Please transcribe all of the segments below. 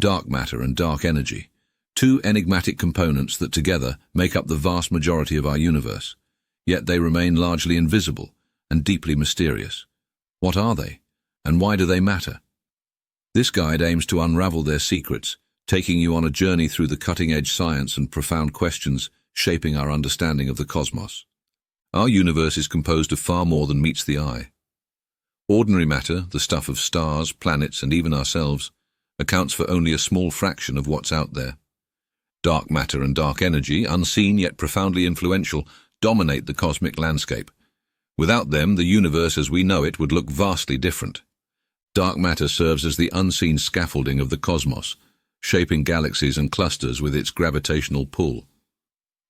dark matter and dark energy, two enigmatic components that together make up the vast majority of our universe, yet they remain largely invisible and deeply mysterious. What are they, and why do they matter? This guide aims to unravel their secrets, taking you on a journey through the cutting-edge science and profound questions shaping our understanding of the cosmos. Our universe is composed of far more than meets the eye. Ordinary matter, the stuff of stars, planets, and even ourselves, accounts for only a small fraction of what's out there. Dark matter and dark energy, unseen yet profoundly influential, dominate the cosmic landscape. Without them, the universe as we know it would look vastly different. Dark matter serves as the unseen scaffolding of the cosmos, shaping galaxies and clusters with its gravitational pull.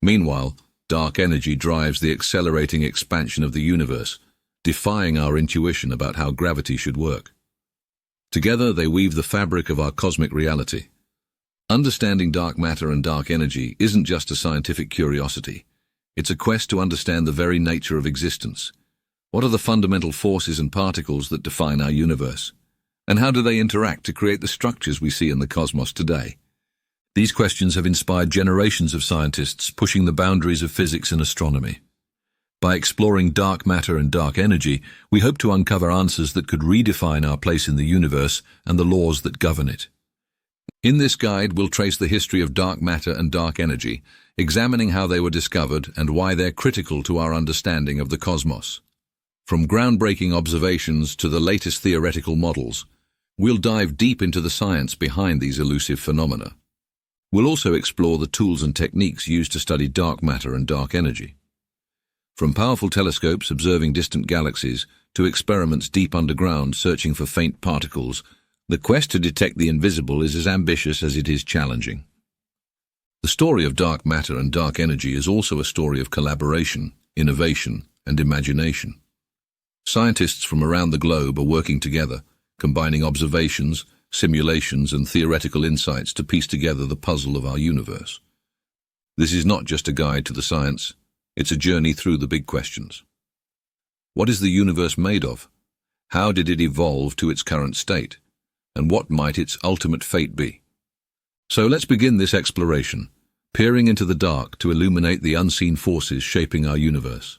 Meanwhile, dark energy drives the accelerating expansion of the universe, defying our intuition about how gravity should work. Together, they weave the fabric of our cosmic reality. Understanding dark matter and dark energy isn't just a scientific curiosity. It's a quest to understand the very nature of existence. What are the fundamental forces and particles that define our universe? And how do they interact to create the structures we see in the cosmos today? These questions have inspired generations of scientists pushing the boundaries of physics and astronomy. By exploring dark matter and dark energy, we hope to uncover answers that could redefine our place in the universe and the laws that govern it. In this guide, we'll trace the history of dark matter and dark energy, examining how they were discovered and why they're critical to our understanding of the cosmos. From groundbreaking observations to the latest theoretical models, we'll dive deep into the science behind these elusive phenomena. We'll also explore the tools and techniques used to study dark matter and dark energy. From powerful telescopes observing distant galaxies to experiments deep underground searching for faint particles, the quest to detect the invisible is as ambitious as it is challenging. The story of dark matter and dark energy is also a story of collaboration, innovation, and imagination. Scientists from around the globe are working together, combining observations, simulations, and theoretical insights to piece together the puzzle of our universe. This is not just a guide to the science, it's a journey through the big questions. What is the universe made of? How did it evolve to its current state? And what might its ultimate fate be? So let's begin this exploration, peering into the dark to illuminate the unseen forces shaping our universe.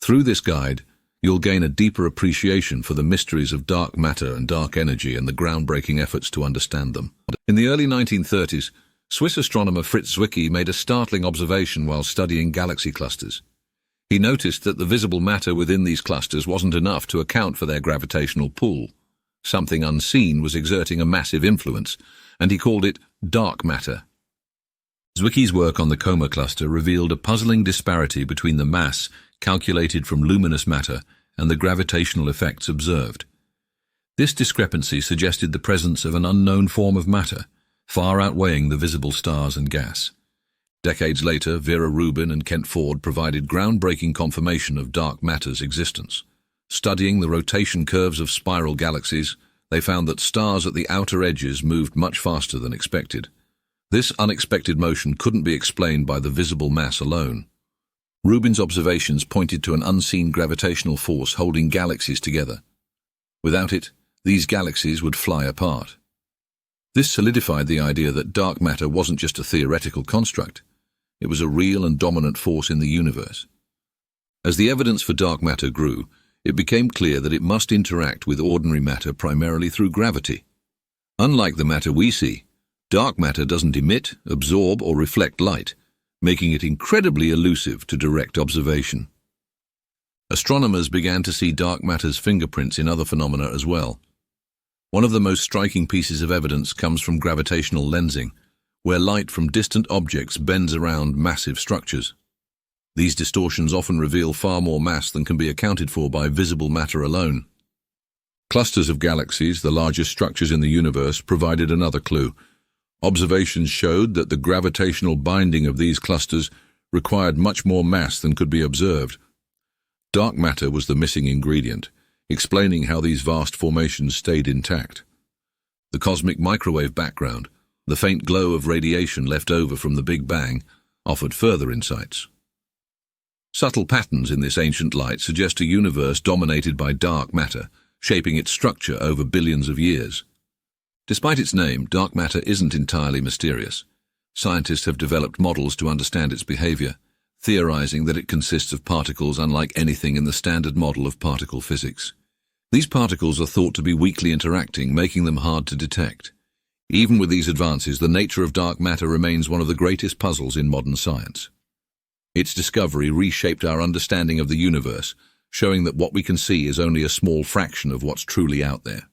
Through this guide, you'll gain a deeper appreciation for the mysteries of dark matter and dark energy and the groundbreaking efforts to understand them. In the early 1930s, Swiss astronomer Fritz Zwicky made a startling observation while studying galaxy clusters. He noticed that the visible matter within these clusters wasn't enough to account for their gravitational pull. Something unseen was exerting a massive influence, and he called it dark matter. Zwicky's work on the Coma cluster revealed a puzzling disparity between the mass calculated from luminous matter and the gravitational effects observed. This discrepancy suggested the presence of an unknown form of matter, far outweighing the visible stars and gas. Decades later, Vera Rubin and Kent Ford provided groundbreaking confirmation of dark matter's existence. Studying the rotation curves of spiral galaxies, they found that stars at the outer edges moved much faster than expected. This unexpected motion couldn't be explained by the visible mass alone. Rubin's observations pointed to an unseen gravitational force holding galaxies together. Without it, these galaxies would fly apart. This solidified the idea that dark matter wasn't just a theoretical construct. It was a real and dominant force in the universe. As the evidence for dark matter grew, it became clear that it must interact with ordinary matter primarily through gravity. Unlike the matter we see, dark matter doesn't emit, absorb, or reflect light, making it incredibly elusive to direct observation. Astronomers began to see dark matter's fingerprints in other phenomena as well. One of the most striking pieces of evidence comes from gravitational lensing, where light from distant objects bends around massive structures. These distortions often reveal far more mass than can be accounted for by visible matter alone. Clusters of galaxies, the largest structures in the universe, provided another clue. Observations showed that the gravitational binding of these clusters required much more mass than could be observed. Dark matter was the missing ingredient, explaining how these vast formations stayed intact. The cosmic microwave background, the faint glow of radiation left over from the Big Bang, offered further insights. Subtle patterns in this ancient light suggest a universe dominated by dark matter, shaping its structure over billions of years. Despite its name, dark matter isn't entirely mysterious. Scientists have developed models to understand its behavior, theorizing that it consists of particles unlike anything in the standard model of particle physics. These particles are thought to be weakly interacting, making them hard to detect. Even with these advances, the nature of dark matter remains one of the greatest puzzles in modern science. Its discovery reshaped our understanding of the universe, showing that what we can see is only a small fraction of what's truly out there.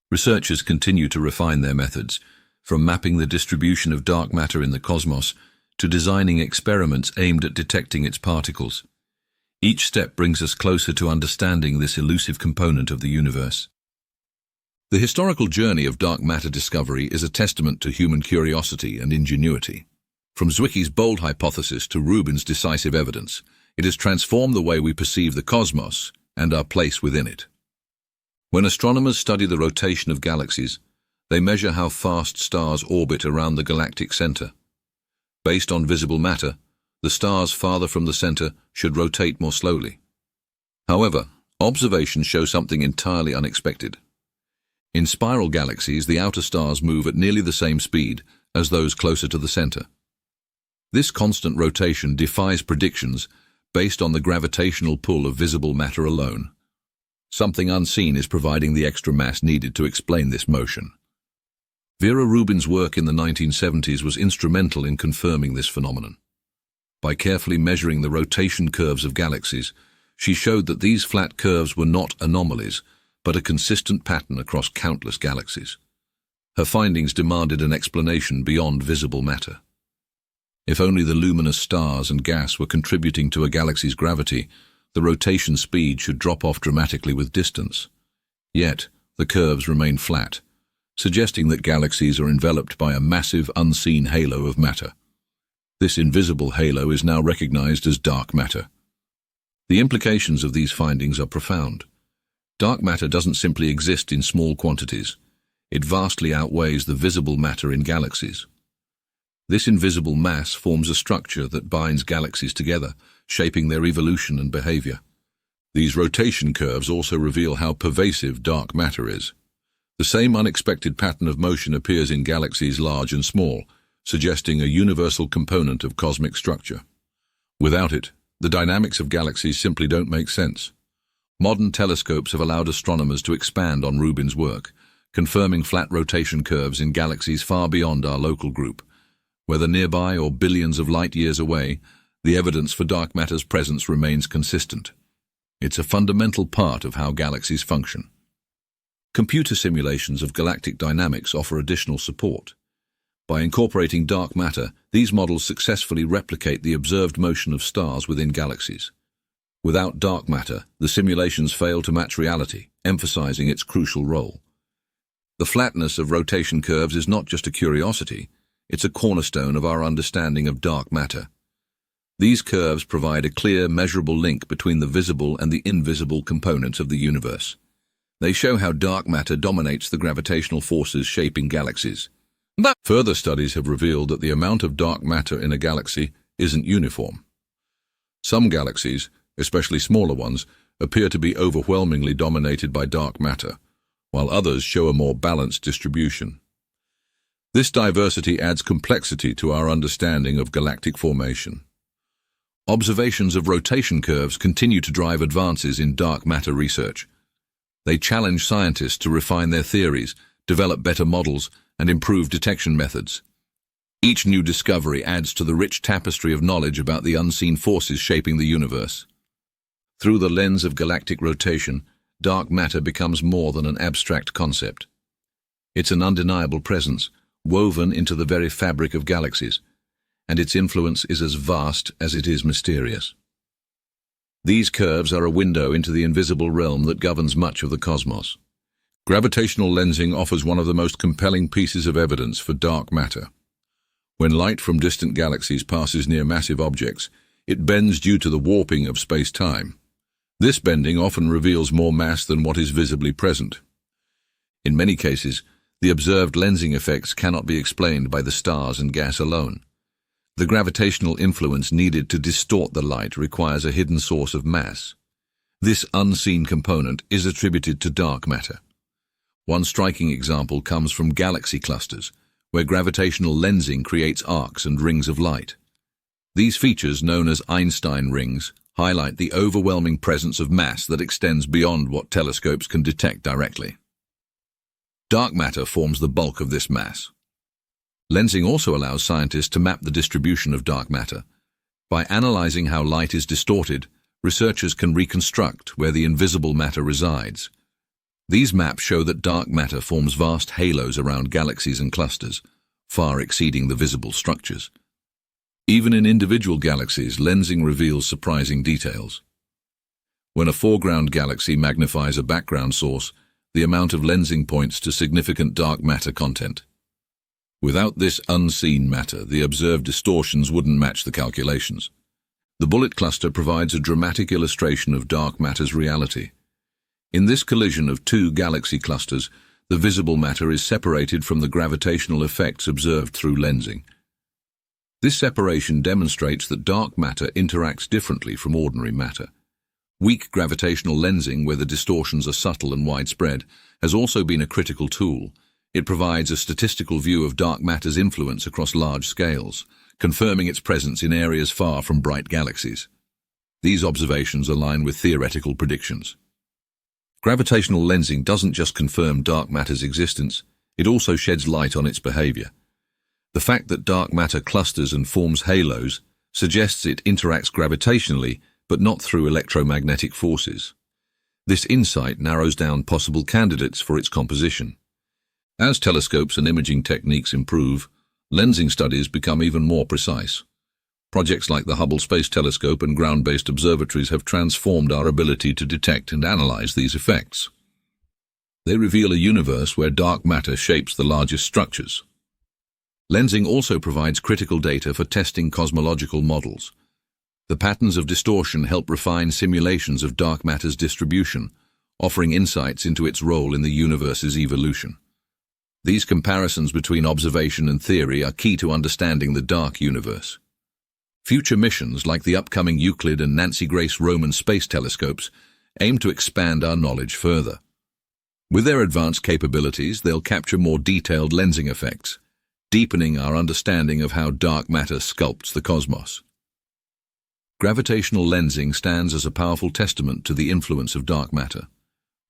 Researchers continue to refine their methods, from mapping the distribution of dark matter in the cosmos to designing experiments aimed at detecting its particles. Each step brings us closer to understanding this elusive component of the universe. The historical journey of dark matter discovery is a testament to human curiosity and ingenuity. From Zwicky's bold hypothesis to Rubin's decisive evidence, it has transformed the way we perceive the cosmos and our place within it. When astronomers study the rotation of galaxies, they measure how fast stars orbit around the galactic center. Based on visible matter, the stars farther from the center should rotate more slowly. However, observations show something entirely unexpected. In spiral galaxies, the outer stars move at nearly the same speed as those closer to the center. This constant rotation defies predictions based on the gravitational pull of visible matter alone. Something unseen is providing the extra mass needed to explain this motion. Vera Rubin's work in the 1970s was instrumental in confirming this phenomenon. By carefully measuring the rotation curves of galaxies, she showed that these flat curves were not anomalies, but a consistent pattern across countless galaxies. Her findings demanded an explanation beyond visible matter. If only the luminous stars and gas were contributing to a galaxy's gravity, the rotation speed should drop off dramatically with distance. Yet, the curves remain flat, suggesting that galaxies are enveloped by a massive, unseen halo of matter. This invisible halo is now recognized as dark matter. The implications of these findings are profound. Dark matter doesn't simply exist in small quantities. It vastly outweighs the visible matter in galaxies. This invisible mass forms a structure that binds galaxies together, shaping their evolution and behavior. These rotation curves also reveal how pervasive dark matter is. The same unexpected pattern of motion appears in galaxies large and small, suggesting a universal component of cosmic structure. Without it, the dynamics of galaxies simply don't make sense. Modern telescopes have allowed astronomers to expand on Rubin's work, confirming flat rotation curves in galaxies far beyond our local group. Whether nearby or billions of light-years away, the evidence for dark matter's presence remains consistent. It's a fundamental part of how galaxies function. Computer simulations of galactic dynamics offer additional support. By incorporating dark matter, these models successfully replicate the observed motion of stars within galaxies. Without dark matter, the simulations fail to match reality, emphasizing its crucial role. The flatness of rotation curves is not just a curiosity, it's a cornerstone of our understanding of dark matter. These curves provide a clear, measurable link between the visible and the invisible components of the universe. They show how dark matter dominates the gravitational forces shaping galaxies. Further studies have revealed that the amount of dark matter in a galaxy isn't uniform. Some galaxies, especially smaller ones, appear to be overwhelmingly dominated by dark matter, while others show a more balanced distribution. This diversity adds complexity to our understanding of galactic formation. Observations of rotation curves continue to drive advances in dark matter research. They challenge scientists to refine their theories, develop better models, and improve detection methods. Each new discovery adds to the rich tapestry of knowledge about the unseen forces shaping the universe. Through the lens of galactic rotation, dark matter becomes more than an abstract concept. It's an undeniable presence, woven into the very fabric of galaxies, and its influence is as vast as it is mysterious. These curves are a window into the invisible realm that governs much of the cosmos. Gravitational lensing offers one of the most compelling pieces of evidence for dark matter. When light from distant galaxies passes near massive objects, it bends due to the warping of space-time. This bending often reveals more mass than what is visibly present. In many cases, the observed lensing effects cannot be explained by the stars and gas alone. The gravitational influence needed to distort the light requires a hidden source of mass. This unseen component is attributed to dark matter. One striking example comes from galaxy clusters, where gravitational lensing creates arcs and rings of light. These features, known as Einstein rings, highlight the overwhelming presence of mass that extends beyond what telescopes can detect directly. Dark matter forms the bulk of this mass. Lensing also allows scientists to map the distribution of dark matter. By analyzing how light is distorted, researchers can reconstruct where the invisible matter resides. These maps show that dark matter forms vast halos around galaxies and clusters, far exceeding the visible structures. Even in individual galaxies, lensing reveals surprising details. When a foreground galaxy magnifies a background source, the amount of lensing points to significant dark matter content. Without this unseen matter, the observed distortions wouldn't match the calculations. The bullet cluster provides a dramatic illustration of dark matter's reality. In this collision of two galaxy clusters, the visible matter is separated from the gravitational effects observed through lensing. This separation demonstrates that dark matter interacts differently from ordinary matter. Weak gravitational lensing, where the distortions are subtle and widespread, has also been a critical tool. It provides a statistical view of dark matter's influence across large scales, confirming its presence in areas far from bright galaxies. These observations align with theoretical predictions. Gravitational lensing doesn't just confirm dark matter's existence, it also sheds light on its behavior. The fact that dark matter clusters and forms halos suggests it interacts gravitationally, but not through electromagnetic forces. This insight narrows down possible candidates for its composition. As telescopes and imaging techniques improve, lensing studies become even more precise. Projects like the Hubble Space Telescope and ground-based observatories have transformed our ability to detect and analyze these effects. They reveal a universe where dark matter shapes the largest structures. Lensing also provides critical data for testing cosmological models. The patterns of distortion help refine simulations of dark matter's distribution, offering insights into its role in the universe's evolution. These comparisons between observation and theory are key to understanding the dark universe. Future missions like the upcoming Euclid and Nancy Grace Roman space telescopes aim to expand our knowledge further. With their advanced capabilities, they'll capture more detailed lensing effects, deepening our understanding of how dark matter sculpts the cosmos. Gravitational lensing stands as a powerful testament to the influence of dark matter.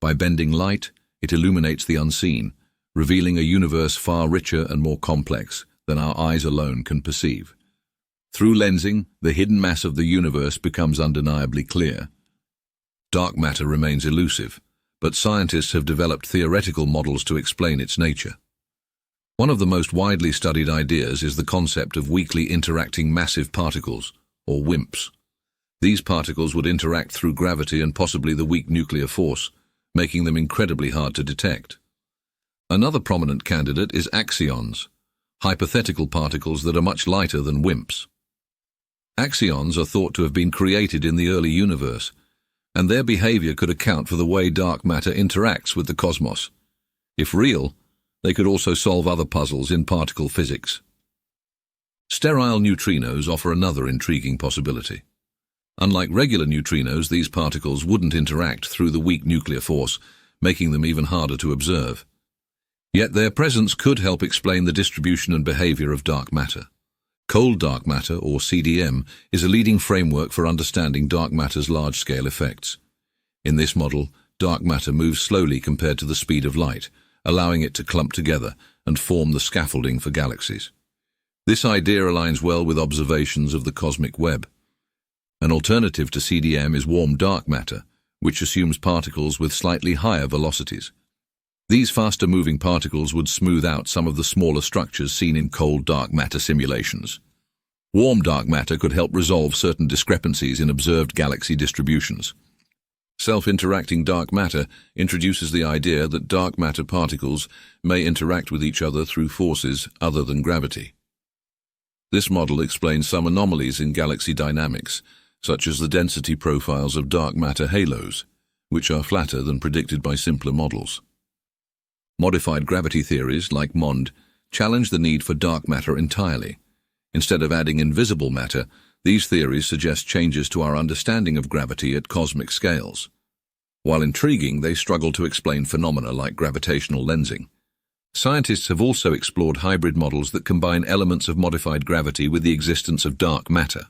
By bending light, it illuminates the unseen, revealing a universe far richer and more complex than our eyes alone can perceive. Through lensing, the hidden mass of the universe becomes undeniably clear. Dark matter remains elusive, but scientists have developed theoretical models to explain its nature. One of the most widely studied ideas is the concept of weakly interacting massive particles, or WIMPs. These particles would interact through gravity and possibly the weak nuclear force, making them incredibly hard to detect. Another prominent candidate is axions, hypothetical particles that are much lighter than WIMPs. Axions are thought to have been created in the early universe, and their behavior could account for the way dark matter interacts with the cosmos. If real, they could also solve other puzzles in particle physics. Sterile neutrinos offer another intriguing possibility. Unlike regular neutrinos, these particles wouldn't interact through the weak nuclear force, making them even harder to observe. Yet their presence could help explain the distribution and behavior of dark matter. Cold dark matter, or CDM, is a leading framework for understanding dark matter's large-scale effects. In this model, dark matter moves slowly compared to the speed of light, allowing it to clump together and form the scaffolding for galaxies. This idea aligns well with observations of the cosmic web. An alternative to CDM is warm dark matter, which assumes particles with slightly higher velocities. These faster-moving particles would smooth out some of the smaller structures seen in cold dark matter simulations. Warm dark matter could help resolve certain discrepancies in observed galaxy distributions. Self-interacting dark matter introduces the idea that dark matter particles may interact with each other through forces other than gravity. This model explains some anomalies in galaxy dynamics, such as the density profiles of dark matter halos, which are flatter than predicted by simpler models. Modified gravity theories, like MOND, challenge the need for dark matter entirely. Instead of adding invisible matter, these theories suggest changes to our understanding of gravity at cosmic scales. While intriguing, they struggle to explain phenomena like gravitational lensing. Scientists have also explored hybrid models that combine elements of modified gravity with the existence of dark matter.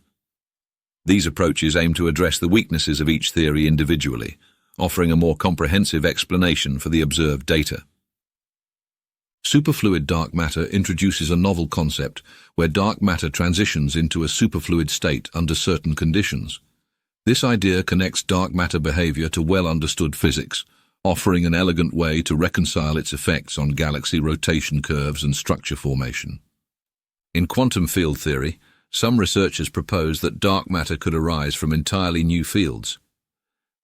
These approaches aim to address the weaknesses of each theory individually, offering a more comprehensive explanation for the observed data. Superfluid dark matter introduces a novel concept where dark matter transitions into a superfluid state under certain conditions. This idea connects dark matter behavior to well-understood physics, offering an elegant way to reconcile its effects on galaxy rotation curves and structure formation. In quantum field theory, some researchers propose that dark matter could arise from entirely new fields.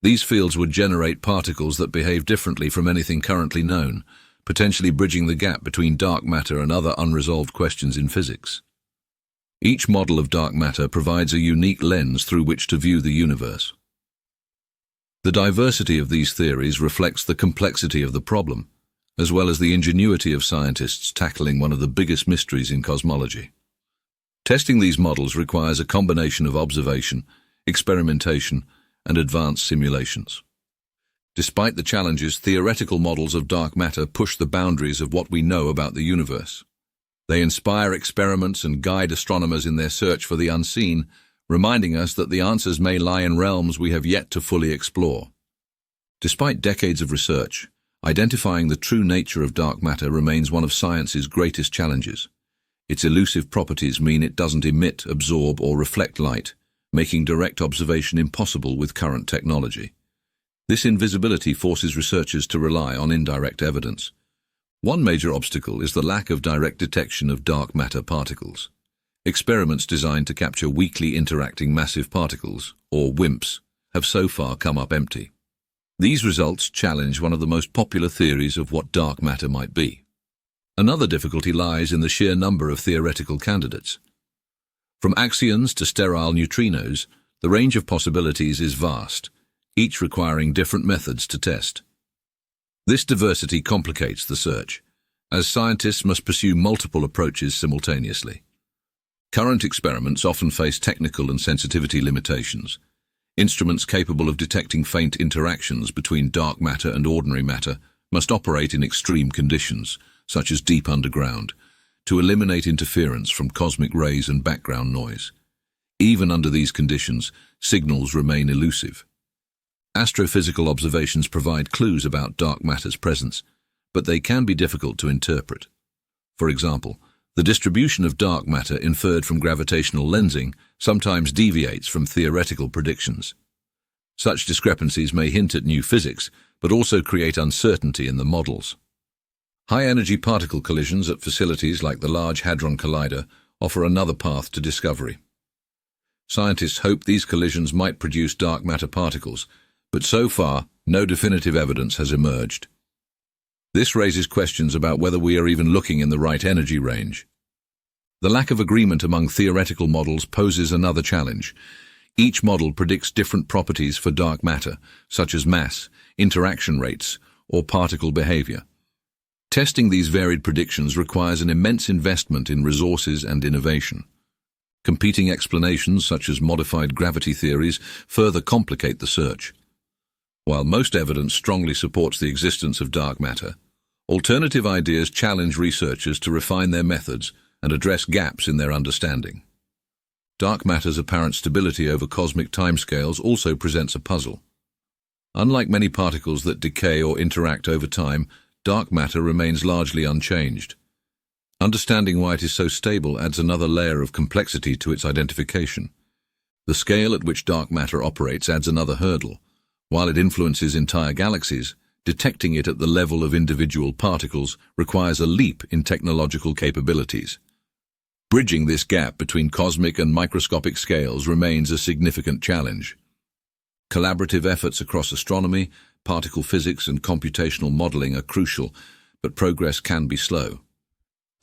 These fields would generate particles that behave differently from anything currently known, potentially bridging the gap between dark matter and other unresolved questions in physics. Each model of dark matter provides a unique lens through which to view the universe. The diversity of these theories reflects the complexity of the problem, as well as the ingenuity of scientists tackling one of the biggest mysteries in cosmology. Testing these models requires a combination of observation, experimentation, and advanced simulations. Despite the challenges, theoretical models of dark matter push the boundaries of what we know about the universe. They inspire experiments and guide astronomers in their search for the unseen, reminding us that the answers may lie in realms we have yet to fully explore. Despite decades of research, identifying the true nature of dark matter remains one of science's greatest challenges. Its elusive properties mean it doesn't emit, absorb, or reflect light, making direct observation impossible with current technology. This invisibility forces researchers to rely on indirect evidence. One major obstacle is the lack of direct detection of dark matter particles. Experiments designed to capture weakly interacting massive particles, or WIMPs, have so far come up empty. These results challenge one of the most popular theories of what dark matter might be. Another difficulty lies in the sheer number of theoretical candidates. From axions to sterile neutrinos, the range of possibilities is vast, each requiring different methods to test. This diversity complicates the search, as scientists must pursue multiple approaches simultaneously. Current experiments often face technical and sensitivity limitations. Instruments capable of detecting faint interactions between dark matter and ordinary matter must operate in extreme conditions, such as deep underground, to eliminate interference from cosmic rays and background noise. Even under these conditions, signals remain elusive. Astrophysical observations provide clues about dark matter's presence, but they can be difficult to interpret. For example, the distribution of dark matter inferred from gravitational lensing sometimes deviates from theoretical predictions. Such discrepancies may hint at new physics, but also create uncertainty in the models. High-energy particle collisions at facilities like the Large Hadron Collider offer another path to discovery. Scientists hope these collisions might produce dark matter particles, but so far, no definitive evidence has emerged. This raises questions about whether we are even looking in the right energy range. The lack of agreement among theoretical models poses another challenge. Each model predicts different properties for dark matter, such as mass, interaction rates, or particle behavior. Testing these varied predictions requires an immense investment in resources and innovation. Competing explanations, such as modified gravity theories, further complicate the search. While most evidence strongly supports the existence of dark matter, alternative ideas challenge researchers to refine their methods and address gaps in their understanding. Dark matter's apparent stability over cosmic timescales also presents a puzzle. Unlike many particles that decay or interact over time, dark matter remains largely unchanged. Understanding why it is so stable adds another layer of complexity to its identification. The scale at which dark matter operates adds another hurdle. While it influences entire galaxies, detecting it at the level of individual particles requires a leap in technological capabilities. Bridging this gap between cosmic and microscopic scales remains a significant challenge. Collaborative efforts across astronomy, particle physics, and computational modeling are crucial, but progress can be slow.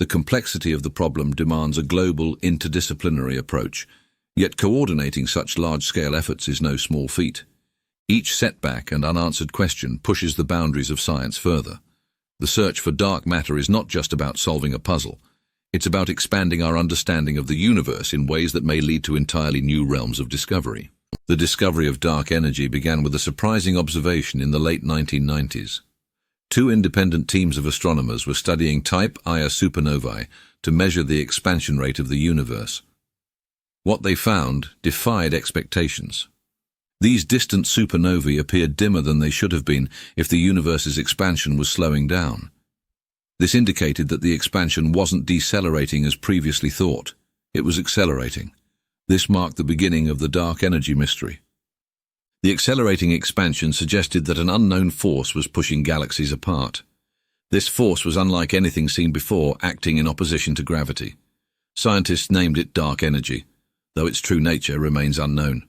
The complexity of the problem demands a global, interdisciplinary approach, yet coordinating such large-scale efforts is no small feat. Each setback and unanswered question pushes the boundaries of science further. The search for dark matter is not just about solving a puzzle. It's about expanding our understanding of the universe in ways that may lead to entirely new realms of discovery. The discovery of dark energy began with a surprising observation in the late 1990s. Two independent teams of astronomers were studying Type Ia supernovae to measure the expansion rate of the universe. What they found defied expectations. These distant supernovae appeared dimmer than they should have been if the universe's expansion was slowing down. This indicated that the expansion wasn't decelerating as previously thought. It was accelerating. This marked the beginning of the dark energy mystery. The accelerating expansion suggested that an unknown force was pushing galaxies apart. This force was unlike anything seen before, acting in opposition to gravity. Scientists named it dark energy, though its true nature remains unknown.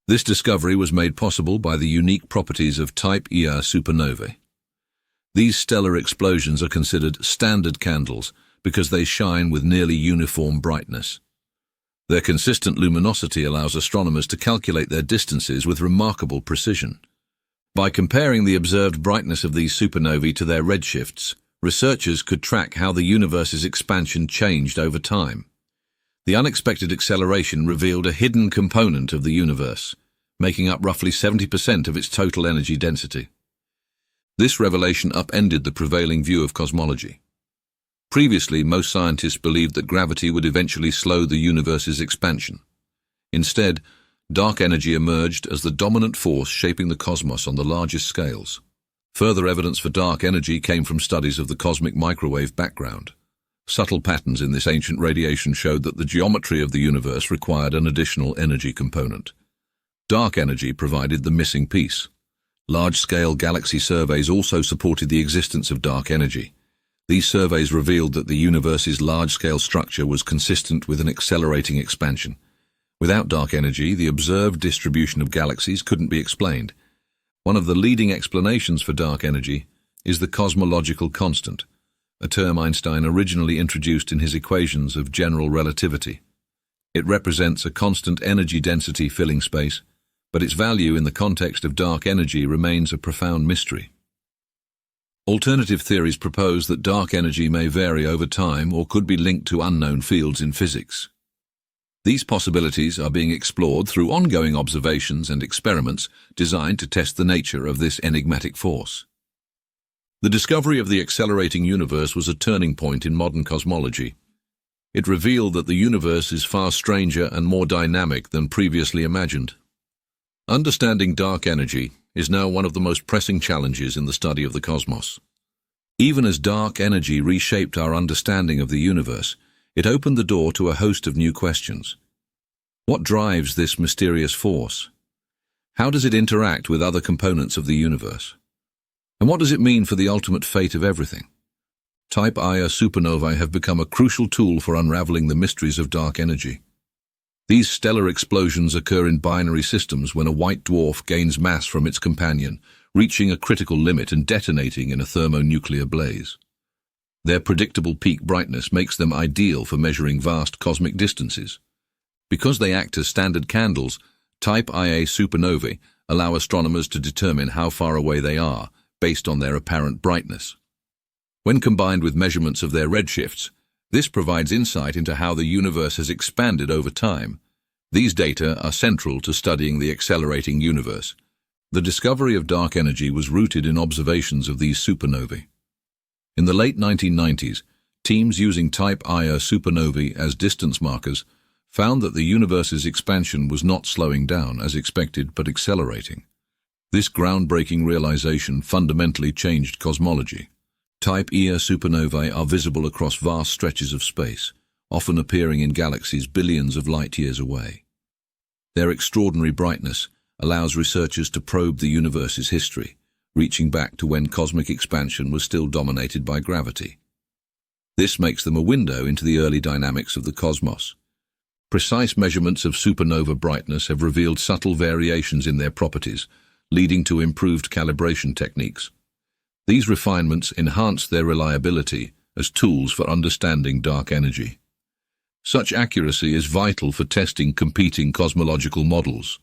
This discovery was made possible by the unique properties of Type Ia supernovae. These stellar explosions are considered standard candles because they shine with nearly uniform brightness. Their consistent luminosity allows astronomers to calculate their distances with remarkable precision. By comparing the observed brightness of these supernovae to their redshifts, researchers could track how the universe's expansion changed over time. The unexpected acceleration revealed a hidden component of the universe, making up roughly 70% of its total energy density. This revelation upended the prevailing view of cosmology. Previously, most scientists believed that gravity would eventually slow the universe's expansion. Instead, dark energy emerged as the dominant force shaping the cosmos on the largest scales. Further evidence for dark energy came from studies of the cosmic microwave background. Subtle patterns in this ancient radiation showed that the geometry of the universe required an additional energy component. Dark energy provided the missing piece. Large-scale galaxy surveys also supported the existence of dark energy. These surveys revealed that the universe's large-scale structure was consistent with an accelerating expansion. Without dark energy, the observed distribution of galaxies couldn't be explained. One of the leading explanations for dark energy is the cosmological constant, a term Einstein originally introduced in his equations of general relativity. It represents a constant energy density filling space, but its value in the context of dark energy remains a profound mystery. Alternative theories propose that dark energy may vary over time or could be linked to unknown fields in physics. These possibilities are being explored through ongoing observations and experiments designed to test the nature of this enigmatic force. The discovery of the accelerating universe was a turning point in modern cosmology. It revealed that the universe is far stranger and more dynamic than previously imagined. Understanding dark energy is now one of the most pressing challenges in the study of the cosmos. Even as dark energy reshaped our understanding of the universe, it opened the door to a host of new questions. What drives this mysterious force? How does it interact with other components of the universe? And what does it mean for the ultimate fate of everything? Type Ia supernovae have become a crucial tool for unraveling the mysteries of dark energy. These stellar explosions occur in binary systems when a white dwarf gains mass from its companion, reaching a critical limit and detonating in a thermonuclear blaze. Their predictable peak brightness makes them ideal for measuring vast cosmic distances. Because they act as standard candles, Type Ia supernovae allow astronomers to determine how far away they are, based on their apparent brightness. When combined with measurements of their redshifts, this provides insight into how the universe has expanded over time. These data are central to studying the accelerating universe. The discovery of dark energy was rooted in observations of these supernovae. In the late 1990s, teams using Type Ia supernovae as distance markers found that the universe's expansion was not slowing down as expected but accelerating. This groundbreaking realization fundamentally changed cosmology. Type Ia supernovae are visible across vast stretches of space, often appearing in galaxies billions of light-years away. Their extraordinary brightness allows researchers to probe the universe's history, reaching back to when cosmic expansion was still dominated by gravity. This makes them a window into the early dynamics of the cosmos. Precise measurements of supernova brightness have revealed subtle variations in their properties, leading to improved calibration techniques. These refinements enhance their reliability as tools for understanding dark energy. Such accuracy is vital for testing competing cosmological models.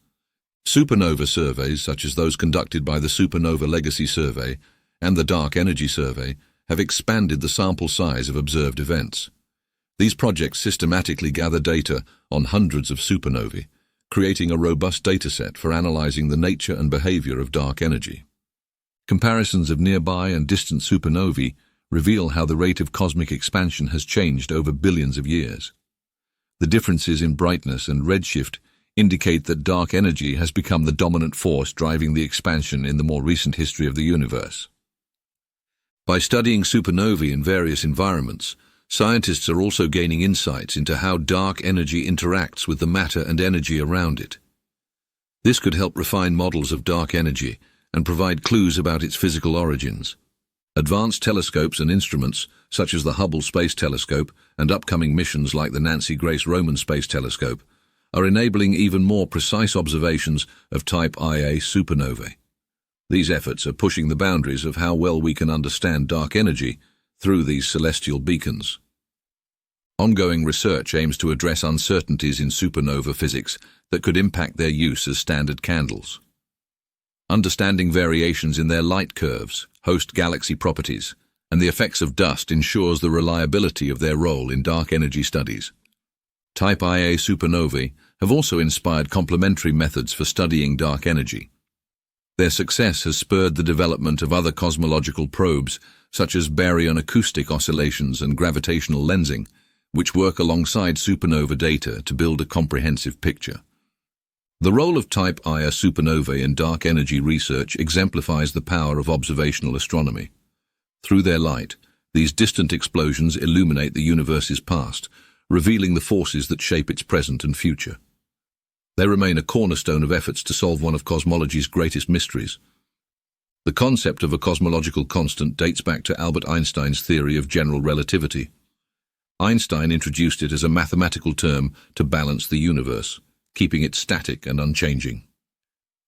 Supernova surveys, such as those conducted by the Supernova Legacy Survey and the Dark Energy Survey, have expanded the sample size of observed events. These projects systematically gather data on hundreds of supernovae, creating a robust dataset for analyzing the nature and behavior of dark energy. Comparisons of nearby and distant supernovae reveal how the rate of cosmic expansion has changed over billions of years. The differences in brightness and redshift indicate that dark energy has become the dominant force driving the expansion in the more recent history of the universe. By studying supernovae in various environments, scientists are also gaining insights into how dark energy interacts with the matter and energy around it. This could help refine models of dark energy and provide clues about its physical origins. Advanced telescopes and instruments, such as the Hubble Space Telescope and upcoming missions like the Nancy Grace Roman Space Telescope, are enabling even more precise observations of Type Ia supernovae. These efforts are pushing the boundaries of how well we can understand dark energy through these celestial beacons. Ongoing research aims to address uncertainties in supernova physics that could impact their use as standard candles. Understanding variations in their light curves, host galaxy properties, and the effects of dust ensures the reliability of their role in dark energy studies. Type Ia supernovae have also inspired complementary methods for studying dark energy. Their success has spurred the development of other cosmological probes, such as baryon acoustic oscillations and gravitational lensing, which work alongside supernova data to build a comprehensive picture. The role of Type Ia supernovae in dark energy research exemplifies the power of observational astronomy. Through their light, these distant explosions illuminate the universe's past, revealing the forces that shape its present and future. They remain a cornerstone of efforts to solve one of cosmology's greatest mysteries. The concept of a cosmological constant dates back to Albert Einstein's theory of general relativity. Einstein introduced it as a mathematical term to balance the universe, keeping it static and unchanging.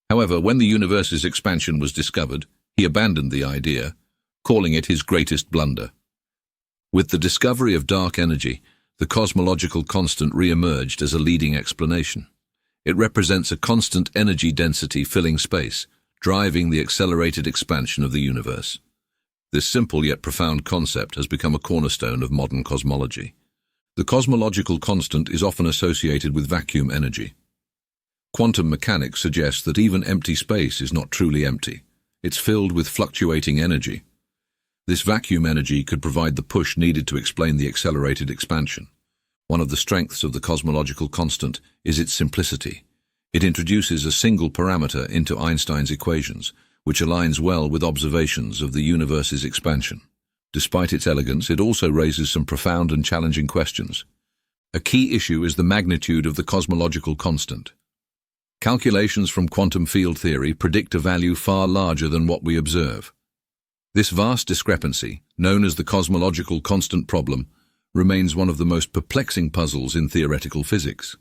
However, when the universe's expansion was discovered, he abandoned the idea, calling it his greatest blunder. With the discovery of dark energy, the cosmological constant re-emerged as a leading explanation. It represents a constant energy density filling space, driving the accelerated expansion of the universe. This simple yet profound concept has become a cornerstone of modern cosmology. The cosmological constant is often associated with vacuum energy. Quantum mechanics suggests that even empty space is not truly empty. It's filled with fluctuating energy. This vacuum energy could provide the push needed to explain the accelerated expansion. One of the strengths of the cosmological constant is its simplicity. It introduces a single parameter into Einstein's equations, which aligns well with observations of the universe's expansion. Despite its elegance, it also raises some profound and challenging questions. A key issue is the magnitude of the cosmological constant. Calculations from quantum field theory predict a value far larger than what we observe. This vast discrepancy, known as the cosmological constant problem, remains one of the most perplexing puzzles in theoretical physics.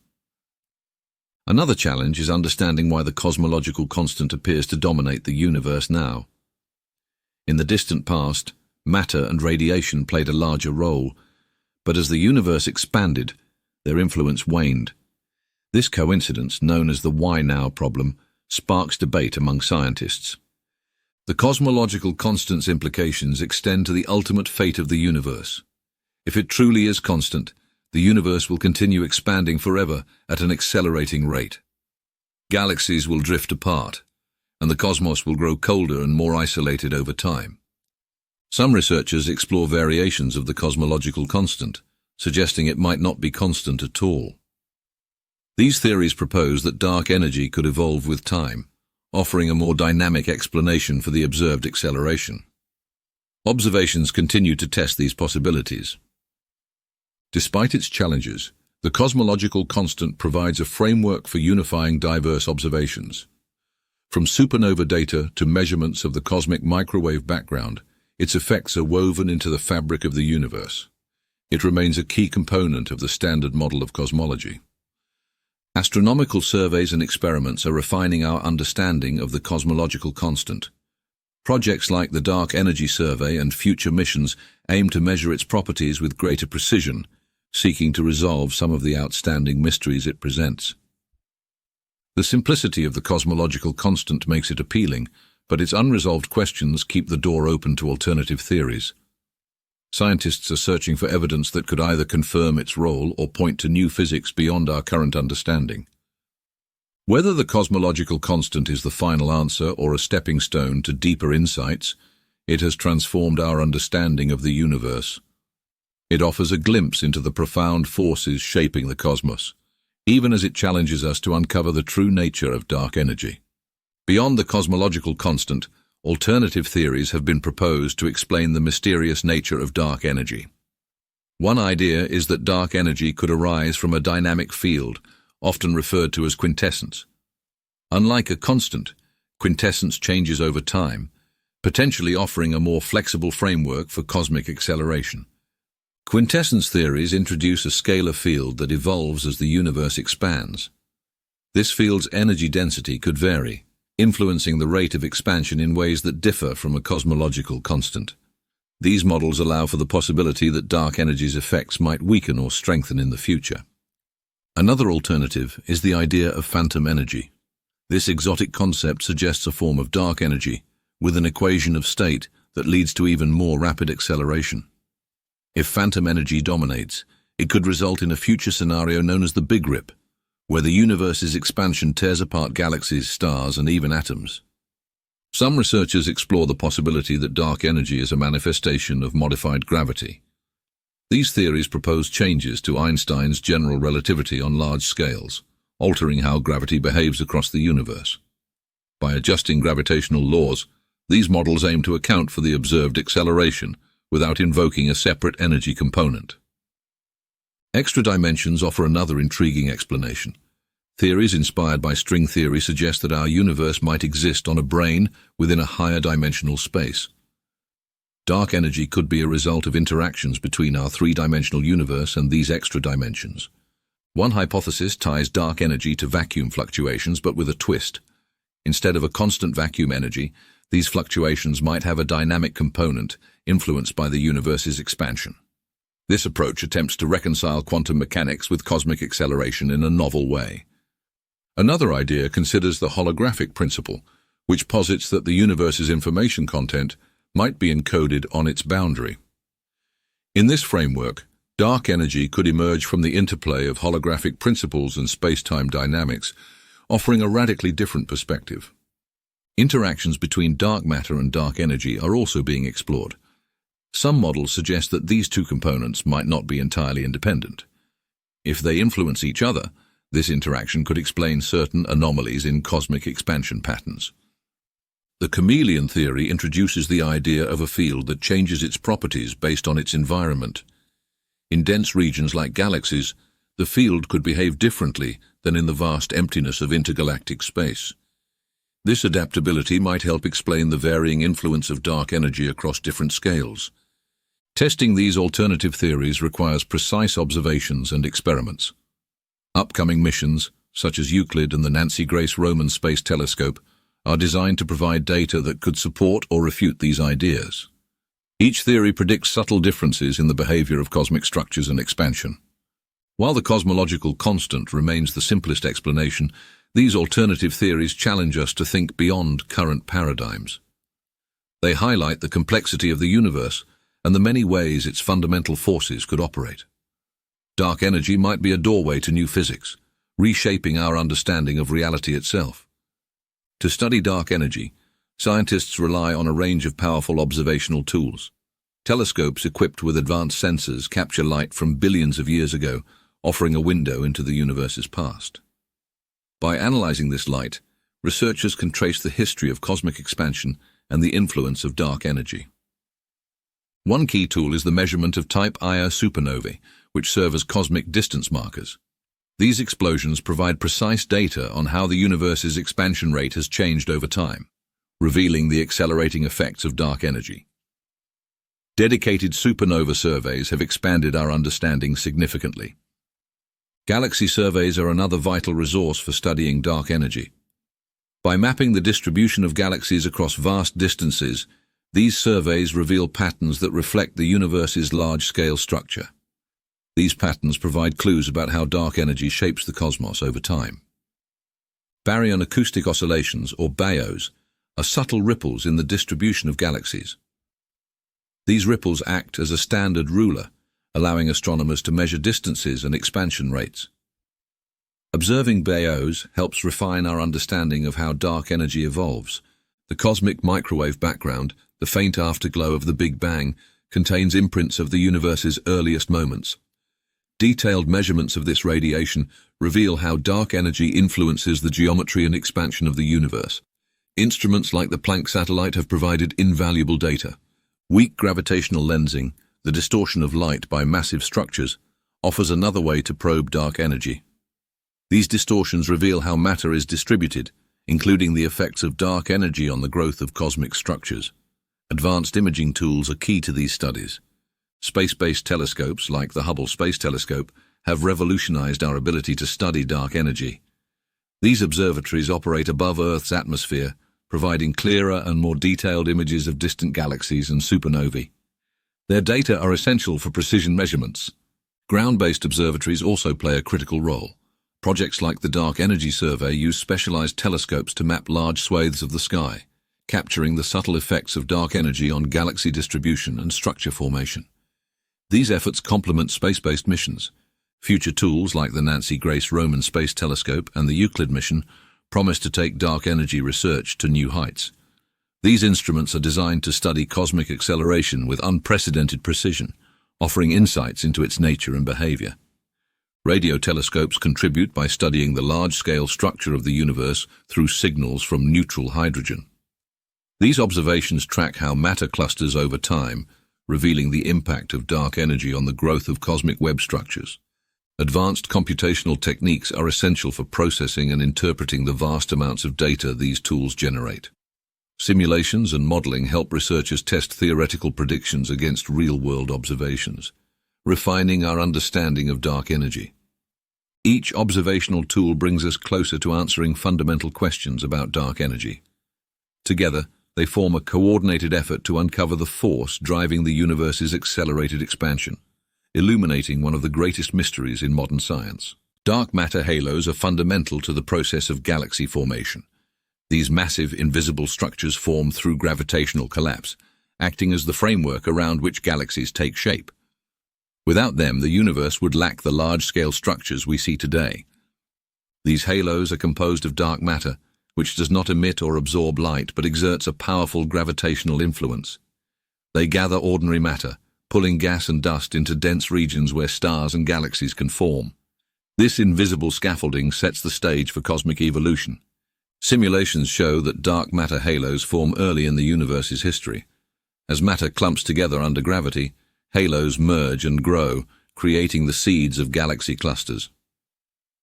Another challenge is understanding why the cosmological constant appears to dominate the universe now. In the distant past, matter and radiation played a larger role, but as the universe expanded, their influence waned. This coincidence, known as the why now problem, sparks debate among scientists. The cosmological constant's implications extend to the ultimate fate of the universe. If it truly is constant, the universe will continue expanding forever at an accelerating rate. Galaxies will drift apart, and the cosmos will grow colder and more isolated over time. Some researchers explore variations of the cosmological constant, suggesting it might not be constant at all. These theories propose that dark energy could evolve with time, offering a more dynamic explanation for the observed acceleration. Observations continue to test these possibilities. Despite its challenges, the cosmological constant provides a framework for unifying diverse observations. From supernova data to measurements of the cosmic microwave background, its effects are woven into the fabric of the universe. It remains a key component of the standard model of cosmology. Astronomical surveys and experiments are refining our understanding of the cosmological constant. Projects like the Dark Energy Survey and future missions aim to measure its properties with greater precision, seeking to resolve some of the outstanding mysteries it presents. The simplicity of the cosmological constant makes it appealing, but its unresolved questions keep the door open to alternative theories. Scientists are searching for evidence that could either confirm its role or point to new physics beyond our current understanding. Whether the cosmological constant is the final answer or a stepping stone to deeper insights, it has transformed our understanding of the universe. It offers a glimpse into the profound forces shaping the cosmos, even as it challenges us to uncover the true nature of dark energy. Beyond the cosmological constant, alternative theories have been proposed to explain the mysterious nature of dark energy. One idea is that dark energy could arise from a dynamic field, often referred to as quintessence. Unlike a constant, quintessence changes over time, potentially offering a more flexible framework for cosmic acceleration. Quintessence theories introduce a scalar field that evolves as the universe expands. This field's energy density could vary, influencing the rate of expansion in ways that differ from a cosmological constant. These models allow for the possibility that dark energy's effects might weaken or strengthen in the future. Another alternative is the idea of phantom energy. This exotic concept suggests a form of dark energy with an equation of state that leads to even more rapid acceleration. If phantom energy dominates, it could result in a future scenario known as the Big Rip, where the universe's expansion tears apart galaxies, stars, and even atoms. Some researchers explore the possibility that dark energy is a manifestation of modified gravity. These theories propose changes to Einstein's general relativity on large scales, altering how gravity behaves across the universe. By adjusting gravitational laws, these models aim to account for the observed acceleration without invoking a separate energy component. Extra dimensions offer another intriguing explanation. Theories inspired by string theory suggest that our universe might exist on a brane within a higher dimensional space. Dark energy could be a result of interactions between our three-dimensional universe and these extra dimensions. One hypothesis ties dark energy to vacuum fluctuations, but with a twist. Instead of a constant vacuum energy, these fluctuations might have a dynamic component influenced by the universe's expansion. This approach attempts to reconcile quantum mechanics with cosmic acceleration in a novel way. Another idea considers the holographic principle, which posits that the universe's information content might be encoded on its boundary. In this framework, dark energy could emerge from the interplay of holographic principles and space-time dynamics, offering a radically different perspective. Interactions between dark matter and dark energy are also being explored. Some models suggest that these two components might not be entirely independent. If they influence each other, this interaction could explain certain anomalies in cosmic expansion patterns. The chameleon theory introduces the idea of a field that changes its properties based on its environment. In dense regions like galaxies, the field could behave differently than in the vast emptiness of intergalactic space. This adaptability might help explain the varying influence of dark energy across different scales. Testing these alternative theories requires precise observations and experiments. Upcoming missions, such as Euclid and the Nancy Grace Roman Space Telescope, are designed to provide data that could support or refute these ideas. Each theory predicts subtle differences in the behavior of cosmic structures and expansion. While the cosmological constant remains the simplest explanation, these alternative theories challenge us to think beyond current paradigms. They highlight the complexity of the universe and the many ways its fundamental forces could operate. Dark energy might be a doorway to new physics, reshaping our understanding of reality itself. To study dark energy, scientists rely on a range of powerful observational tools. Telescopes equipped with advanced sensors capture light from billions of years ago, offering a window into the universe's past. By analyzing this light, researchers can trace the history of cosmic expansion and the influence of dark energy. One key tool is the measurement of type Ia supernovae, which serve as cosmic distance markers. These explosions provide precise data on how the universe's expansion rate has changed over time, revealing the accelerating effects of dark energy. Dedicated supernova surveys have expanded our understanding significantly. Galaxy surveys are another vital resource for studying dark energy. By mapping the distribution of galaxies across vast distances, these surveys reveal patterns that reflect the universe's large-scale structure. These patterns provide clues about how dark energy shapes the cosmos over time. Baryon acoustic oscillations, or BAOs, are subtle ripples in the distribution of galaxies. These ripples act as a standard ruler, allowing astronomers to measure distances and expansion rates. Observing BAOs helps refine our understanding of how dark energy evolves. The cosmic microwave background, the faint afterglow of the Big Bang, contains imprints of the universe's earliest moments. Detailed measurements of this radiation reveal how dark energy influences the geometry and expansion of the universe. Instruments like the Planck satellite have provided invaluable data. Weak gravitational lensing, the distortion of light by massive structures, offers another way to probe dark energy. These distortions reveal how matter is distributed, including the effects of dark energy on the growth of cosmic structures. Advanced imaging tools are key to these studies. Space-based telescopes, like the Hubble Space Telescope, have revolutionized our ability to study dark energy. These observatories operate above Earth's atmosphere, providing clearer and more detailed images of distant galaxies and supernovae. Their data are essential for precision measurements. Ground-based observatories also play a critical role. Projects like the Dark Energy Survey use specialized telescopes to map large swathes of the sky, capturing the subtle effects of dark energy on galaxy distribution and structure formation. These efforts complement space-based missions. Future tools like the Nancy Grace Roman Space Telescope and the Euclid mission promise to take dark energy research to new heights. These instruments are designed to study cosmic acceleration with unprecedented precision, offering insights into its nature and behavior. Radio telescopes contribute by studying the large-scale structure of the universe through signals from neutral hydrogen. These observations track how matter clusters over time, revealing the impact of dark energy on the growth of cosmic web structures. Advanced computational techniques are essential for processing and interpreting the vast amounts of data these tools generate. Simulations and modeling help researchers test theoretical predictions against real-world observations, refining our understanding of dark energy. Each observational tool brings us closer to answering fundamental questions about dark energy. Together, they form a coordinated effort to uncover the force driving the universe's accelerated expansion, illuminating one of the greatest mysteries in modern science. Dark matter halos are fundamental to the process of galaxy formation. These massive, invisible structures form through gravitational collapse, acting as the framework around which galaxies take shape. Without them, the universe would lack the large-scale structures we see today. These halos are composed of dark matter, which does not emit or absorb light but exerts a powerful gravitational influence. They gather ordinary matter, pulling gas and dust into dense regions where stars and galaxies can form. This invisible scaffolding sets the stage for cosmic evolution. Simulations show that dark matter halos form early in the universe's history. As matter clumps together under gravity, halos merge and grow, creating the seeds of galaxy clusters.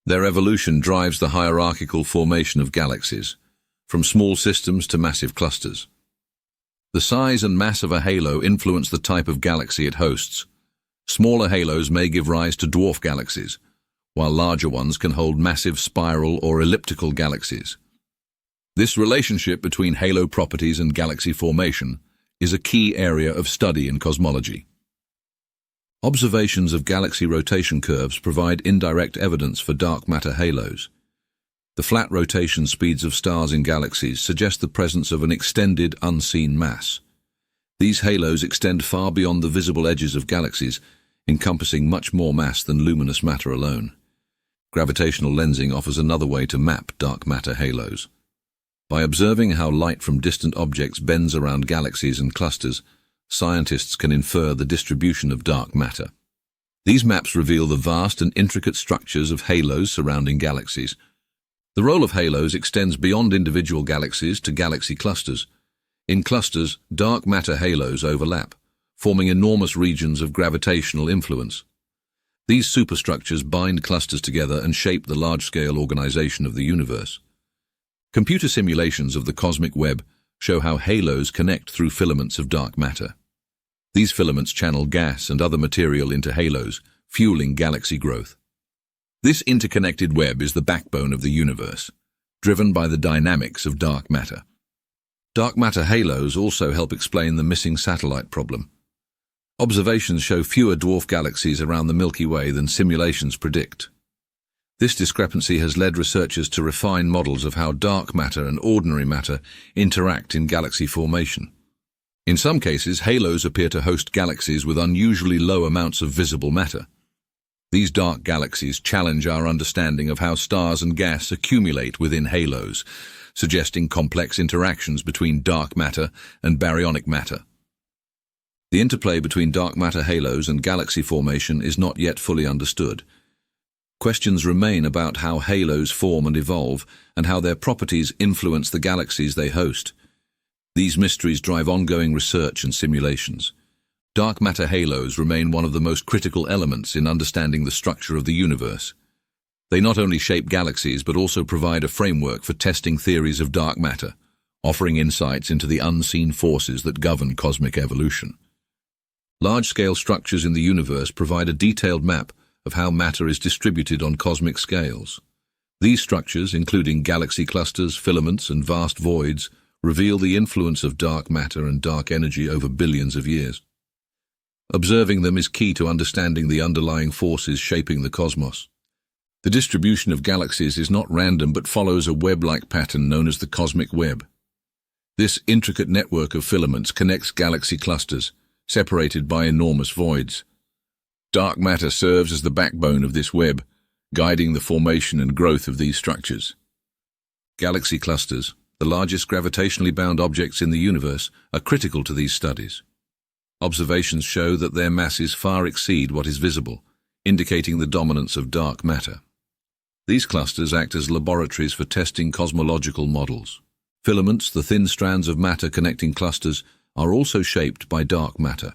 Their evolution drives the hierarchical formation of galaxies, from small systems to massive clusters. The size and mass of a halo influence the type of galaxy it hosts. Smaller halos may give rise to dwarf galaxies, while larger ones can hold massive spiral or elliptical galaxies. This relationship between halo properties and galaxy formation is a key area of study in cosmology. Observations of galaxy rotation curves provide indirect evidence for dark matter halos. The flat rotation speeds of stars in galaxies suggest the presence of an extended, unseen mass. These halos extend far beyond the visible edges of galaxies, encompassing much more mass than luminous matter alone. Gravitational lensing offers another way to map dark matter halos. By observing how light from distant objects bends around galaxies and clusters, scientists can infer the distribution of dark matter. These maps reveal the vast and intricate structures of halos surrounding galaxies. The role of halos extends beyond individual galaxies to galaxy clusters. In clusters, dark matter halos overlap, forming enormous regions of gravitational influence. These superstructures bind clusters together and shape the large-scale organization of the universe. Computer simulations of the cosmic web show how halos connect through filaments of dark matter. These filaments channel gas and other material into halos, fueling galaxy growth. This interconnected web is the backbone of the universe, driven by the dynamics of dark matter. Dark matter halos also help explain the missing satellite problem. Observations show fewer dwarf galaxies around the Milky Way than simulations predict. This discrepancy has led researchers to refine models of how dark matter and ordinary matter interact in galaxy formation. In some cases, halos appear to host galaxies with unusually low amounts of visible matter. These dark galaxies challenge our understanding of how stars and gas accumulate within halos, suggesting complex interactions between dark matter and baryonic matter. The interplay between dark matter halos and galaxy formation is not yet fully understood. Questions remain about how halos form and evolve, and how their properties influence the galaxies they host. These mysteries drive ongoing research and simulations. Dark matter halos remain one of the most critical elements in understanding the structure of the universe. They not only shape galaxies but also provide a framework for testing theories of dark matter, offering insights into the unseen forces that govern cosmic evolution. Large-scale structures in the universe provide a detailed map of how matter is distributed on cosmic scales. These structures, including galaxy clusters, filaments, and vast voids, reveal the influence of dark matter and dark energy over billions of years. Observing them is key to understanding the underlying forces shaping the cosmos. The distribution of galaxies is not random but follows a web-like pattern known as the cosmic web. This intricate network of filaments connects galaxy clusters, separated by enormous voids. Dark matter serves as the backbone of this web, guiding the formation and growth of these structures. Galaxy clusters, the largest gravitationally bound objects in the universe, are critical to these studies. Observations show that their masses far exceed what is visible, indicating the dominance of dark matter. These clusters act as laboratories for testing cosmological models. Filaments, the thin strands of matter connecting clusters, are also shaped by dark matter.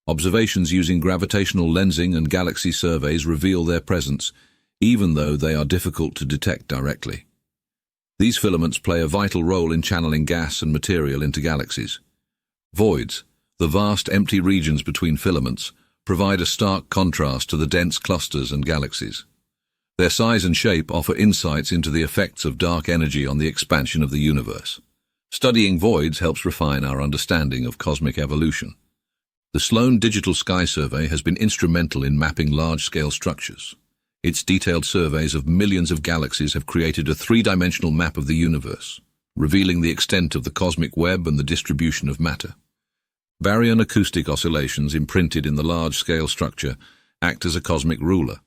Observations using gravitational lensing and galaxy surveys reveal their presence, even though they are difficult to detect directly. These filaments play a vital role in channeling gas and material into galaxies. Voids, the vast empty regions between filaments, provide a stark contrast to the dense clusters and galaxies. Their size and shape offer insights into the effects of dark energy on the expansion of the universe. Studying voids helps refine our understanding of cosmic evolution. The Sloan Digital Sky Survey has been instrumental in mapping large-scale structures. Its detailed surveys of millions of galaxies have created a three-dimensional map of the universe, revealing the extent of the cosmic web and the distribution of matter. Baryon acoustic oscillations imprinted in the large-scale structure act as a cosmic ruler.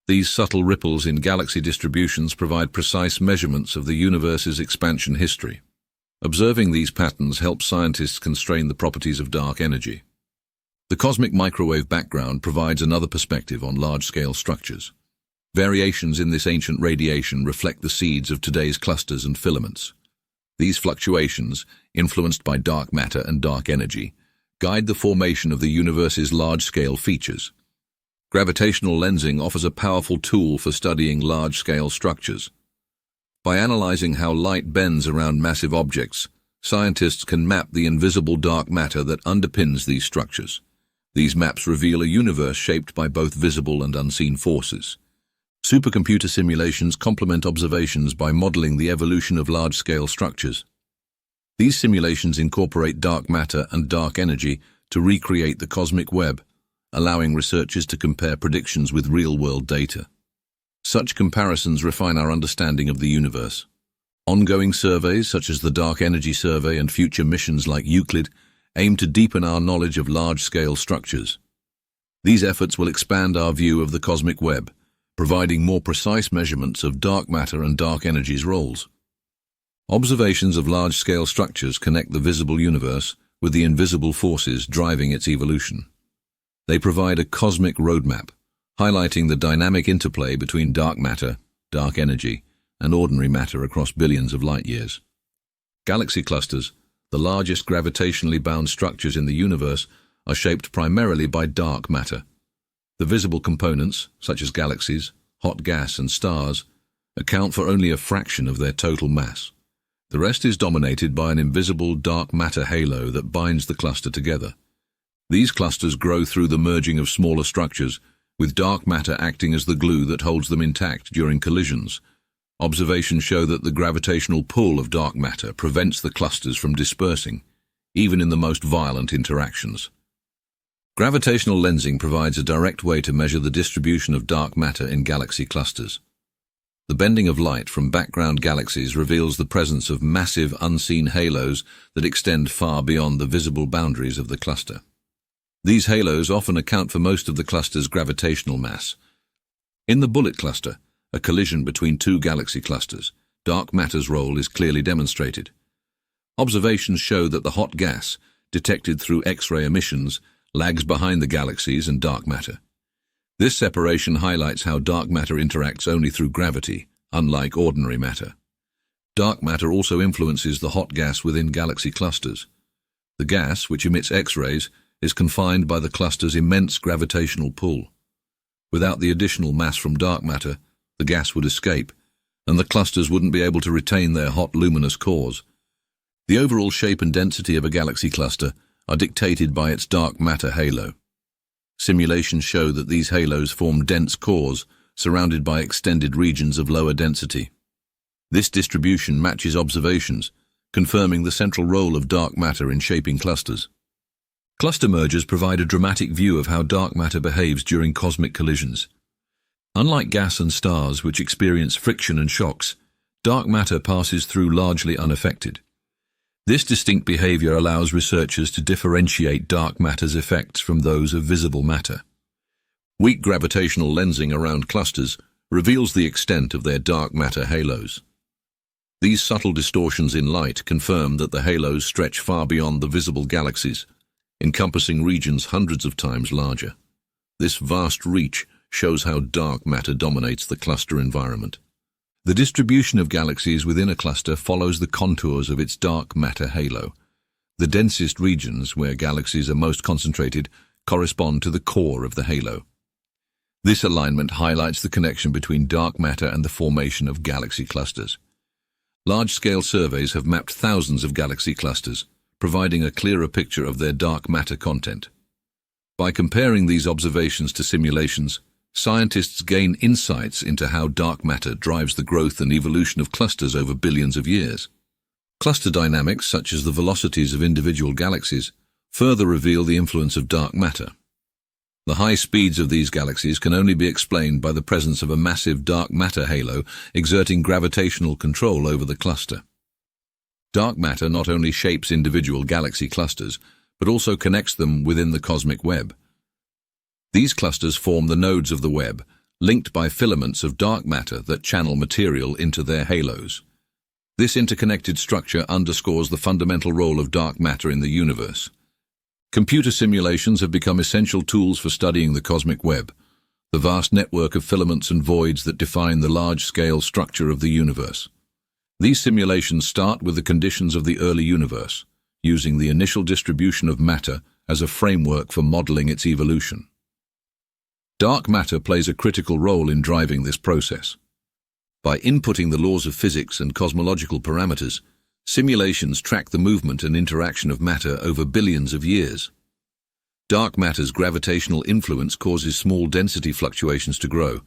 These subtle ripples in galaxy distributions provide precise measurements of the universe's expansion history. Observing these patterns helps scientists constrain the properties of dark energy. The cosmic microwave background provides another perspective on large-scale structures. Variations in this ancient radiation reflect the seeds of today's clusters and filaments. These fluctuations, influenced by dark matter and dark energy, guide the formation of the universe's large-scale features. Gravitational lensing offers a powerful tool for studying large-scale structures. By analyzing how light bends around massive objects, scientists can map the invisible dark matter that underpins these structures. These maps reveal a universe shaped by both visible and unseen forces. Supercomputer simulations complement observations by modeling the evolution of large-scale structures. These simulations incorporate dark matter and dark energy to recreate the cosmic web, allowing researchers to compare predictions with real-world data. Such comparisons refine our understanding of the universe. Ongoing surveys, such as the Dark Energy Survey and future missions like Euclid, aim to deepen our knowledge of large-scale structures. These efforts will expand our view of the cosmic web, providing more precise measurements of dark matter and dark energy's roles. Observations of large-scale structures connect the visible universe with the invisible forces driving its evolution. They provide a cosmic roadmap, highlighting the dynamic interplay between dark matter, dark energy, and ordinary matter across billions of light-years. Galaxy clusters, the largest gravitationally bound structures in the universe, are shaped primarily by dark matter. The visible components, such as galaxies, hot gas, and stars, account for only a fraction of their total mass. The rest is dominated by an invisible dark matter halo that binds the cluster together. These clusters grow through the merging of smaller structures, with dark matter acting as the glue that holds them intact during collisions. Observations show that the gravitational pull of dark matter prevents the clusters from dispersing, even in the most violent interactions. Gravitational lensing provides a direct way to measure the distribution of dark matter in galaxy clusters. The bending of light from background galaxies reveals the presence of massive unseen halos that extend far beyond the visible boundaries of the cluster. These halos often account for most of the cluster's gravitational mass. In the bullet cluster, a collision between two galaxy clusters, dark matter's role is clearly demonstrated. Observations show that the hot gas, detected through X-ray emissions, lags behind the galaxies and dark matter. This separation highlights how dark matter interacts only through gravity, unlike ordinary matter. Dark matter also influences the hot gas within galaxy clusters. The gas, which emits X-rays, is confined by the cluster's immense gravitational pull. Without the additional mass from dark matter, the gas would escape, and the clusters wouldn't be able to retain their hot luminous cores. The overall shape and density of a galaxy cluster are dictated by its dark matter halo. Simulations show that these halos form dense cores surrounded by extended regions of lower density. This distribution matches observations, confirming the central role of dark matter in shaping clusters. Cluster mergers provide a dramatic view of how dark matter behaves during cosmic collisions. Unlike gas and stars, which experience friction and shocks, dark matter passes through largely unaffected. This distinct behavior allows researchers to differentiate dark matter's effects from those of visible matter. Weak gravitational lensing around clusters reveals the extent of their dark matter halos. These subtle distortions in light confirm that the halos stretch far beyond the visible galaxies, encompassing regions hundreds of times larger. This vast reach shows how dark matter dominates the cluster environment. The distribution of galaxies within a cluster follows the contours of its dark matter halo. The densest regions, where galaxies are most concentrated, correspond to the core of the halo. This alignment highlights the connection between dark matter and the formation of galaxy clusters. Large-scale surveys have mapped thousands of galaxy clusters, providing a clearer picture of their dark matter content. By comparing these observations to simulations, scientists gain insights into how dark matter drives the growth and evolution of clusters over billions of years. Cluster dynamics, such as the velocities of individual galaxies, further reveal the influence of dark matter. The high speeds of these galaxies can only be explained by the presence of a massive dark matter halo exerting gravitational control over the cluster. Dark matter not only shapes individual galaxy clusters, but also connects them within the cosmic web. These clusters form the nodes of the web, linked by filaments of dark matter that channel material into their halos. This interconnected structure underscores the fundamental role of dark matter in the universe. Computer simulations have become essential tools for studying the cosmic web, the vast network of filaments and voids that define the large-scale structure of the universe. These simulations start with the conditions of the early universe, using the initial distribution of matter as a framework for modeling its evolution. Dark matter plays a critical role in driving this process. By inputting the laws of physics and cosmological parameters, simulations track the movement and interaction of matter over billions of years. Dark matter's gravitational influence causes small density fluctuations to grow,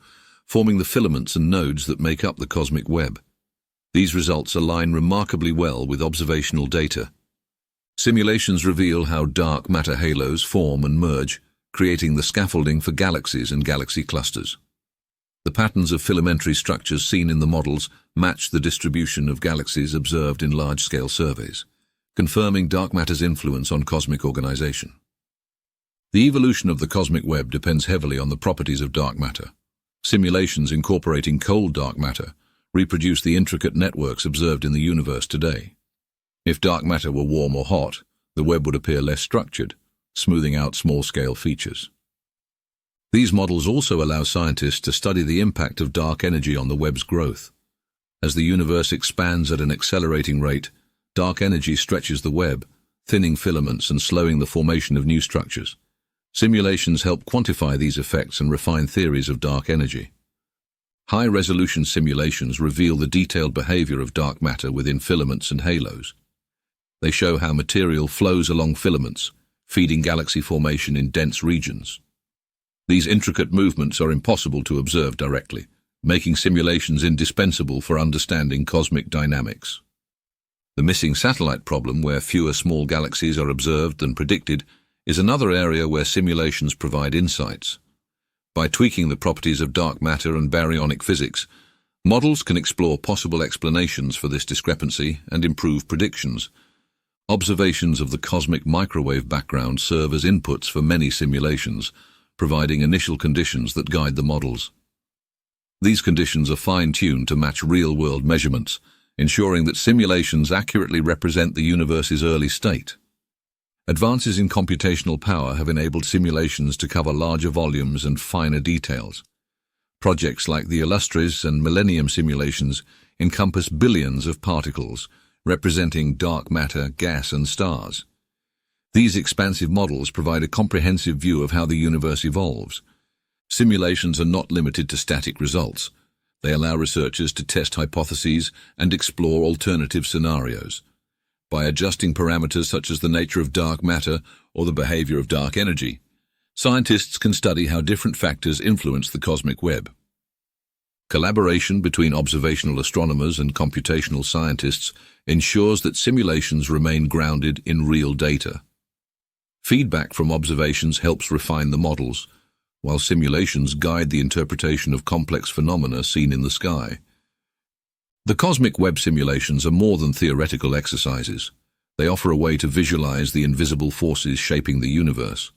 forming the filaments and nodes that make up the cosmic web. These results align remarkably well with observational data. Simulations reveal how dark matter halos form and merge, creating the scaffolding for galaxies and galaxy clusters. The patterns of filamentary structures seen in the models match the distribution of galaxies observed in large-scale surveys, confirming dark matter's influence on cosmic organization. The evolution of the cosmic web depends heavily on the properties of dark matter. Simulations incorporating cold dark matter reproduce the intricate networks observed in the universe today. If dark matter were warm or hot, the web would appear less structured, smoothing out small-scale features. These models also allow scientists to study the impact of dark energy on the web's growth. As the universe expands at an accelerating rate, dark energy stretches the web, thinning filaments and slowing the formation of new structures. Simulations help quantify these effects and refine theories of dark energy. High-resolution simulations reveal the detailed behavior of dark matter within filaments and halos. They show how material flows along filaments, feeding galaxy formation in dense regions. These intricate movements are impossible to observe directly, making simulations indispensable for understanding cosmic dynamics. The missing satellite problem, where fewer small galaxies are observed than predicted, is another area where simulations provide insights. By tweaking the properties of dark matter and baryonic physics, models can explore possible explanations for this discrepancy and improve predictions. Observations of the cosmic microwave background serve as inputs for many simulations, providing initial conditions that guide the models. These conditions are fine-tuned to match real-world measurements, ensuring that simulations accurately represent the universe's early state. Advances in computational power have enabled simulations to cover larger volumes and finer details. Projects like the Illustris and Millennium simulations encompass billions of particles, representing dark matter, gas, and stars. These expansive models provide a comprehensive view of how the universe evolves. Simulations are not limited to static results. They allow researchers to test hypotheses and explore alternative scenarios. By adjusting parameters such as the nature of dark matter or the behavior of dark energy, scientists can study how different factors influence the cosmic web. Collaboration between observational astronomers and computational scientists ensures that simulations remain grounded in real data. Feedback from observations helps refine the models, while simulations guide the interpretation of complex phenomena seen in the sky. The cosmic web simulations are more than theoretical exercises. They offer a way to visualize the invisible forces shaping the universe.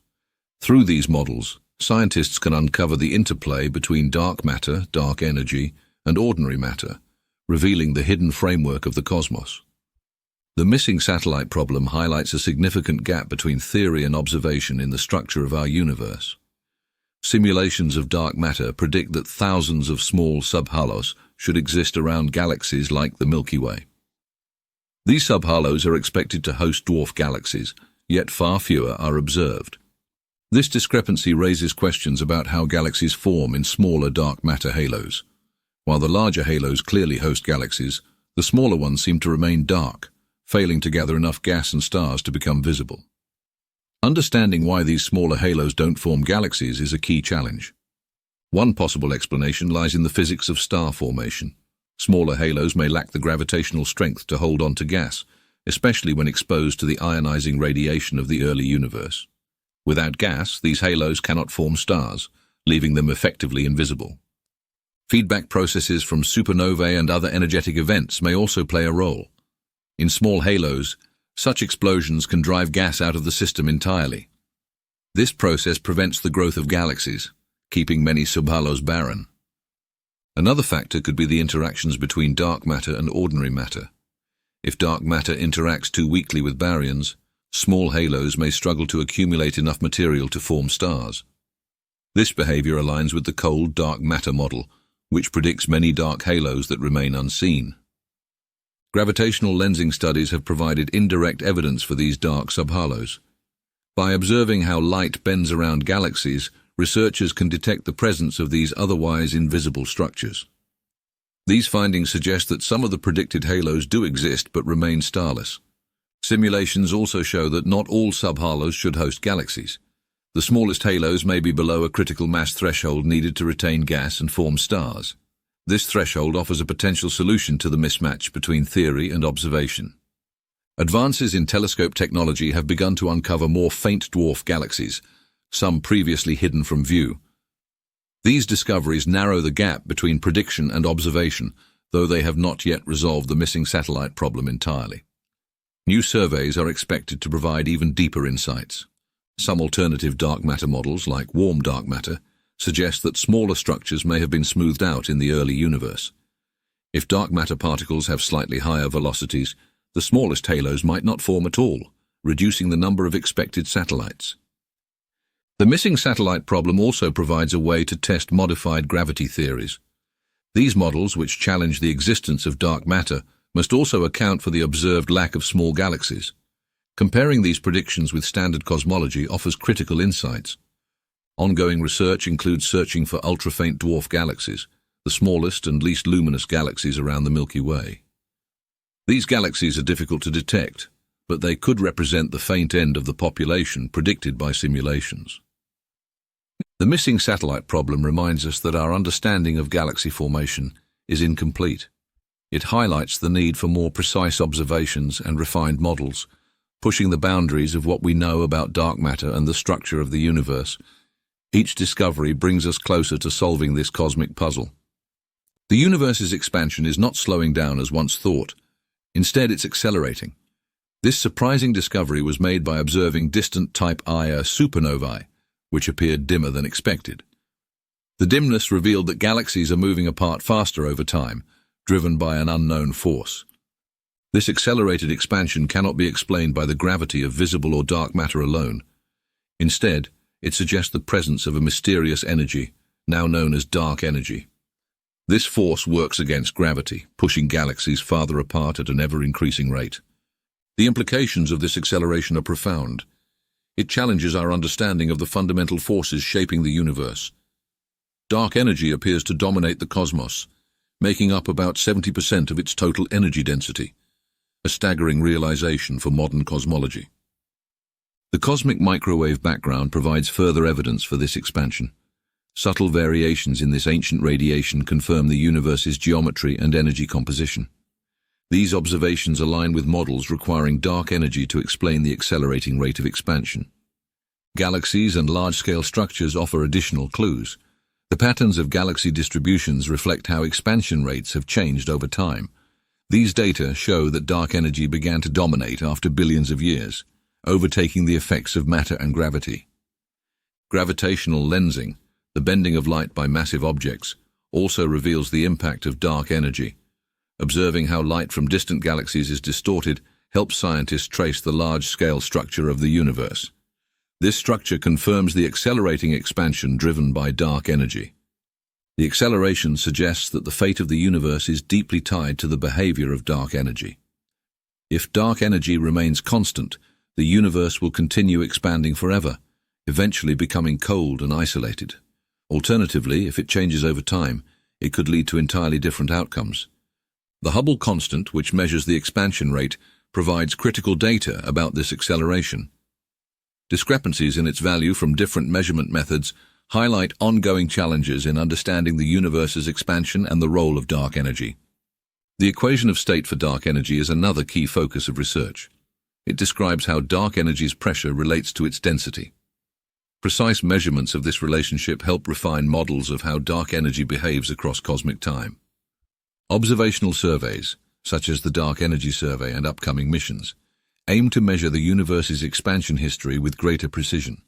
Through these models, scientists can uncover the interplay between dark matter, dark energy, and ordinary matter, revealing the hidden framework of the cosmos. The missing satellite problem highlights a significant gap between theory and observation in the structure of our universe. Simulations of dark matter predict that thousands of small subhalos should exist around galaxies like the Milky Way. These subhalos are expected to host dwarf galaxies, yet far fewer are observed. This discrepancy raises questions about how galaxies form in smaller dark matter halos. While the larger halos clearly host galaxies, the smaller ones seem to remain dark, failing to gather enough gas and stars to become visible. Understanding why these smaller halos don't form galaxies is a key challenge. One possible explanation lies in the physics of star formation. Smaller halos may lack the gravitational strength to hold on to gas, especially when exposed to the ionizing radiation of the early universe. Without gas, these halos cannot form stars, leaving them effectively invisible. Feedback processes from supernovae and other energetic events may also play a role. In small halos, such explosions can drive gas out of the system entirely. This process prevents the growth of galaxies, keeping many subhalos barren. Another factor could be the interactions between dark matter and ordinary matter. If dark matter interacts too weakly with baryons, small halos may struggle to accumulate enough material to form stars. This behavior aligns with the cold dark matter model, which predicts many dark halos that remain unseen. Gravitational lensing studies have provided indirect evidence for these dark subhalos. By observing how light bends around galaxies, researchers can detect the presence of these otherwise invisible structures. These findings suggest that some of the predicted halos do exist but remain starless. Simulations also show that not all subhalos should host galaxies. The smallest halos may be below a critical mass threshold needed to retain gas and form stars. This threshold offers a potential solution to the mismatch between theory and observation. Advances in telescope technology have begun to uncover more faint dwarf galaxies, some previously hidden from view. These discoveries narrow the gap between prediction and observation, though they have not yet resolved the missing satellite problem entirely. New surveys are expected to provide even deeper insights. Some alternative dark matter models, like warm dark matter, suggest that smaller structures may have been smoothed out in the early universe. If dark matter particles have slightly higher velocities, the smallest halos might not form at all, reducing the number of expected satellites. The missing satellite problem also provides a way to test modified gravity theories. These models, which challenge the existence of dark matter, must also account for the observed lack of small galaxies. Comparing these predictions with standard cosmology offers critical insights. Ongoing research includes searching for ultra-faint dwarf galaxies, the smallest and least luminous galaxies around the Milky Way. These galaxies are difficult to detect, but they could represent the faint end of the population predicted by simulations. The missing satellite problem reminds us that our understanding of galaxy formation is incomplete. It highlights the need for more precise observations and refined models, pushing the boundaries of what we know about dark matter and the structure of the universe. Each discovery brings us closer to solving this cosmic puzzle. The universe's expansion is not slowing down as once thought. Instead, it's accelerating. This surprising discovery was made by observing distant Type Ia supernovae, which appeared dimmer than expected. The dimness revealed that galaxies are moving apart faster over time, driven by an unknown force. This accelerated expansion cannot be explained by the gravity of visible or dark matter alone. Instead, it suggests the presence of a mysterious energy, now known as dark energy. This force works against gravity, pushing galaxies farther apart at an ever-increasing rate. The implications of this acceleration are profound. It challenges our understanding of the fundamental forces shaping the universe. Dark energy appears to dominate the cosmos, making up about 70% of its total energy density, a staggering realization for modern cosmology. The cosmic microwave background provides further evidence for this expansion. Subtle variations in this ancient radiation confirm the universe's geometry and energy composition. These observations align with models requiring dark energy to explain the accelerating rate of expansion. Galaxies and large-scale structures offer additional clues. The patterns of galaxy distributions reflect how expansion rates have changed over time. These data show that dark energy began to dominate after billions of years, overtaking the effects of matter and gravity. Gravitational lensing, the bending of light by massive objects, also reveals the impact of dark energy. Observing how light from distant galaxies is distorted helps scientists trace the large-scale structure of the universe. This structure confirms the accelerating expansion driven by dark energy. The acceleration suggests that the fate of the universe is deeply tied to the behavior of dark energy. If dark energy remains constant, the universe will continue expanding forever, eventually becoming cold and isolated. Alternatively, if it changes over time, it could lead to entirely different outcomes. The Hubble constant, which measures the expansion rate, provides critical data about this acceleration. Discrepancies in its value from different measurement methods highlight ongoing challenges in understanding the universe's expansion and the role of dark energy. The equation of state for dark energy is another key focus of research. It describes how dark energy's pressure relates to its density. Precise measurements of this relationship help refine models of how dark energy behaves across cosmic time. Observational surveys, such as the Dark Energy Survey and upcoming missions, aim to measure the universe's expansion history with greater precision.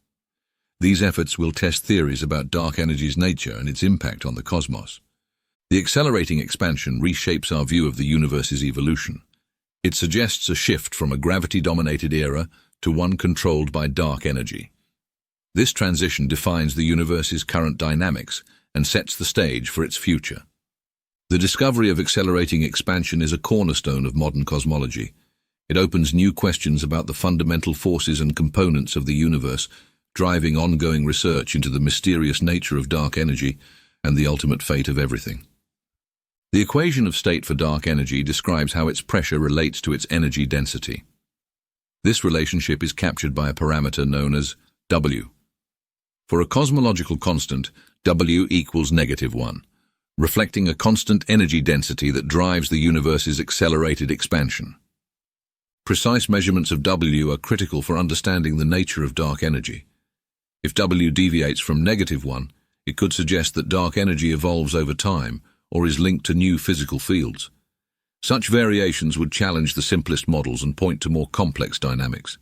These efforts will test theories about dark energy's nature and its impact on the cosmos. The accelerating expansion reshapes our view of the universe's evolution. It suggests a shift from a gravity-dominated era to one controlled by dark energy. This transition defines the universe's current dynamics and sets the stage for its future. The discovery of accelerating expansion is a cornerstone of modern cosmology. It opens new questions about the fundamental forces and components of the universe, driving ongoing research into the mysterious nature of dark energy and the ultimate fate of everything. The equation of state for dark energy describes how its pressure relates to its energy density. This relationship is captured by a parameter known as W. For a cosmological constant, W equals -1, reflecting a constant energy density that drives the universe's accelerated expansion. Precise measurements of W are critical for understanding the nature of dark energy. If W deviates from -1, it could suggest that dark energy evolves over time or is linked to new physical fields. Such variations would challenge the simplest models and point to more complex dynamics.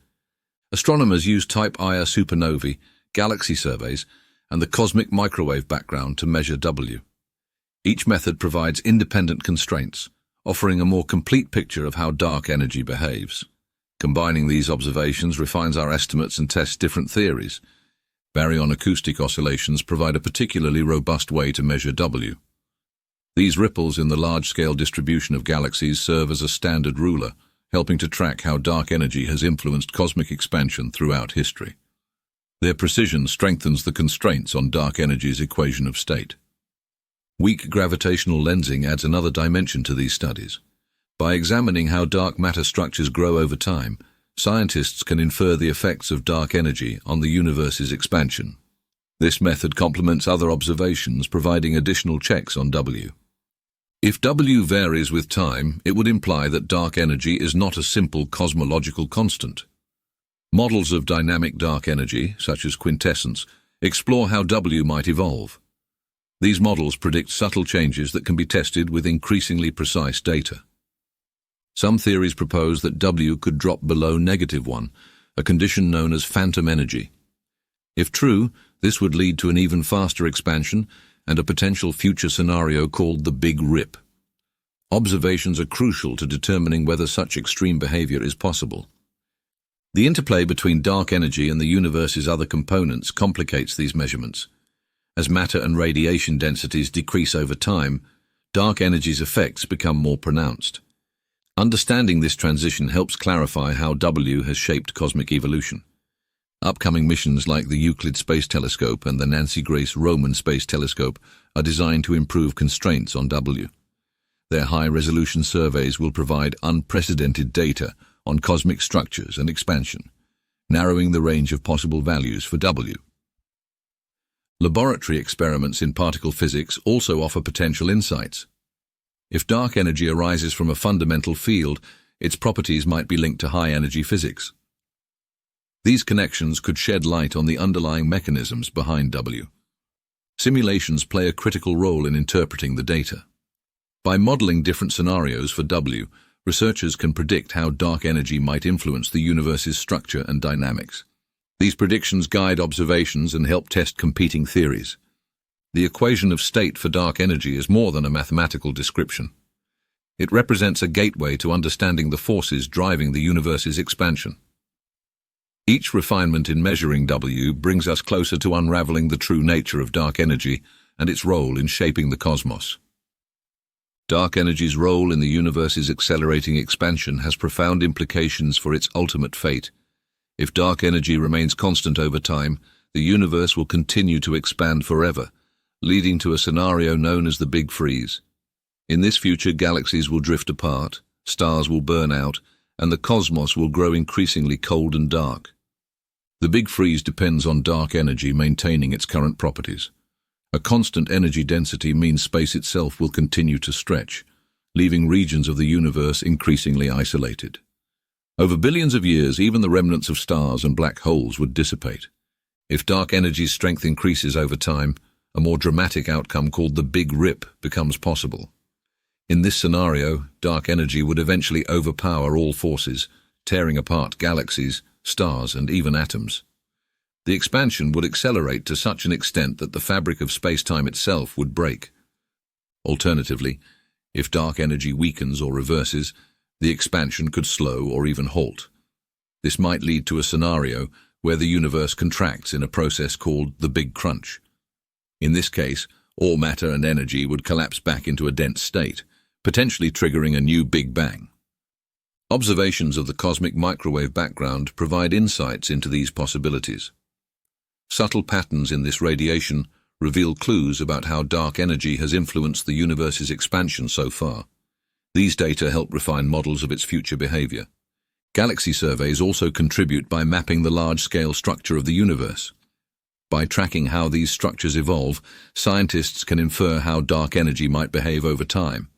Astronomers use Type Ia supernovae, galaxy surveys, and the cosmic microwave background to measure W. Each method provides independent constraints, offering a more complete picture of how dark energy behaves. Combining these observations refines our estimates and tests different theories. Baryon-acoustic oscillations provide a particularly robust way to measure W. These ripples in the large-scale distribution of galaxies serve as a standard ruler, helping to track how dark energy has influenced cosmic expansion throughout history. Their precision strengthens the constraints on dark energy's equation of state. Weak gravitational lensing adds another dimension to these studies. By examining how dark matter structures grow over time, scientists can infer the effects of dark energy on the universe's expansion. This method complements other observations, providing additional checks on W. If W varies with time, it would imply that dark energy is not a simple cosmological constant. Models of dynamic dark energy, such as quintessence, explore how W might evolve. These models predict subtle changes that can be tested with increasingly precise data. Some theories propose that W could drop below -1, a condition known as phantom energy. If true, this would lead to an even faster expansion and a potential future scenario called the Big Rip. Observations are crucial to determining whether such extreme behavior is possible. The interplay between dark energy and the universe's other components complicates these measurements. As matter and radiation densities decrease over time, dark energy's effects become more pronounced. Understanding this transition helps clarify how W has shaped cosmic evolution. Upcoming missions like the Euclid Space Telescope and the Nancy Grace Roman Space Telescope are designed to improve constraints on W. Their high-resolution surveys will provide unprecedented data on cosmic structures and expansion, narrowing the range of possible values for W. Laboratory experiments in particle physics also offer potential insights. If dark energy arises from a fundamental field, its properties might be linked to high-energy physics. These connections could shed light on the underlying mechanisms behind W. Simulations play a critical role in interpreting the data. By modeling different scenarios for W, researchers can predict how dark energy might influence the universe's structure and dynamics. These predictions guide observations and help test competing theories. The equation of state for dark energy is more than a mathematical description. It represents a gateway to understanding the forces driving the universe's expansion. Each refinement in measuring W brings us closer to unraveling the true nature of dark energy and its role in shaping the cosmos. Dark energy's role in the universe's accelerating expansion has profound implications for its ultimate fate. If dark energy remains constant over time, the universe will continue to expand forever, leading to a scenario known as the Big Freeze. In this future, galaxies will drift apart, stars will burn out, and the cosmos will grow increasingly cold and dark. The Big Freeze depends on dark energy maintaining its current properties. A constant energy density means space itself will continue to stretch, leaving regions of the universe increasingly isolated. Over billions of years, even the remnants of stars and black holes would dissipate. If dark energy's strength increases over time, a more dramatic outcome called the Big Rip becomes possible. In this scenario, dark energy would eventually overpower all forces, tearing apart galaxies, stars, and even atoms. The expansion would accelerate to such an extent that the fabric of space-time itself would break. Alternatively, if dark energy weakens or reverses, the expansion could slow or even halt. This might lead to a scenario where the universe contracts in a process called the Big Crunch. In this case, all matter and energy would collapse back into a dense state, potentially triggering a new Big Bang. Observations of the cosmic microwave background provide insights into these possibilities. Subtle patterns in this radiation reveal clues about how dark energy has influenced the universe's expansion so far. These data help refine models of its future behavior. Galaxy surveys also contribute by mapping the large-scale structure of the universe. By tracking how these structures evolve, scientists can infer how dark energy might behave over time.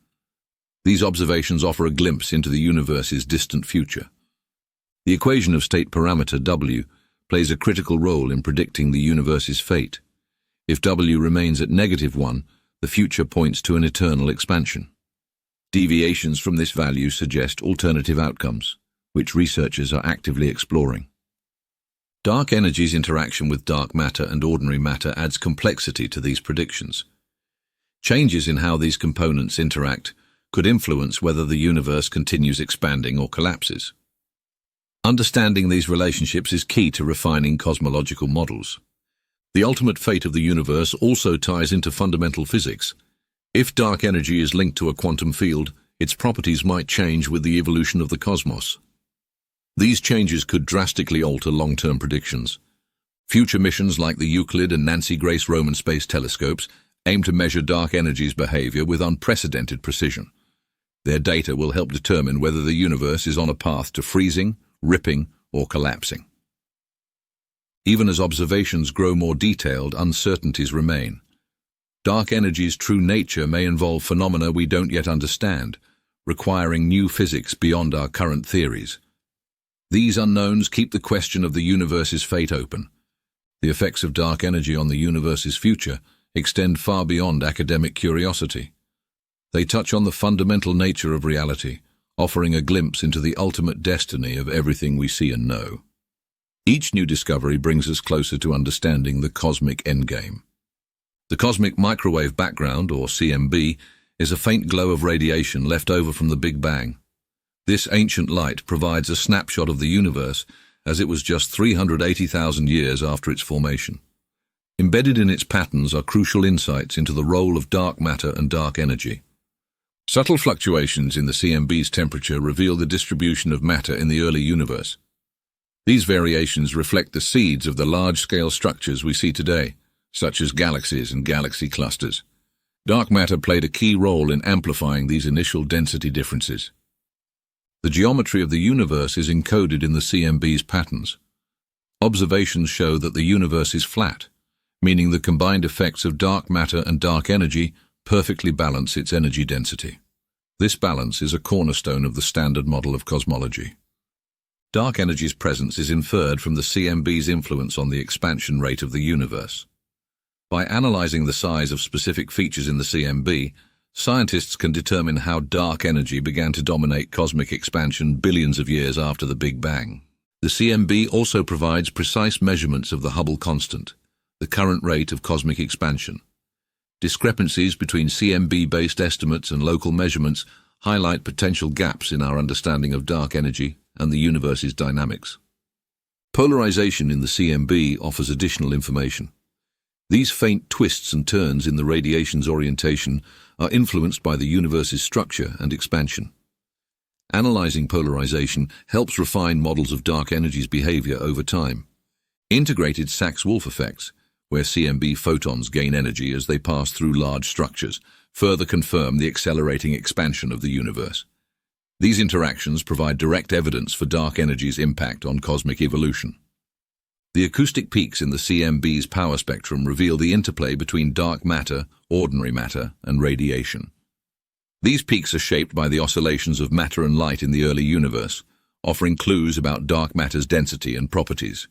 These observations offer a glimpse into the universe's distant future. The equation of state parameter W plays a critical role in predicting the universe's fate. If W remains at -1, the future points to an eternal expansion. Deviations from this value suggest alternative outcomes, which researchers are actively exploring. Dark energy's interaction with dark matter and ordinary matter adds complexity to these predictions. Changes in how these components interact could influence whether the universe continues expanding or collapses. Understanding these relationships is key to refining cosmological models. The ultimate fate of the universe also ties into fundamental physics. If dark energy is linked to a quantum field, its properties might change with the evolution of the cosmos. These changes could drastically alter long-term predictions. Future missions like the Euclid and Nancy Grace Roman Space Telescopes aim to measure dark energy's behavior with unprecedented precision. Their data will help determine whether the universe is on a path to freezing, ripping, or collapsing. Even as observations grow more detailed, uncertainties remain. Dark energy's true nature may involve phenomena we don't yet understand, requiring new physics beyond our current theories. These unknowns keep the question of the universe's fate open. The effects of dark energy on the universe's future extend far beyond academic curiosity. They touch on the fundamental nature of reality, offering a glimpse into the ultimate destiny of everything we see and know. Each new discovery brings us closer to understanding the cosmic endgame. The cosmic microwave background, or CMB, is a faint glow of radiation left over from the Big Bang. This ancient light provides a snapshot of the universe as it was just 380,000 years after its formation. Embedded in its patterns are crucial insights into the role of dark matter and dark energy. Subtle fluctuations in the CMB's temperature reveal the distribution of matter in the early universe. These variations reflect the seeds of the large-scale structures we see today, such as galaxies and galaxy clusters. Dark matter played a key role in amplifying these initial density differences. The geometry of the universe is encoded in the CMB's patterns. Observations show that the universe is flat, meaning the combined effects of dark matter and dark energy perfectly balance its energy density. This balance is a cornerstone of the standard model of cosmology. Dark energy's presence is inferred from the CMB's influence on the expansion rate of the universe. By analyzing the size of specific features in the CMB, scientists can determine how dark energy began to dominate cosmic expansion billions of years after the Big Bang. The CMB also provides precise measurements of the Hubble constant, the current rate of cosmic expansion. Discrepancies between CMB-based estimates and local measurements highlight potential gaps in our understanding of dark energy and the universe's dynamics. Polarization in the CMB offers additional information. These faint twists and turns in the radiation's orientation are influenced by the universe's structure and expansion. Analyzing polarization helps refine models of dark energy's behavior over time. Integrated Sachs-Wolf effects, where CMB photons gain energy as they pass through large structures, further confirm the accelerating expansion of the universe. These interactions provide direct evidence for dark energy's impact on cosmic evolution. The acoustic peaks in the CMB's power spectrum reveal the interplay between dark matter, ordinary matter, and radiation. These peaks are shaped by the oscillations of matter and light in the early universe, offering clues about dark matter's density and properties.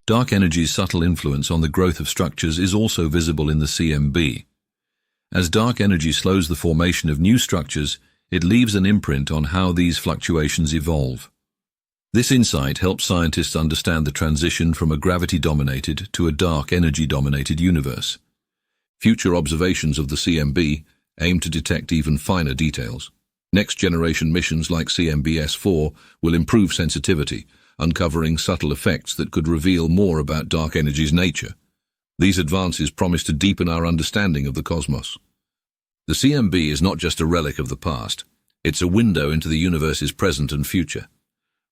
Dark energy's subtle influence on the growth of structures is also visible in the CMB. As dark energy slows the formation of new structures, it leaves an imprint on how these fluctuations evolve. This insight helps scientists understand the transition from a gravity-dominated to a dark energy-dominated universe. Future observations of the CMB aim to detect even finer details. Next-generation missions like CMB-S4 will improve sensitivity, uncovering subtle effects that could reveal more about dark energy's nature. These advances promise to deepen our understanding of the cosmos. The CMB is not just a relic of the past, it's a window into the universe's present and future.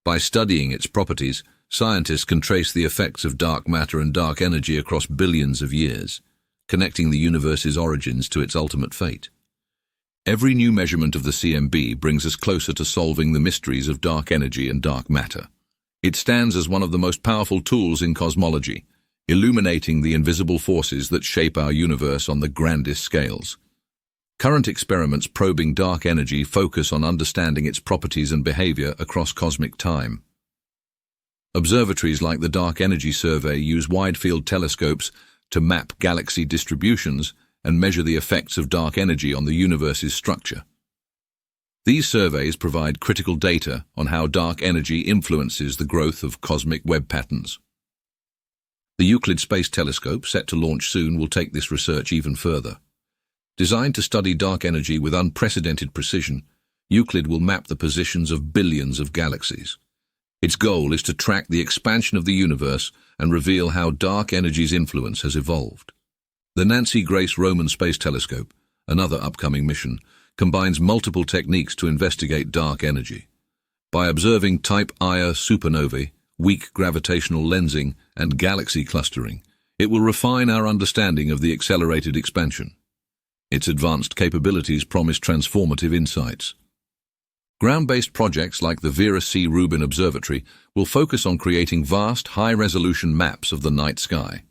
By studying its properties, scientists can trace the effects of dark matter and dark energy across billions of years, connecting the universe's origins to its ultimate fate. Every new measurement of the CMB brings us closer to solving the mysteries of dark energy and dark matter. It stands as one of the most powerful tools in cosmology, illuminating the invisible forces that shape our universe on the grandest scales. Current experiments probing dark energy focus on understanding its properties and behavior across cosmic time. Observatories like the Dark Energy Survey use wide-field telescopes to map galaxy distributions and measure the effects of dark energy on the universe's structure. These surveys provide critical data on how dark energy influences the growth of cosmic web patterns. The Euclid Space Telescope, set to launch soon, will take this research even further. Designed to study dark energy with unprecedented precision, Euclid will map the positions of billions of galaxies. Its goal is to track the expansion of the universe and reveal how dark energy's influence has evolved. The Nancy Grace Roman Space Telescope, another upcoming mission, combines multiple techniques to investigate dark energy. By observing Type Ia supernovae, weak gravitational lensing, and galaxy clustering, it will refine our understanding of the accelerated expansion. Its advanced capabilities promise transformative insights. Ground-based projects like the Vera C. Rubin Observatory will focus on creating vast, high-resolution maps of the night sky.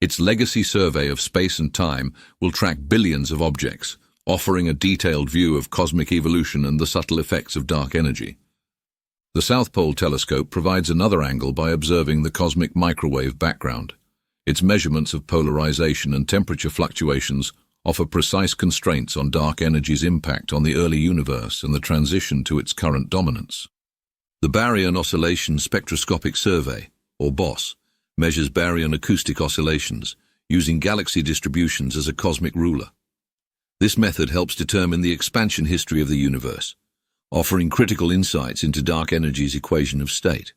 Its legacy survey of space and time will track billions of objects, offering a detailed view of cosmic evolution and the subtle effects of dark energy. The South Pole Telescope provides another angle by observing the cosmic microwave background. Its measurements of polarization and temperature fluctuations offer precise constraints on dark energy's impact on the early universe and the transition to its current dominance. The Baryon Oscillation Spectroscopic Survey, or BOSS, measures baryon acoustic oscillations, using galaxy distributions as a cosmic ruler. This method helps determine the expansion history of the universe, offering critical insights into dark energy's equation of state.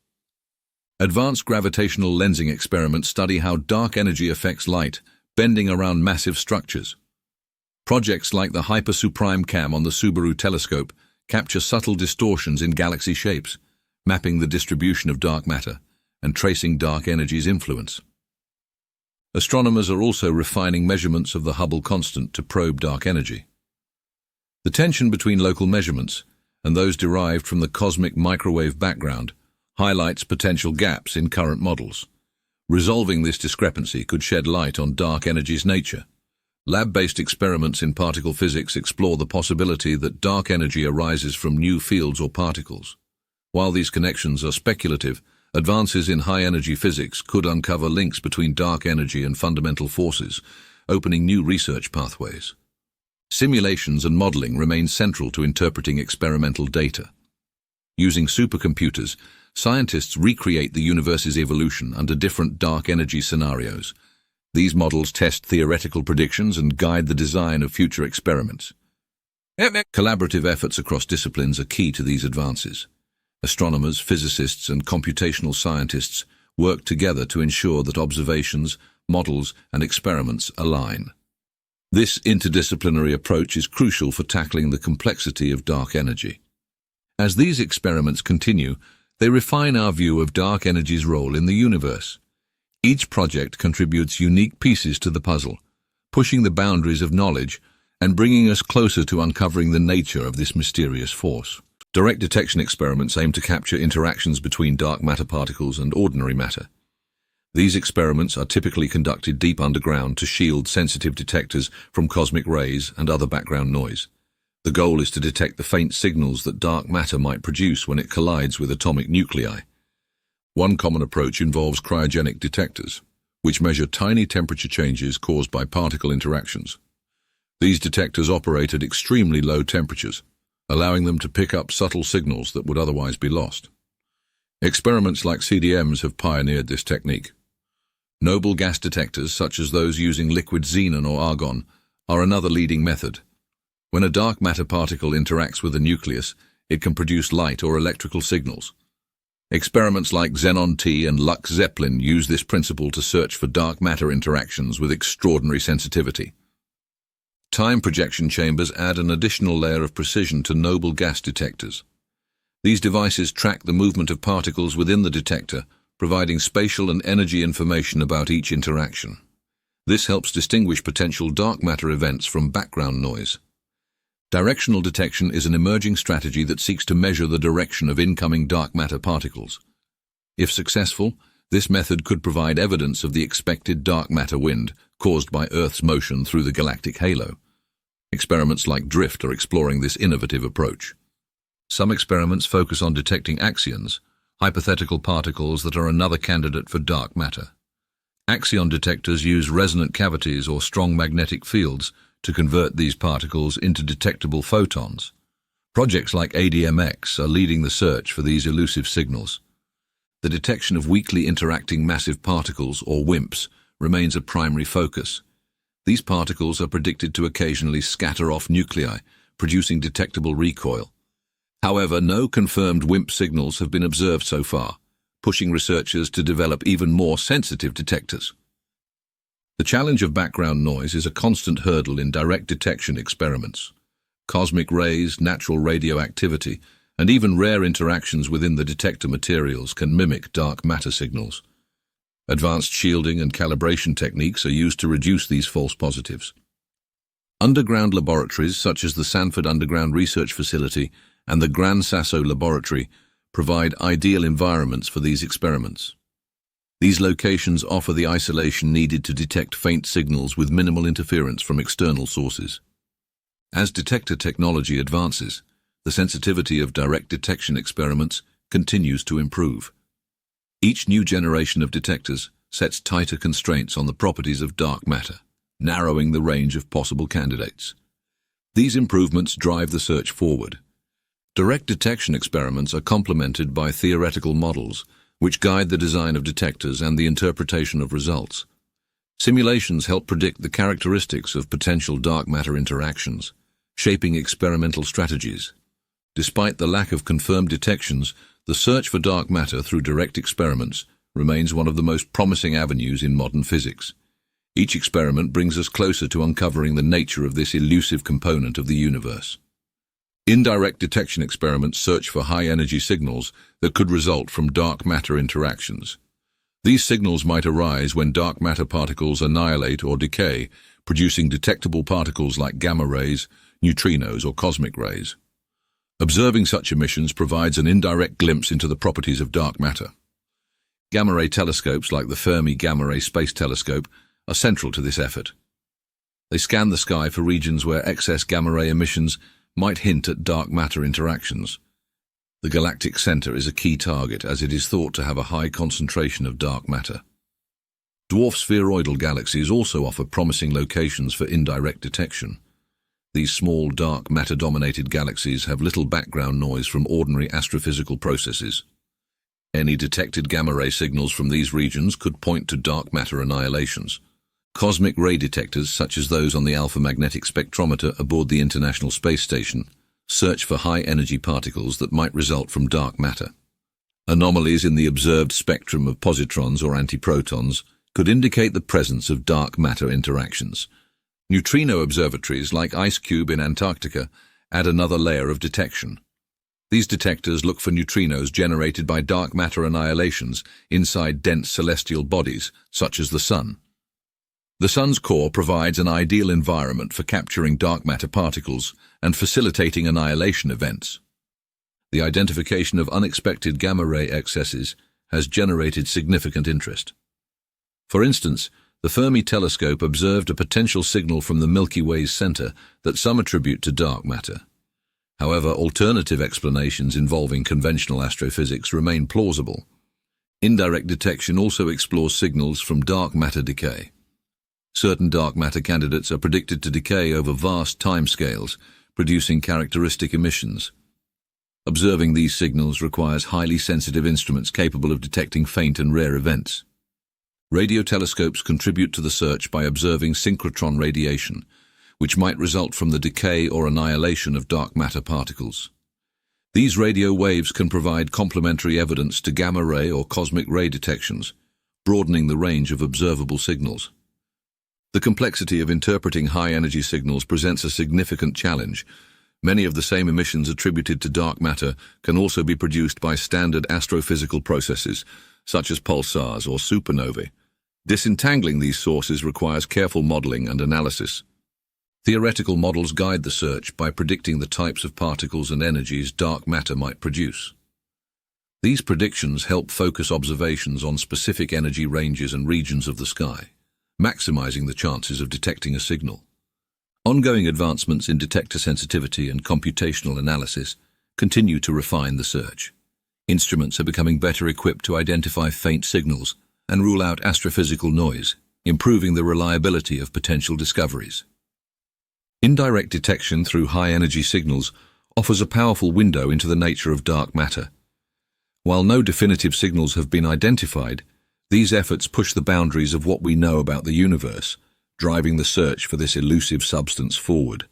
Advanced gravitational lensing experiments study how dark energy affects light, bending around massive structures. Projects like the Hyper-Suprime Cam on the Subaru telescope capture subtle distortions in galaxy shapes, mapping the distribution of dark matter and tracing dark energy's influence. Astronomers are also refining measurements of the Hubble constant to probe dark energy. The tension between local measurements and those derived from the cosmic microwave background highlights potential gaps in current models. Resolving this discrepancy could shed light on dark energy's nature. Lab-based experiments in particle physics explore the possibility that dark energy arises from new fields or particles. While these connections are speculative, advances in high-energy physics could uncover links between dark energy and fundamental forces, opening new research pathways. Simulations and modeling remain central to interpreting experimental data. Using supercomputers, scientists recreate the universe's evolution under different dark energy scenarios. These models test theoretical predictions and guide the design of future experiments. Collaborative efforts across disciplines are key to these advances. Astronomers, physicists, and computational scientists work together to ensure that observations, models, and experiments align. This interdisciplinary approach is crucial for tackling the complexity of dark energy. As these experiments continue, they refine our view of dark energy's role in the universe. Each project contributes unique pieces to the puzzle, pushing the boundaries of knowledge and bringing us closer to uncovering the nature of this mysterious force. Direct detection experiments aim to capture interactions between dark matter particles and ordinary matter. These experiments are typically conducted deep underground to shield sensitive detectors from cosmic rays and other background noise. The goal is to detect the faint signals that dark matter might produce when it collides with atomic nuclei. One common approach involves cryogenic detectors, which measure tiny temperature changes caused by particle interactions. These detectors operate at extremely low temperatures, allowing them to pick up subtle signals that would otherwise be lost. Experiments like CDMs have pioneered this technique. Noble gas detectors, such as those using liquid xenon or argon, are another leading method. When a dark matter particle interacts with a nucleus, it can produce light or electrical signals. Experiments like Xenon-T and Lux-Zeppelin use this principle to search for dark matter interactions with extraordinary sensitivity. Time projection chambers add an additional layer of precision to noble gas detectors. These devices track the movement of particles within the detector, providing spatial and energy information about each interaction. This helps distinguish potential dark matter events from background noise. Directional detection is an emerging strategy that seeks to measure the direction of incoming dark matter particles. If successful, this method could provide evidence of the expected dark matter wind caused by Earth's motion through the galactic halo. Experiments like DRIFT are exploring this innovative approach. Some experiments focus on detecting axions, hypothetical particles that are another candidate for dark matter. Axion detectors use resonant cavities or strong magnetic fields to convert these particles into detectable photons. Projects like ADMX are leading the search for these elusive signals. The detection of weakly interacting massive particles, or WIMPs, remains a primary focus. These particles are predicted to occasionally scatter off nuclei, producing detectable recoil. However, no confirmed WIMP signals have been observed so far, pushing researchers to develop even more sensitive detectors. The challenge of background noise is a constant hurdle in direct detection experiments. Cosmic rays, natural radioactivity, and even rare interactions within the detector materials can mimic dark matter signals. Advanced shielding and calibration techniques are used to reduce these false positives. Underground laboratories such as the Sanford Underground Research Facility and the Gran Sasso Laboratory provide ideal environments for these experiments. These locations offer the isolation needed to detect faint signals with minimal interference from external sources. As detector technology advances, the sensitivity of direct detection experiments continues to improve. Each new generation of detectors sets tighter constraints on the properties of dark matter. narrowing the range of possible candidates. These improvements drive the search forward. Direct detection experiments are complemented by theoretical models, which guide the design of detectors and the interpretation of results. Simulations help predict the characteristics of potential dark matter interactions, shaping experimental strategies. Despite the lack of confirmed detections, the search for dark matter through direct experiments remains one of the most promising avenues in modern physics. Each experiment brings us closer to uncovering the nature of this elusive component of the universe. Indirect detection experiments search for high-energy signals that could result from dark matter interactions. These signals might arise when dark matter particles annihilate or decay, producing detectable particles like gamma rays, neutrinos, or cosmic rays. Observing such emissions provides an indirect glimpse into the properties of dark matter. Gamma-ray telescopes like the Fermi Gamma-ray Space Telescope are central to this effort. They scan the sky for regions where excess gamma-ray emissions might hint at dark matter interactions. The galactic center is a key target as it is thought to have a high concentration of dark matter. Dwarf spheroidal galaxies also offer promising locations for indirect detection. These small, dark matter-dominated galaxies have little background noise from ordinary astrophysical processes. Any detected gamma-ray signals from these regions could point to dark matter annihilations. Cosmic ray detectors, such as those on the Alpha Magnetic Spectrometer aboard the International Space Station, search for high-energy particles that might result from dark matter. Anomalies in the observed spectrum of positrons or antiprotons could indicate the presence of dark matter interactions. Neutrino observatories like IceCube in Antarctica add another layer of detection. These detectors look for neutrinos generated by dark matter annihilations inside dense celestial bodies, such as the Sun. The Sun's core provides an ideal environment for capturing dark matter particles and facilitating annihilation events. The identification of unexpected gamma-ray excesses has generated significant interest. For instance, the Fermi telescope observed a potential signal from the Milky Way's center that some attribute to dark matter. However, alternative explanations involving conventional astrophysics remain plausible. Indirect detection also explores signals from dark matter decay. Certain dark matter candidates are predicted to decay over vast timescales, producing characteristic emissions. Observing these signals requires highly sensitive instruments capable of detecting faint and rare events. Radio telescopes contribute to the search by observing synchrotron radiation, which might result from the decay or annihilation of dark matter particles. These radio waves can provide complementary evidence to gamma-ray or cosmic ray detections, broadening the range of observable signals. The complexity of interpreting high-energy signals presents a significant challenge. Many of the same emissions attributed to dark matter can also be produced by standard astrophysical processes, such as pulsars or supernovae. Disentangling these sources requires careful modeling and analysis. Theoretical models guide the search by predicting the types of particles and energies dark matter might produce. These predictions help focus observations on specific energy ranges and regions of the sky, maximizing the chances of detecting a signal. Ongoing advancements in detector sensitivity and computational analysis continue to refine the search. Instruments are becoming better equipped to identify faint signals and rule out astrophysical noise, improving the reliability of potential discoveries. Indirect detection through high-energy signals offers a powerful window into the nature of dark matter. While no definitive signals have been identified, these efforts push the boundaries of what we know about the universe, driving the search for this elusive substance forward.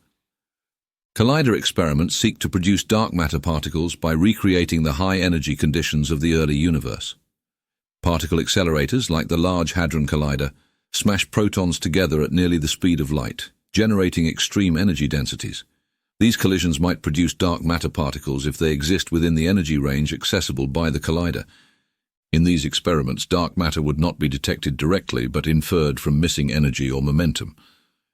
Collider experiments seek to produce dark matter particles by recreating the high-energy conditions of the early universe. Particle accelerators, like the Large Hadron Collider, smash protons together at nearly the speed of light, generating extreme energy densities. These collisions might produce dark matter particles if they exist within the energy range accessible by the collider. In these experiments, dark matter would not be detected directly but inferred from missing energy or momentum.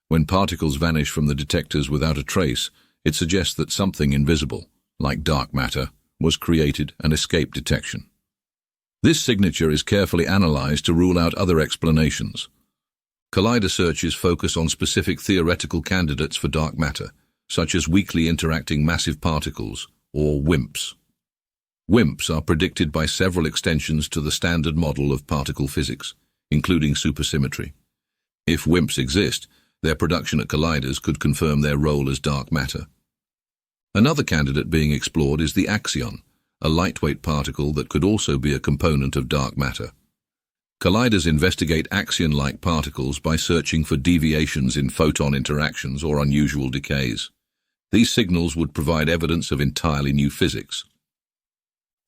When particles vanish from the detectors without a trace, it suggests that something invisible, like dark matter, was created and escaped detection. This signature is carefully analyzed to rule out other explanations. Collider searches focus on specific theoretical candidates for dark matter, such as weakly interacting massive particles, or WIMPs. WIMPs are predicted by several extensions to the standard model of particle physics, including supersymmetry. If WIMPs exist, Their production at colliders could confirm their role as dark matter. Another candidate being explored is the axion, a lightweight particle that could also be a component of dark matter. Colliders investigate axion-like particles by searching for deviations in photon interactions or unusual decays. These signals would provide evidence of entirely new physics.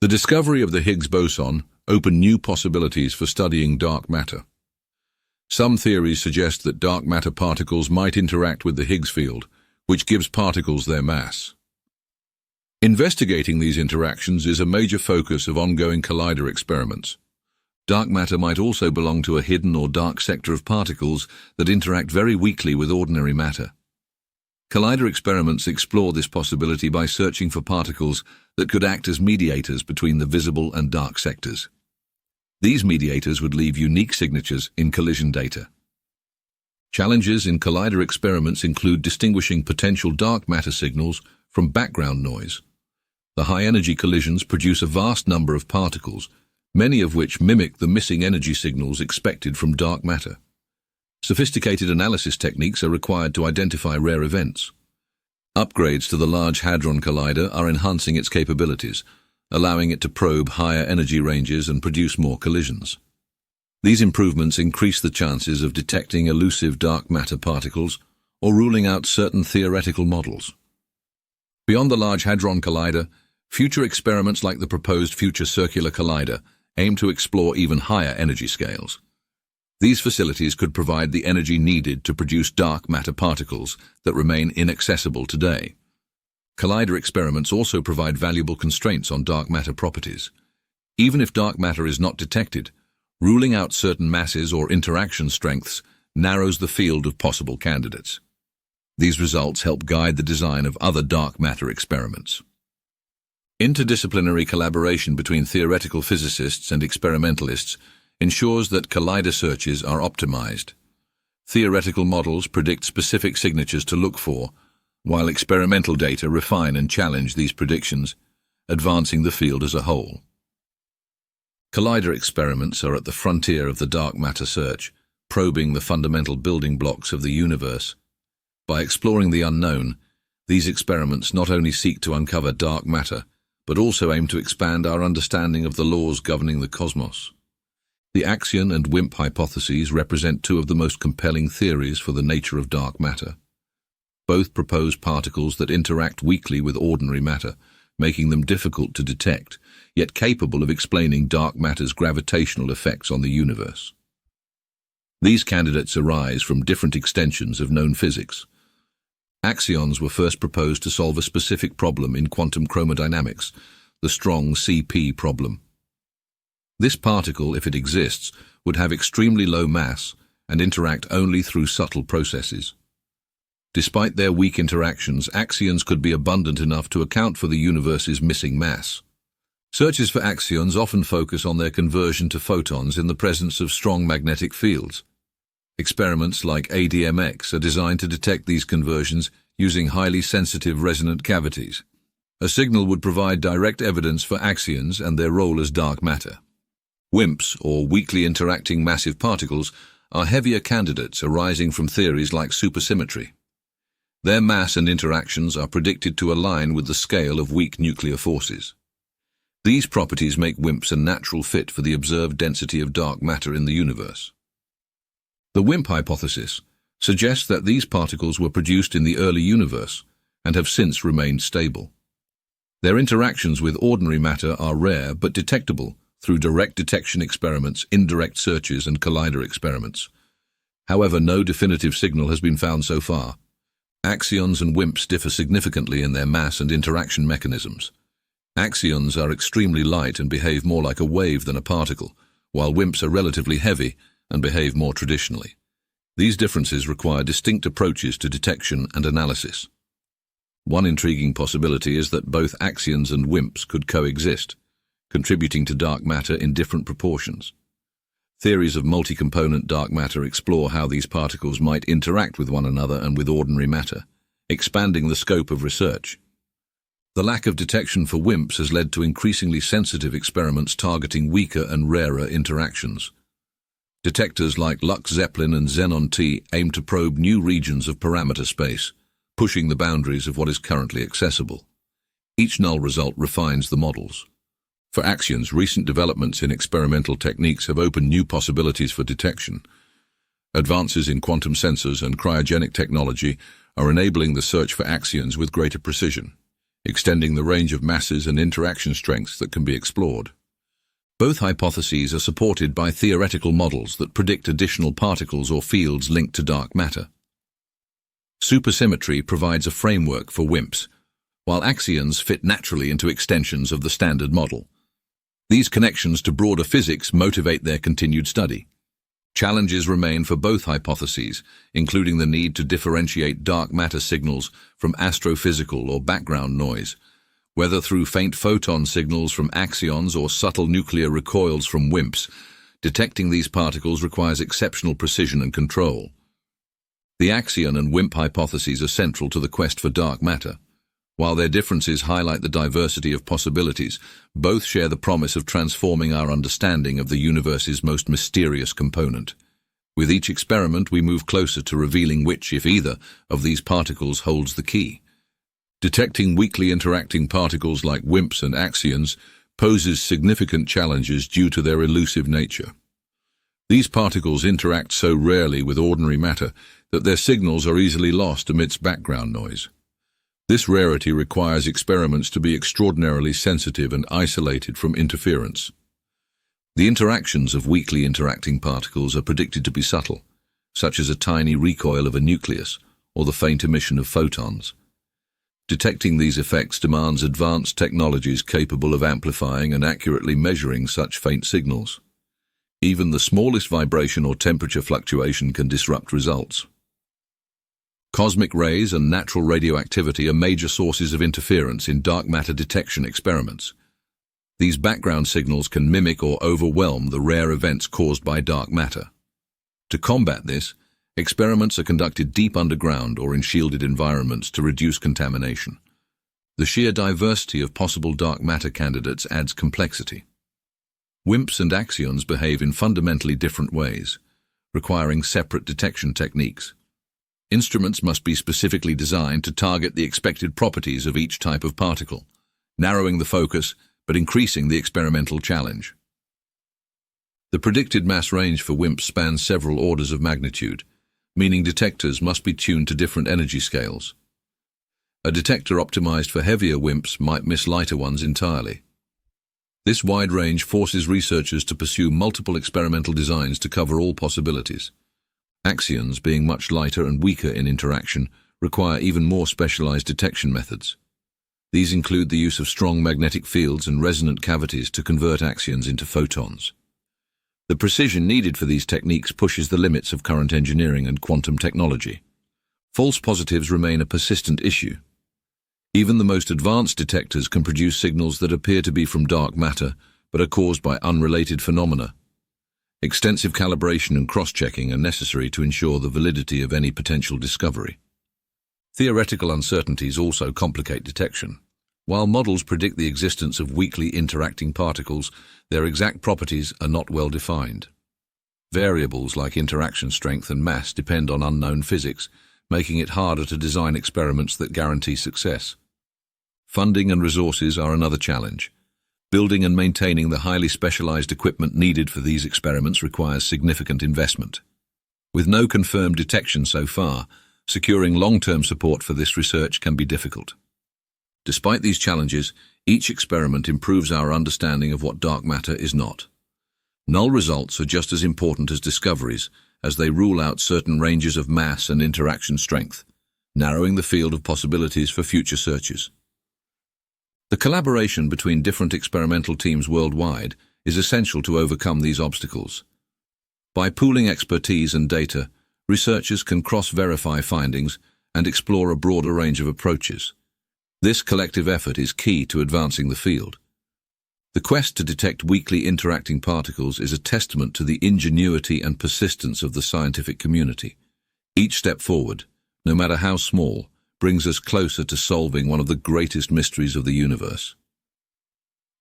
The discovery of the Higgs boson opened new possibilities for studying dark matter. Some theories suggest that dark matter particles might interact with the Higgs field, which gives particles their mass. Investigating these interactions is a major focus of ongoing collider experiments. Dark matter might also belong to a hidden or dark sector of particles that interact very weakly with ordinary matter. Collider experiments explore this possibility by searching for particles that could act as mediators between the visible and dark sectors. These mediators would leave unique signatures in collision data. Challenges in collider experiments include distinguishing potential dark matter signals from background noise. The high-energy collisions produce a vast number of particles, many of which mimic the missing energy signals expected from dark matter. Sophisticated analysis techniques are required to identify rare events. Upgrades to the Large Hadron Collider are enhancing its capabilities, allowing it to probe higher energy ranges and produce more collisions. These improvements increase the chances of detecting elusive dark matter particles or ruling out certain theoretical models. Beyond the Large Hadron Collider, future experiments like the proposed Future Circular Collider aim to explore even higher energy scales. These facilities could provide the energy needed to produce dark matter particles that remain inaccessible today. Collider experiments also provide valuable constraints on dark matter properties. Even if dark matter is not detected, ruling out certain masses or interaction strengths narrows the field of possible candidates. These results help guide the design of other dark matter experiments. Interdisciplinary collaboration between theoretical physicists and experimentalists ensures that collider searches are optimized. Theoretical models predict specific signatures to look for, while experimental data refine and challenge these predictions, advancing the field as a whole. Collider experiments are at the frontier of the dark matter search, probing the fundamental building blocks of the universe. By exploring the unknown, these experiments not only seek to uncover dark matter, but also aim to expand our understanding of the laws governing the cosmos. The axion and WIMP hypotheses represent two of the most compelling theories for the nature of dark matter. Both propose particles that interact weakly with ordinary matter, making them difficult to detect, yet capable of explaining dark matter's gravitational effects on the universe. These candidates arise from different extensions of known physics. Axions were first proposed to solve a specific problem in quantum chromodynamics, the strong CP problem. This particle, if it exists, would have extremely low mass and interact only through subtle processes. Despite their weak interactions, axions could be abundant enough to account for the universe's missing mass. Searches for axions often focus on their conversion to photons in the presence of strong magnetic fields. Experiments like ADMX are designed to detect these conversions using highly sensitive resonant cavities. A signal would provide direct evidence for axions and their role as dark matter. WIMPs, or weakly interacting massive particles, are heavier candidates arising from theories like supersymmetry. Their mass and interactions are predicted to align with the scale of weak nuclear forces. These properties make WIMPs a natural fit for the observed density of dark matter in the universe. The WIMP hypothesis suggests that these particles were produced in the early universe and have since remained stable. Their interactions with ordinary matter are rare but detectable through direct detection experiments, indirect searches, and collider experiments. However, no definitive signal has been found so far. Axions and WIMPs differ significantly in their mass and interaction mechanisms. Axions are extremely light and behave more like a wave than a particle, while WIMPs are relatively heavy and behave more traditionally. These differences require distinct approaches to detection and analysis. One intriguing possibility is that both axions and WIMPs could coexist, contributing to dark matter in different proportions. Theories of multi-component dark matter explore how these particles might interact with one another and with ordinary matter, expanding the scope of research. The lack of detection for WIMPs has led to increasingly sensitive experiments targeting weaker and rarer interactions. Detectors like Lux Zeppelin and Xenon-T aim to probe new regions of parameter space, pushing the boundaries of what is currently accessible. Each null result refines the models. For axions, recent developments in experimental techniques have opened new possibilities for detection. Advances in quantum sensors and cryogenic technology are enabling the search for axions with greater precision, extending the range of masses and interaction strengths that can be explored. Both hypotheses are supported by theoretical models that predict additional particles or fields linked to dark matter. Supersymmetry provides a framework for WIMPs, while axions fit naturally into extensions of the standard model. These connections to broader physics motivate their continued study. Challenges remain for both hypotheses, including the need to differentiate dark matter signals from astrophysical or background noise, whether through faint photon signals from axions or subtle nuclear recoils from WIMPs. Detecting these particles requires exceptional precision and control. The axion and WIMP hypotheses are central to the quest for dark matter. While their differences highlight the diversity of possibilities, both share the promise of transforming our understanding of the universe's most mysterious component. With each experiment, we move closer to revealing which, if either, of these particles holds the key. Detecting weakly interacting particles like WIMPs and axions poses significant challenges due to their elusive nature. These particles interact so rarely with ordinary matter that their signals are easily lost amidst background noise. This rarity requires experiments to be extraordinarily sensitive and isolated from interference. The interactions of weakly interacting particles are predicted to be subtle, such as a tiny recoil of a nucleus or the faint emission of photons. Detecting these effects demands advanced technologies capable of amplifying and accurately measuring such faint signals. Even the smallest vibration or temperature fluctuation can disrupt results. Cosmic rays and natural radioactivity are major sources of interference in dark matter detection experiments. These background signals can mimic or overwhelm the rare events caused by dark matter. To combat this, experiments are conducted deep underground or in shielded environments to reduce contamination. The sheer diversity of possible dark matter candidates adds complexity. WIMPs and axions behave in fundamentally different ways, requiring separate detection techniques. Instruments must be specifically designed to target the expected properties of each type of particle, narrowing the focus but increasing the experimental challenge. The predicted mass range for WIMPs spans several orders of magnitude, meaning detectors must be tuned to different energy scales. A detector optimized for heavier WIMPs might miss lighter ones entirely. This wide range forces researchers to pursue multiple experimental designs to cover all possibilities. Axions, being much lighter and weaker in interaction, require even more specialized detection methods. These include the use of strong magnetic fields and resonant cavities to convert axions into photons. The precision needed for these techniques pushes the limits of current engineering and quantum technology. False positives remain a persistent issue. Even the most advanced detectors can produce signals that appear to be from dark matter, but are caused by unrelated phenomena. Extensive calibration and cross-checking are necessary to ensure the validity of any potential discovery. Theoretical uncertainties also complicate detection. While models predict the existence of weakly interacting particles, their exact properties are not well defined. Variables like interaction strength and mass depend on unknown physics, making it harder to design experiments that guarantee success. Funding and resources are another challenge. Building and maintaining the highly specialized equipment needed for these experiments requires significant investment. With no confirmed detection so far, securing long-term support for this research can be difficult. Despite these challenges, each experiment improves our understanding of what dark matter is not. Null results are just as important as discoveries, as they rule out certain ranges of mass and interaction strength, narrowing the field of possibilities for future searches. The collaboration between different experimental teams worldwide is essential to overcome these obstacles. By pooling expertise and data, researchers can cross-verify findings and explore a broader range of approaches. This collective effort is key to advancing the field. The quest to detect weakly interacting particles is a testament to the ingenuity and persistence of the scientific community. Each step forward, no matter how small, brings us closer to solving one of the greatest mysteries of the universe.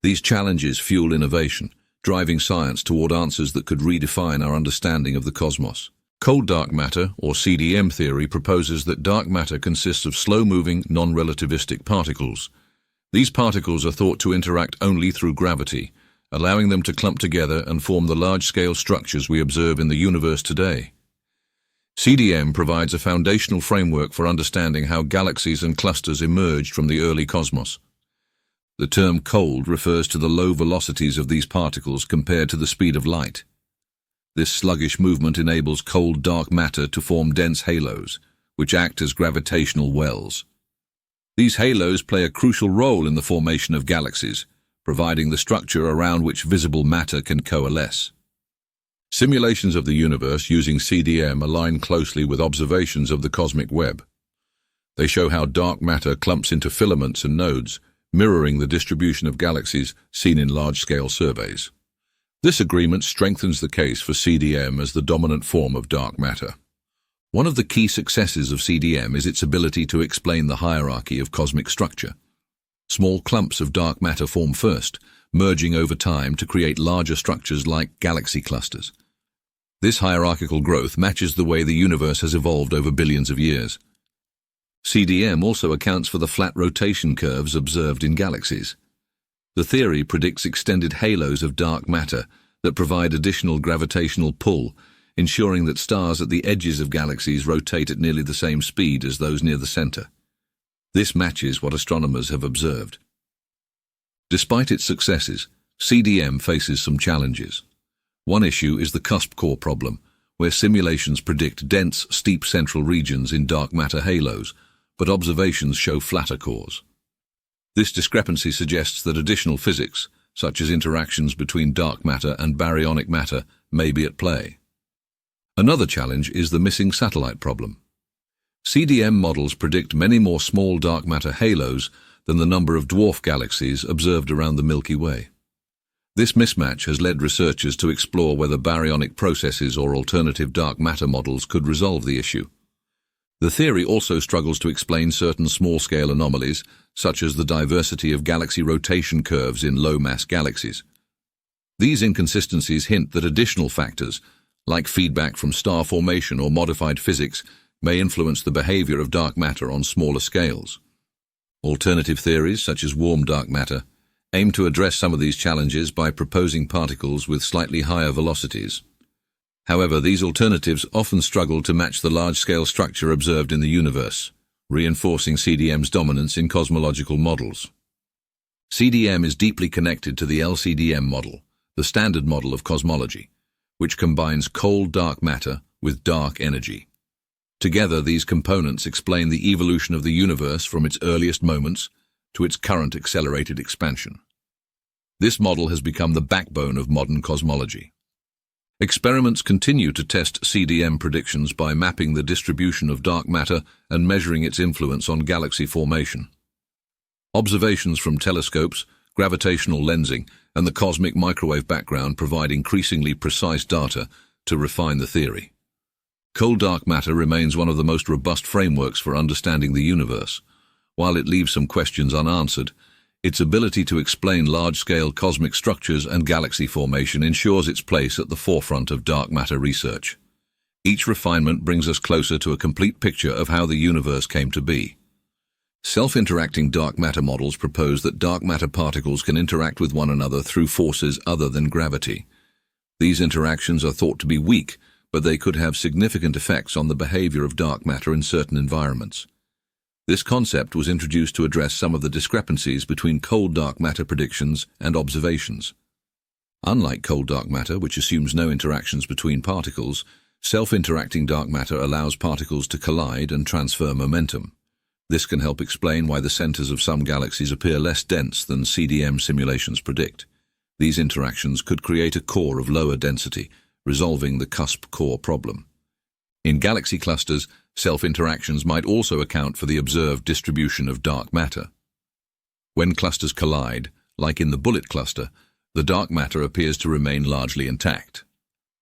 These challenges fuel innovation, driving science toward answers that could redefine our understanding of the cosmos. Cold dark matter, or CDM theory, proposes that dark matter consists of slow-moving, non-relativistic particles. These particles are thought to interact only through gravity, allowing them to clump together and form the large-scale structures we observe in the universe today. CDM provides a foundational framework for understanding how galaxies and clusters emerged from the early cosmos. The term cold refers to the low velocities of these particles compared to the speed of light. This sluggish movement enables cold dark matter to form dense halos, which act as gravitational wells. These halos play a crucial role in the formation of galaxies, providing the structure around which visible matter can coalesce. Simulations of the universe using CDM align closely with observations of the cosmic web. They show how dark matter clumps into filaments and nodes, mirroring the distribution of galaxies seen in large-scale surveys. This agreement strengthens the case for CDM as the dominant form of dark matter. One of the key successes of CDM is its ability to explain the hierarchy of cosmic structure. Small clumps of dark matter form first, merging over time to create larger structures like galaxy clusters. This hierarchical growth matches the way the universe has evolved over billions of years. CDM also accounts for the flat rotation curves observed in galaxies. The theory predicts extended halos of dark matter that provide additional gravitational pull, ensuring that stars at the edges of galaxies rotate at nearly the same speed as those near the center. This matches what astronomers have observed. Despite its successes, CDM faces some challenges. One issue is the cusp core problem, where simulations predict dense, steep central regions in dark matter halos, but observations show flatter cores. This discrepancy suggests that additional physics, such as interactions between dark matter and baryonic matter, may be at play. Another challenge is the missing satellite problem. CDM models predict many more small dark matter halos than the number of dwarf galaxies observed around the Milky Way. This mismatch has led researchers to explore whether baryonic processes or alternative dark matter models could resolve the issue. The theory also struggles to explain certain small-scale anomalies, such as the diversity of galaxy rotation curves in low-mass galaxies. These inconsistencies hint that additional factors, like feedback from star formation or modified physics, may influence the behavior of dark matter on smaller scales. Alternative theories, such as warm dark matter, aim to address some of these challenges by proposing particles with slightly higher velocities. However, these alternatives often struggle to match the large-scale structure observed in the universe, reinforcing CDM's dominance in cosmological models. CDM is deeply connected to the LCDM model, the standard model of cosmology, which combines cold dark matter with dark energy. Together, these components explain the evolution of the universe from its earliest moments to its current accelerated expansion. This model has become the backbone of modern cosmology. Experiments continue to test CDM predictions by mapping the distribution of dark matter and measuring its influence on galaxy formation. Observations from telescopes, gravitational lensing, and the cosmic microwave background provide increasingly precise data to refine the theory. Cold dark matter remains one of the most robust frameworks for understanding the universe. While it leaves some questions unanswered, its ability to explain large-scale cosmic structures and galaxy formation ensures its place at the forefront of dark matter research. Each refinement brings us closer to a complete picture of how the universe came to be. Self-interacting dark matter models propose that dark matter particles can interact with one another through forces other than gravity. These interactions are thought to be weak, but they could have significant effects on the behavior of dark matter in certain environments. This concept was introduced to address some of the discrepancies between cold dark matter predictions and observations. Unlike cold dark matter, which assumes no interactions between particles, self-interacting dark matter allows particles to collide and transfer momentum. This can help explain why the centers of some galaxies appear less dense than CDM simulations predict. These interactions could create a core of lower density, resolving the cusp core problem. In galaxy clusters, self-interactions might also account for the observed distribution of dark matter. When clusters collide, like in the bullet cluster, the dark matter appears to remain largely intact.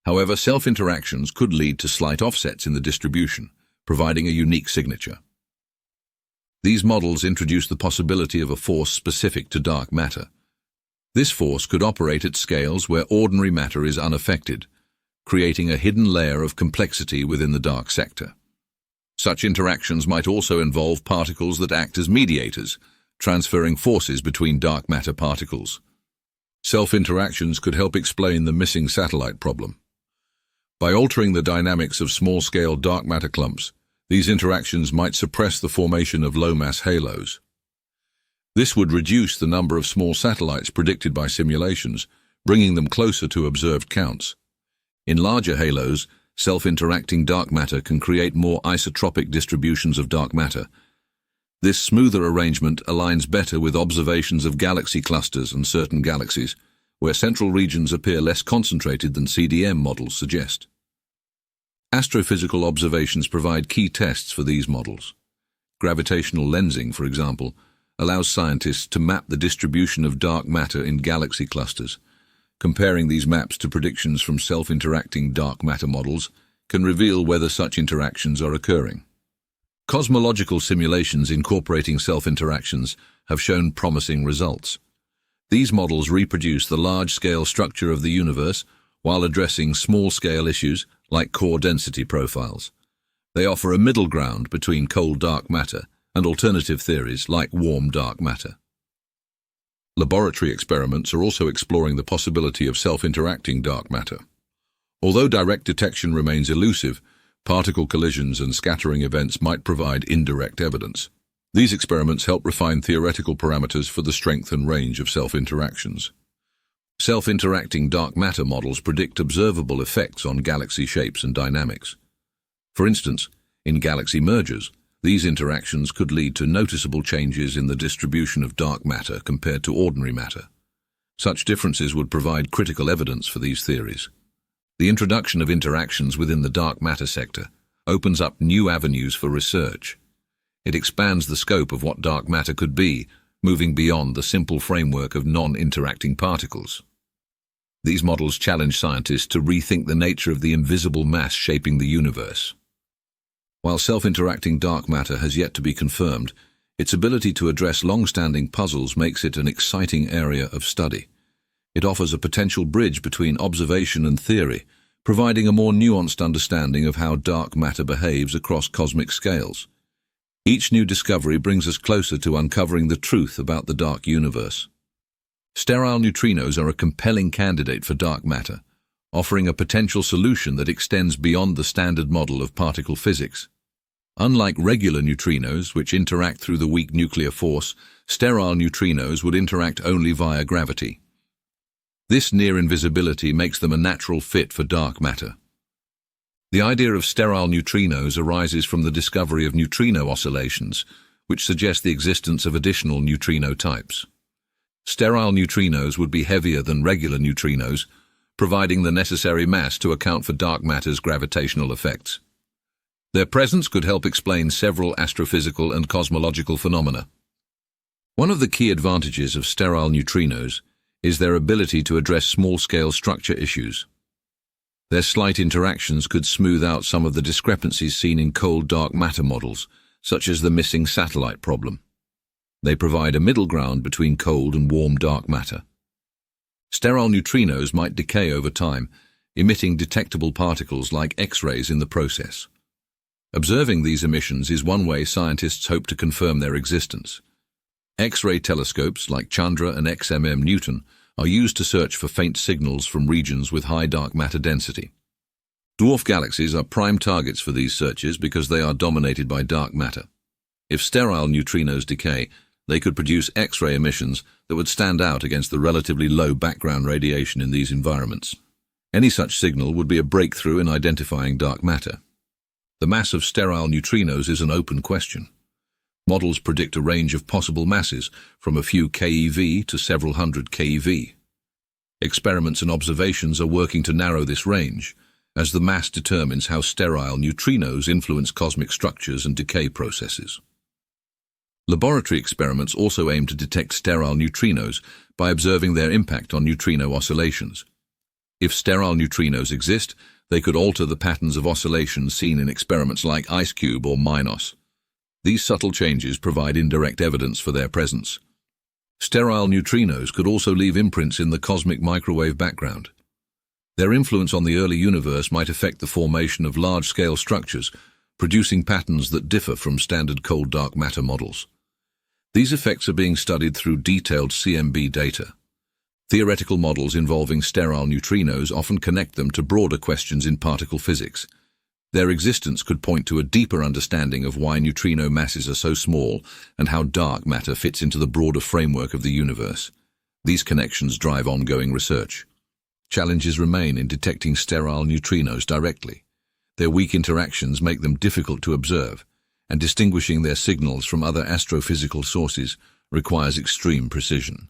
However, self-interactions could lead to slight offsets in the distribution, providing a unique signature. These models introduce the possibility of a force specific to dark matter. This force could operate at scales where ordinary matter is unaffected, creating a hidden layer of complexity within the dark sector. Such interactions might also involve particles that act as mediators, transferring forces between dark matter particles. Self-interactions could help explain the missing satellite problem. By altering the dynamics of small-scale dark matter clumps, these interactions might suppress the formation of low-mass halos. This would reduce the number of small satellites predicted by simulations, bringing them closer to observed counts. In larger halos, self-interacting dark matter can create more isotropic distributions of dark matter. This smoother arrangement aligns better with observations of galaxy clusters and certain galaxies, where central regions appear less concentrated than CDM models suggest. Astrophysical observations provide key tests for these models. Gravitational lensing, for example, allows scientists to map the distribution of dark matter in galaxy clusters. Comparing these maps to predictions from self-interacting dark matter models can reveal whether such interactions are occurring. Cosmological simulations incorporating self-interactions have shown promising results. These models reproduce the large-scale structure of the universe while addressing small-scale issues like core density profiles. They offer a middle ground between cold dark matter and alternative theories like warm dark matter. Laboratory experiments are also exploring the possibility of self-interacting dark matter. Although direct detection remains elusive, particle collisions and scattering events might provide indirect evidence. These experiments help refine theoretical parameters for the strength and range of self-interactions. Self-interacting dark matter models predict observable effects on galaxy shapes and dynamics. For instance, in galaxy mergers, these interactions could lead to noticeable changes in the distribution of dark matter compared to ordinary matter. Such differences would provide critical evidence for these theories. The introduction of interactions within the dark matter sector opens up new avenues for research. It expands the scope of what dark matter could be, moving beyond the simple framework of non-interacting particles. These models challenge scientists to rethink the nature of the invisible mass shaping the universe. While self-interacting dark matter has yet to be confirmed, its ability to address long-standing puzzles makes it an exciting area of study. It offers a potential bridge between observation and theory, providing a more nuanced understanding of how dark matter behaves across cosmic scales. Each new discovery brings us closer to uncovering the truth about the dark universe. Sterile neutrinos are a compelling candidate for dark matter, offering a potential solution that extends beyond the standard model of particle physics. Unlike regular neutrinos, which interact through the weak nuclear force, sterile neutrinos would interact only via gravity. This near invisibility makes them a natural fit for dark matter. The idea of sterile neutrinos arises from the discovery of neutrino oscillations, which suggest the existence of additional neutrino types. Sterile neutrinos would be heavier than regular neutrinos, providing the necessary mass to account for dark matter's gravitational effects. Their presence could help explain several astrophysical and cosmological phenomena. One of the key advantages of sterile neutrinos is their ability to address small-scale structure issues. Their slight interactions could smooth out some of the discrepancies seen in cold dark matter models, such as the missing satellite problem. They provide a middle ground between cold and warm dark matter. Sterile neutrinos might decay over time, emitting detectable particles like X-rays in the process. Observing these emissions is one way scientists hope to confirm their existence. X-ray telescopes like Chandra and XMM Newton are used to search for faint signals from regions with high dark matter density. Dwarf galaxies are prime targets for these searches because they are dominated by dark matter. If sterile neutrinos decay, they could produce X-ray emissions that would stand out against the relatively low background radiation in these environments. Any such signal would be a breakthrough in identifying dark matter. The mass of sterile neutrinos is an open question. Models predict a range of possible masses, from a few keV to several hundred keV. Experiments and observations are working to narrow this range, as the mass determines how sterile neutrinos influence cosmic structures and decay processes. Laboratory experiments also aim to detect sterile neutrinos by observing their impact on neutrino oscillations. If sterile neutrinos exist, they could alter the patterns of oscillations seen in experiments like IceCube or MINOS. These subtle changes provide indirect evidence for their presence. Sterile neutrinos could also leave imprints in the cosmic microwave background. Their influence on the early universe might affect the formation of large-scale structures, producing patterns that differ from standard cold dark matter models. These effects are being studied through detailed CMB data. Theoretical models involving sterile neutrinos often connect them to broader questions in particle physics. Their existence could point to a deeper understanding of why neutrino masses are so small and how dark matter fits into the broader framework of the universe. These connections drive ongoing research. Challenges remain in detecting sterile neutrinos directly. Their weak interactions make them difficult to observe, and distinguishing their signals from other astrophysical sources requires extreme precision.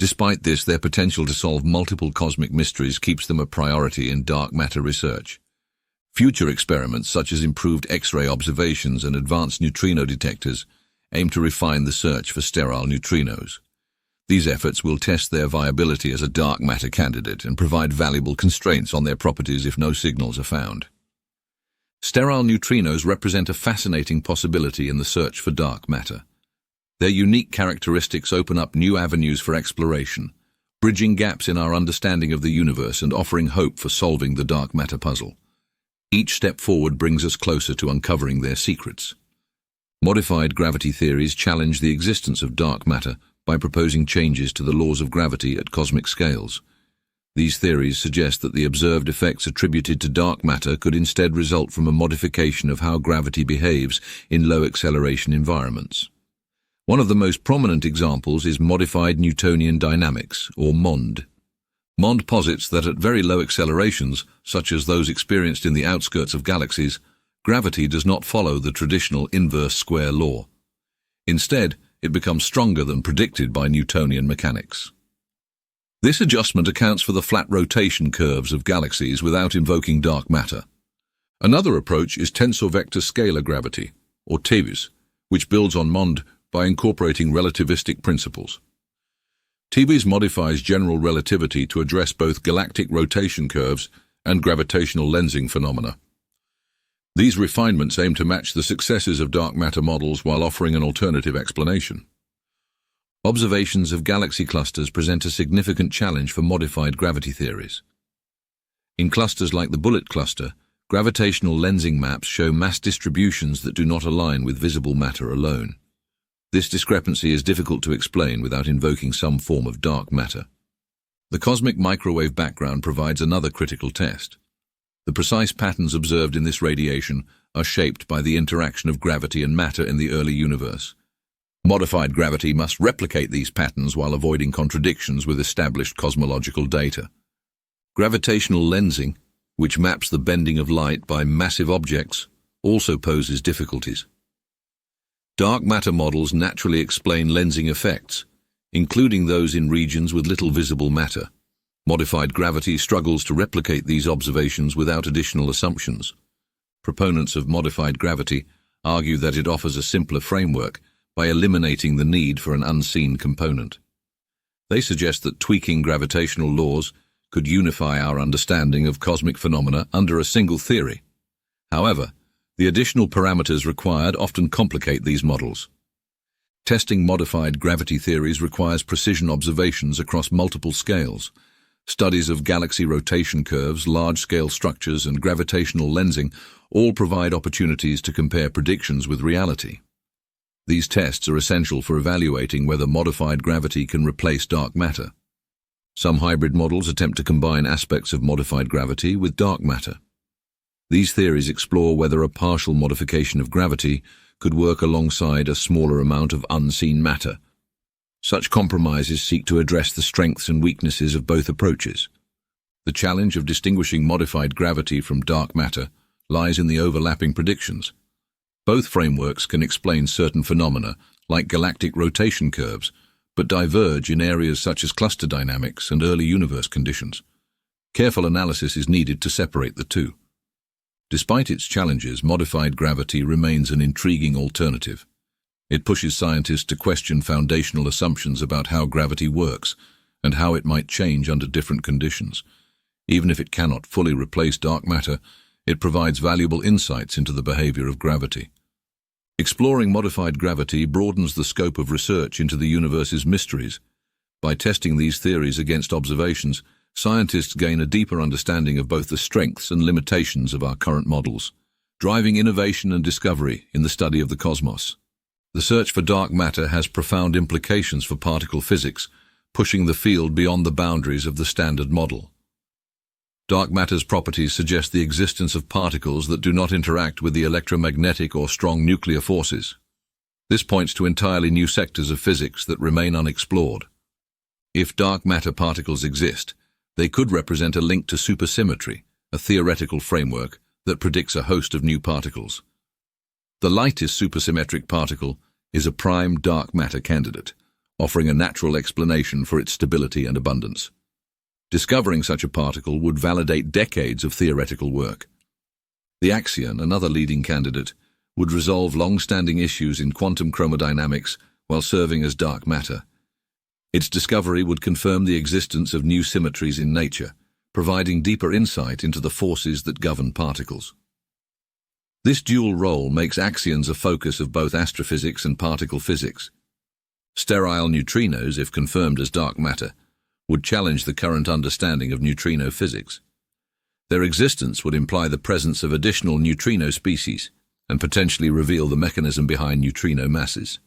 Despite this, their potential to solve multiple cosmic mysteries keeps them a priority in dark matter research. Future experiments, such as improved X-ray observations and advanced neutrino detectors, aim to refine the search for sterile neutrinos. These efforts will test their viability as a dark matter candidate and provide valuable constraints on their properties if no signals are found. Sterile neutrinos represent a fascinating possibility in the search for dark matter. Their unique characteristics open up new avenues for exploration, bridging gaps in our understanding of the universe and offering hope for solving the dark matter puzzle. Each step forward brings us closer to uncovering their secrets. Modified gravity theories challenge the existence of dark matter by proposing changes to the laws of gravity at cosmic scales. These theories suggest that the observed effects attributed to dark matter could instead result from a modification of how gravity behaves in low-acceleration environments. One of the most prominent examples is modified Newtonian dynamics, or MOND. MOND posits that at very low accelerations, such as those experienced in the outskirts of galaxies, gravity does not follow the traditional inverse square law. Instead, it becomes stronger than predicted by Newtonian mechanics. This adjustment accounts for the flat rotation curves of galaxies without invoking dark matter. Another approach is tensor vector scalar gravity, or TVS, which builds on MOND by incorporating relativistic principles. TVS modifies general relativity to address both galactic rotation curves and gravitational lensing phenomena. These refinements aim to match the successes of dark matter models while offering an alternative explanation. Observations of galaxy clusters present a significant challenge for modified gravity theories. In clusters like the Bullet cluster, gravitational lensing maps show mass distributions that do not align with visible matter alone. This discrepancy is difficult to explain without invoking some form of dark matter. The cosmic microwave background provides another critical test. The precise patterns observed in this radiation are shaped by the interaction of gravity and matter in the early universe. Modified gravity must replicate these patterns while avoiding contradictions with established cosmological data. Gravitational lensing, which maps the bending of light by massive objects, also poses difficulties. Dark matter models naturally explain lensing effects, including those in regions with little visible matter. Modified gravity struggles to replicate these observations without additional assumptions. Proponents of modified gravity argue that it offers a simpler framework by eliminating the need for an unseen component. They suggest that tweaking gravitational laws could unify our understanding of cosmic phenomena under a single theory. However, the additional parameters required often complicate these models. Testing modified gravity theories requires precision observations across multiple scales. Studies of galaxy rotation curves, large-scale structures, and gravitational lensing all provide opportunities to compare predictions with reality. These tests are essential for evaluating whether modified gravity can replace dark matter. Some hybrid models attempt to combine aspects of modified gravity with dark matter. These theories explore whether a partial modification of gravity could work alongside a smaller amount of unseen matter. Such compromises seek to address the strengths and weaknesses of both approaches. The challenge of distinguishing modified gravity from dark matter lies in the overlapping predictions. Both frameworks can explain certain phenomena, like galactic rotation curves, but diverge in areas such as cluster dynamics and early universe conditions. Careful analysis is needed to separate the two. Despite its challenges, modified gravity remains an intriguing alternative. It pushes scientists to question foundational assumptions about how gravity works and how it might change under different conditions. Even if it cannot fully replace dark matter, it provides valuable insights into the behavior of gravity. Exploring modified gravity broadens the scope of research into the universe's mysteries. By testing these theories against observations, scientists gain a deeper understanding of both the strengths and limitations of our current models, driving innovation and discovery in the study of the cosmos. The search for dark matter has profound implications for particle physics, pushing the field beyond the boundaries of the standard model. Dark matter's properties suggest the existence of particles that do not interact with the electromagnetic or strong nuclear forces. This points to entirely new sectors of physics that remain unexplored. If dark matter particles exist, they could represent a link to supersymmetry, a theoretical framework that predicts a host of new particles. The lightest supersymmetric particle is a prime dark matter candidate, offering a natural explanation for its stability and abundance. Discovering such a particle would validate decades of theoretical work. The axion, another leading candidate, would resolve long-standing issues in quantum chromodynamics while serving as dark matter. Its discovery would confirm the existence of new symmetries in nature, providing deeper insight into the forces that govern particles. This dual role makes axions a focus of both astrophysics and particle physics. Sterile neutrinos, if confirmed as dark matter, would challenge the current understanding of neutrino physics. Their existence would imply the presence of additional neutrino species and potentially reveal the mechanism behind neutrino masses.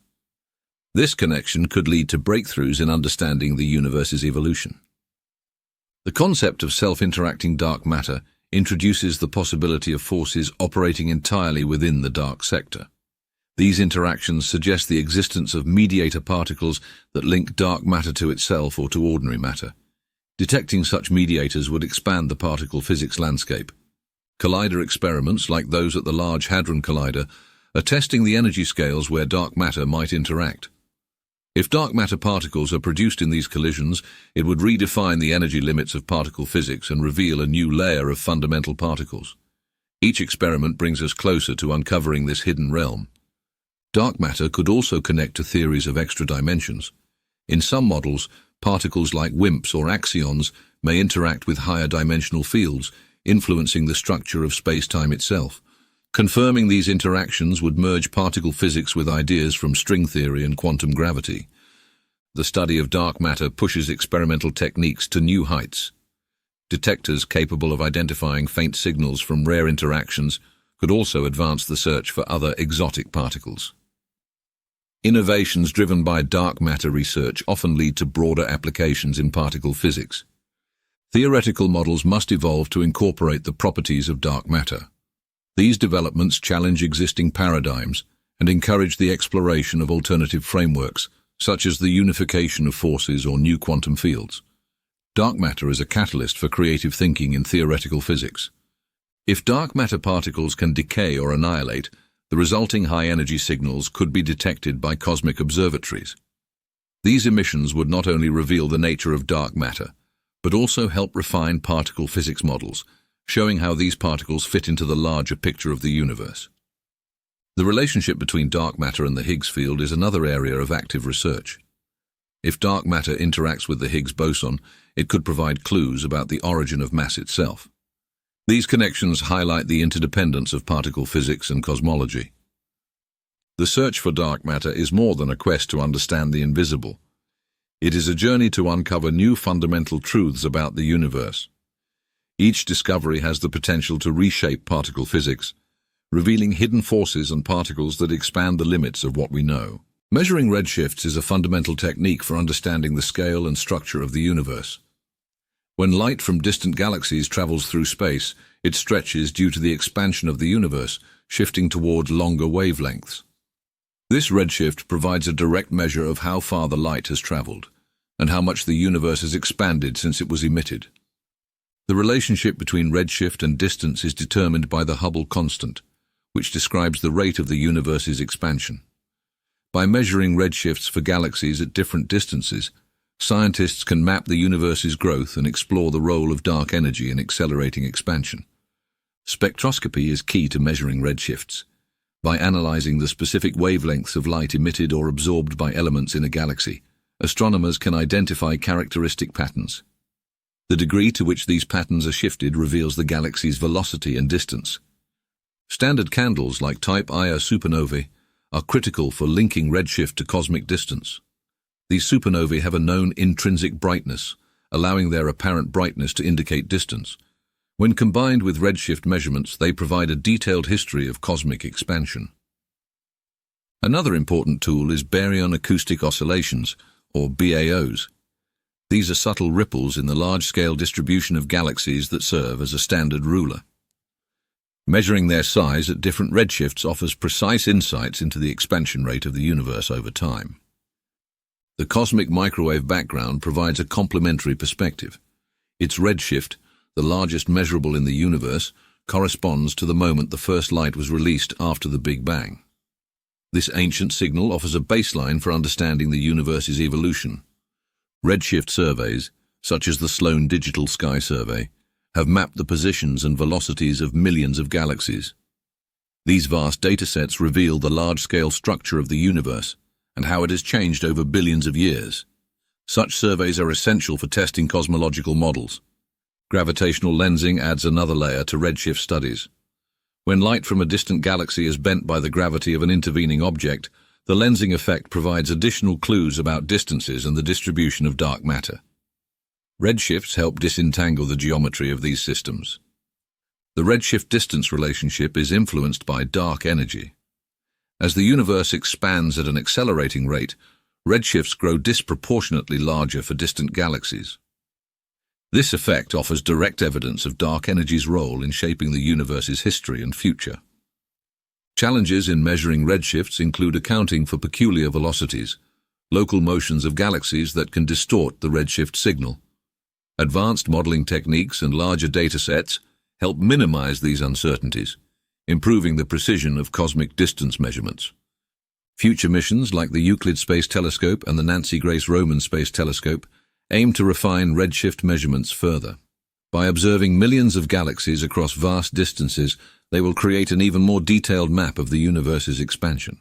This connection could lead to breakthroughs in understanding the universe's evolution. The concept of self-interacting dark matter introduces the possibility of forces operating entirely within the dark sector. These interactions suggest the existence of mediator particles that link dark matter to itself or to ordinary matter. Detecting such mediators would expand the particle physics landscape. Collider experiments, like those at the Large Hadron Collider, are testing the energy scales where dark matter might interact. If dark matter particles are produced in these collisions, it would redefine the energy limits of particle physics and reveal a new layer of fundamental particles. Each experiment brings us closer to uncovering this hidden realm. Dark matter could also connect to theories of extra dimensions. In some models, particles like WIMPs or axions may interact with higher dimensional fields, influencing the structure of space-time itself. Confirming these interactions would merge particle physics with ideas from string theory and quantum gravity. The study of dark matter pushes experimental techniques to new heights. Detectors capable of identifying faint signals from rare interactions could also advance the search for other exotic particles. Innovations driven by dark matter research often lead to broader applications in particle physics. Theoretical models must evolve to incorporate the properties of dark matter. These developments challenge existing paradigms and encourage the exploration of alternative frameworks, such as the unification of forces or new quantum fields. Dark matter is a catalyst for creative thinking in theoretical physics. If dark matter particles can decay or annihilate, the resulting high-energy signals could be detected by cosmic observatories. These emissions would not only reveal the nature of dark matter, but also help refine particle physics models, showing how these particles fit into the larger picture of the universe. The relationship between dark matter and the Higgs field is another area of active research. If dark matter interacts with the Higgs boson, it could provide clues about the origin of mass itself. These connections highlight the interdependence of particle physics and cosmology. The search for dark matter is more than a quest to understand the invisible. It is a journey to uncover new fundamental truths about the universe. Each discovery has the potential to reshape particle physics, revealing hidden forces and particles that expand the limits of what we know. Measuring redshifts is a fundamental technique for understanding the scale and structure of the universe. When light from distant galaxies travels through space, it stretches due to the expansion of the universe, shifting toward longer wavelengths. This redshift provides a direct measure of how far the light has traveled, and how much the universe has expanded since it was emitted. The relationship between redshift and distance is determined by the Hubble constant, which describes the rate of the universe's expansion. By measuring redshifts for galaxies at different distances, scientists can map the universe's growth and explore the role of dark energy in accelerating expansion. Spectroscopy is key to measuring redshifts. By analyzing the specific wavelengths of light emitted or absorbed by elements in a galaxy, astronomers can identify characteristic patterns. The degree to which these patterns are shifted reveals the galaxy's velocity and distance. Standard candles like Type Ia supernovae are critical for linking redshift to cosmic distance. These supernovae have a known intrinsic brightness, allowing their apparent brightness to indicate distance. When combined with redshift measurements, they provide a detailed history of cosmic expansion. Another important tool is baryon acoustic oscillations, or BAOs. These are subtle ripples in the large-scale distribution of galaxies that serve as a standard ruler. Measuring their size at different redshifts offers precise insights into the expansion rate of the universe over time. The cosmic microwave background provides a complementary perspective. Its redshift, the largest measurable in the universe, corresponds to the moment the first light was released after the Big Bang. This ancient signal offers a baseline for understanding the universe's evolution. Redshift surveys, such as the Sloan Digital Sky Survey, have mapped the positions and velocities of millions of galaxies. These vast datasets reveal the large-scale structure of the universe and how it has changed over billions of years. Such surveys are essential for testing cosmological models. Gravitational lensing adds another layer to redshift studies. When light from a distant galaxy is bent by the gravity of an intervening object, the lensing effect provides additional clues about distances and the distribution of dark matter. Redshifts help disentangle the geometry of these systems. The redshift-distance relationship is influenced by dark energy. As the universe expands at an accelerating rate, redshifts grow disproportionately larger for distant galaxies. This effect offers direct evidence of dark energy's role in shaping the universe's history and future. Challenges in measuring redshifts include accounting for peculiar velocities, local motions of galaxies that can distort the redshift signal. Advanced modeling techniques and larger datasets help minimize these uncertainties, improving the precision of cosmic distance measurements. Future missions like the Euclid Space Telescope and the Nancy Grace Roman Space Telescope aim to refine redshift measurements further. By observing millions of galaxies across vast distances, they will create an even more detailed map of the universe's expansion.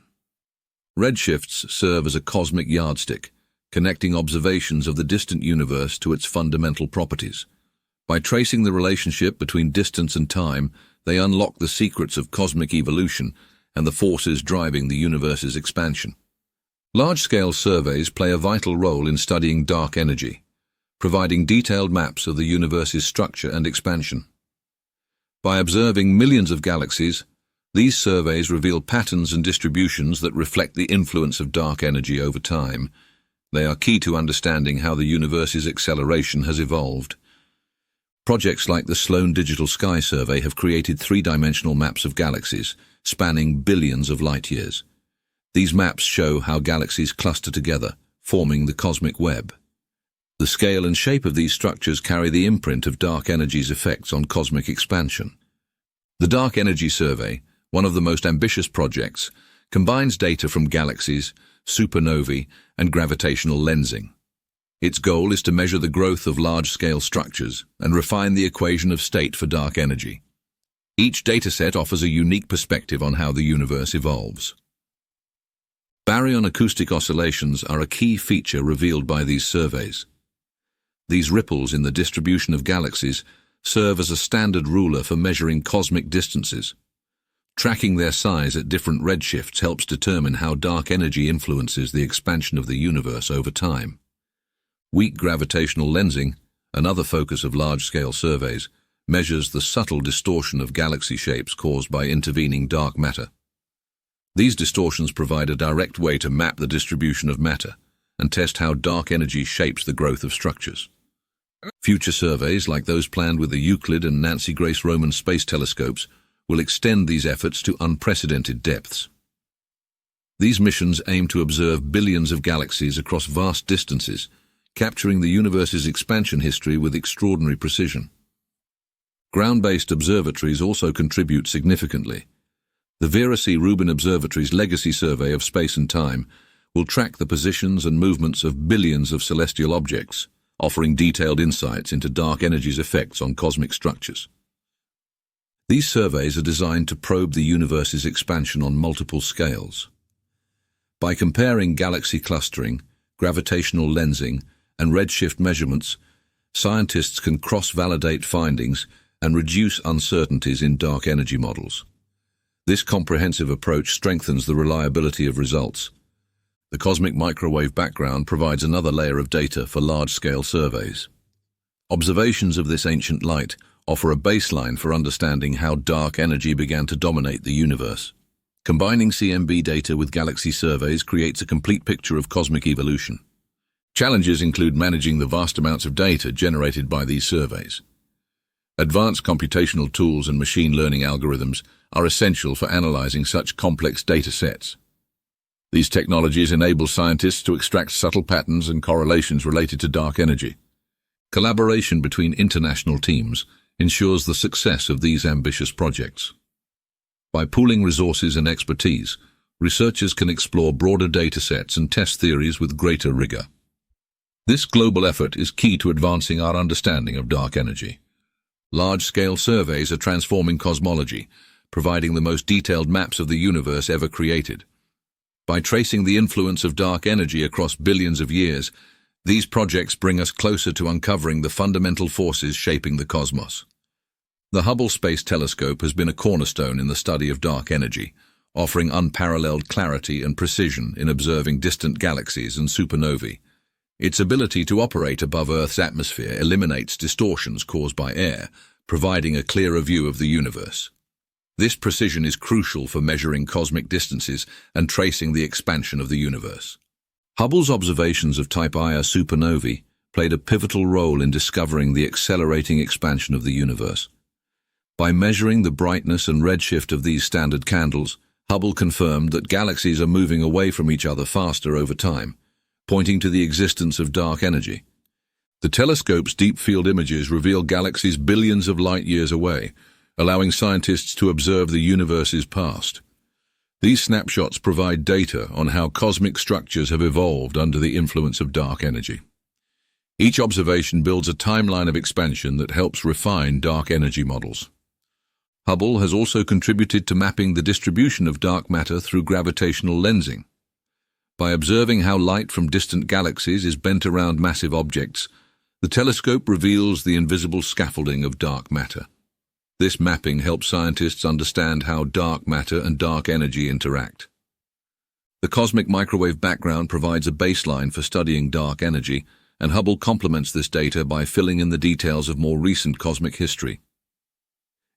Redshifts serve as a cosmic yardstick, connecting observations of the distant universe to its fundamental properties. By tracing the relationship between distance and time, they unlock the secrets of cosmic evolution and the forces driving the universe's expansion. Large-scale surveys play a vital role in studying dark energy, providing detailed maps of the universe's structure and expansion. By observing millions of galaxies, these surveys reveal patterns and distributions that reflect the influence of dark energy over time. They are key to understanding how the universe's acceleration has evolved. Projects like the Sloan Digital Sky Survey have created three-dimensional maps of galaxies, spanning billions of light-years. These maps show how galaxies cluster together, forming the cosmic web. The scale and shape of these structures carry the imprint of dark energy's effects on cosmic expansion. The Dark Energy Survey, one of the most ambitious projects, combines data from galaxies, supernovae, and gravitational lensing. Its goal is to measure the growth of large-scale structures and refine the equation of state for dark energy. Each dataset offers a unique perspective on how the universe evolves. Baryon acoustic oscillations are a key feature revealed by these surveys. These ripples in the distribution of galaxies serve as a standard ruler for measuring cosmic distances. Tracking their size at different redshifts helps determine how dark energy influences the expansion of the universe over time. Weak gravitational lensing, another focus of large-scale surveys, measures the subtle distortion of galaxy shapes caused by intervening dark matter. These distortions provide a direct way to map the distribution of matter and test how dark energy shapes the growth of structures. Future surveys, like those planned with the Euclid and Nancy Grace Roman Space Telescopes, will extend these efforts to unprecedented depths. These missions aim to observe billions of galaxies across vast distances, capturing the universe's expansion history with extraordinary precision. Ground-based observatories also contribute significantly. The Vera C. Rubin Observatory's Legacy Survey of Space and Time will track the positions and movements of billions of celestial objects, offering detailed insights into dark energy's effects on cosmic structures. These surveys are designed to probe the universe's expansion on multiple scales. By comparing galaxy clustering, gravitational lensing, and redshift measurements, scientists can cross-validate findings and reduce uncertainties in dark energy models. This comprehensive approach strengthens the reliability of results. The cosmic microwave background provides another layer of data for large-scale surveys. Observations of this ancient light offer a baseline for understanding how dark energy began to dominate the universe. Combining CMB data with galaxy surveys creates a complete picture of cosmic evolution. Challenges include managing the vast amounts of data generated by these surveys. Advanced computational tools and machine learning algorithms are essential for analyzing such complex data sets. These technologies enable scientists to extract subtle patterns and correlations related to dark energy. Collaboration between international teams ensures the success of these ambitious projects. By pooling resources and expertise, researchers can explore broader data sets and test theories with greater rigor. This global effort is key to advancing our understanding of dark energy. Large-scale surveys are transforming cosmology, providing the most detailed maps of the universe ever created. By tracing the influence of dark energy across billions of years, these projects bring us closer to uncovering the fundamental forces shaping the cosmos. The Hubble Space Telescope has been a cornerstone in the study of dark energy, offering unparalleled clarity and precision in observing distant galaxies and supernovae. Its ability to operate above Earth's atmosphere eliminates distortions caused by air, providing a clearer view of the universe. This precision is crucial for measuring cosmic distances and tracing the expansion of the universe. Hubble's observations of Type Ia supernovae played a pivotal role in discovering the accelerating expansion of the universe. By measuring the brightness and redshift of these standard candles, Hubble confirmed that galaxies are moving away from each other faster over time, pointing to the existence of dark energy. The telescope's deep-field images reveal galaxies billions of light-years away, allowing scientists to observe the universe's past. These snapshots provide data on how cosmic structures have evolved under the influence of dark energy. Each observation builds a timeline of expansion that helps refine dark energy models. Hubble has also contributed to mapping the distribution of dark matter through gravitational lensing. By observing how light from distant galaxies is bent around massive objects, the telescope reveals the invisible scaffolding of dark matter. This mapping helps scientists understand how dark matter and dark energy interact. The cosmic microwave background provides a baseline for studying dark energy, and Hubble complements this data by filling in the details of more recent cosmic history.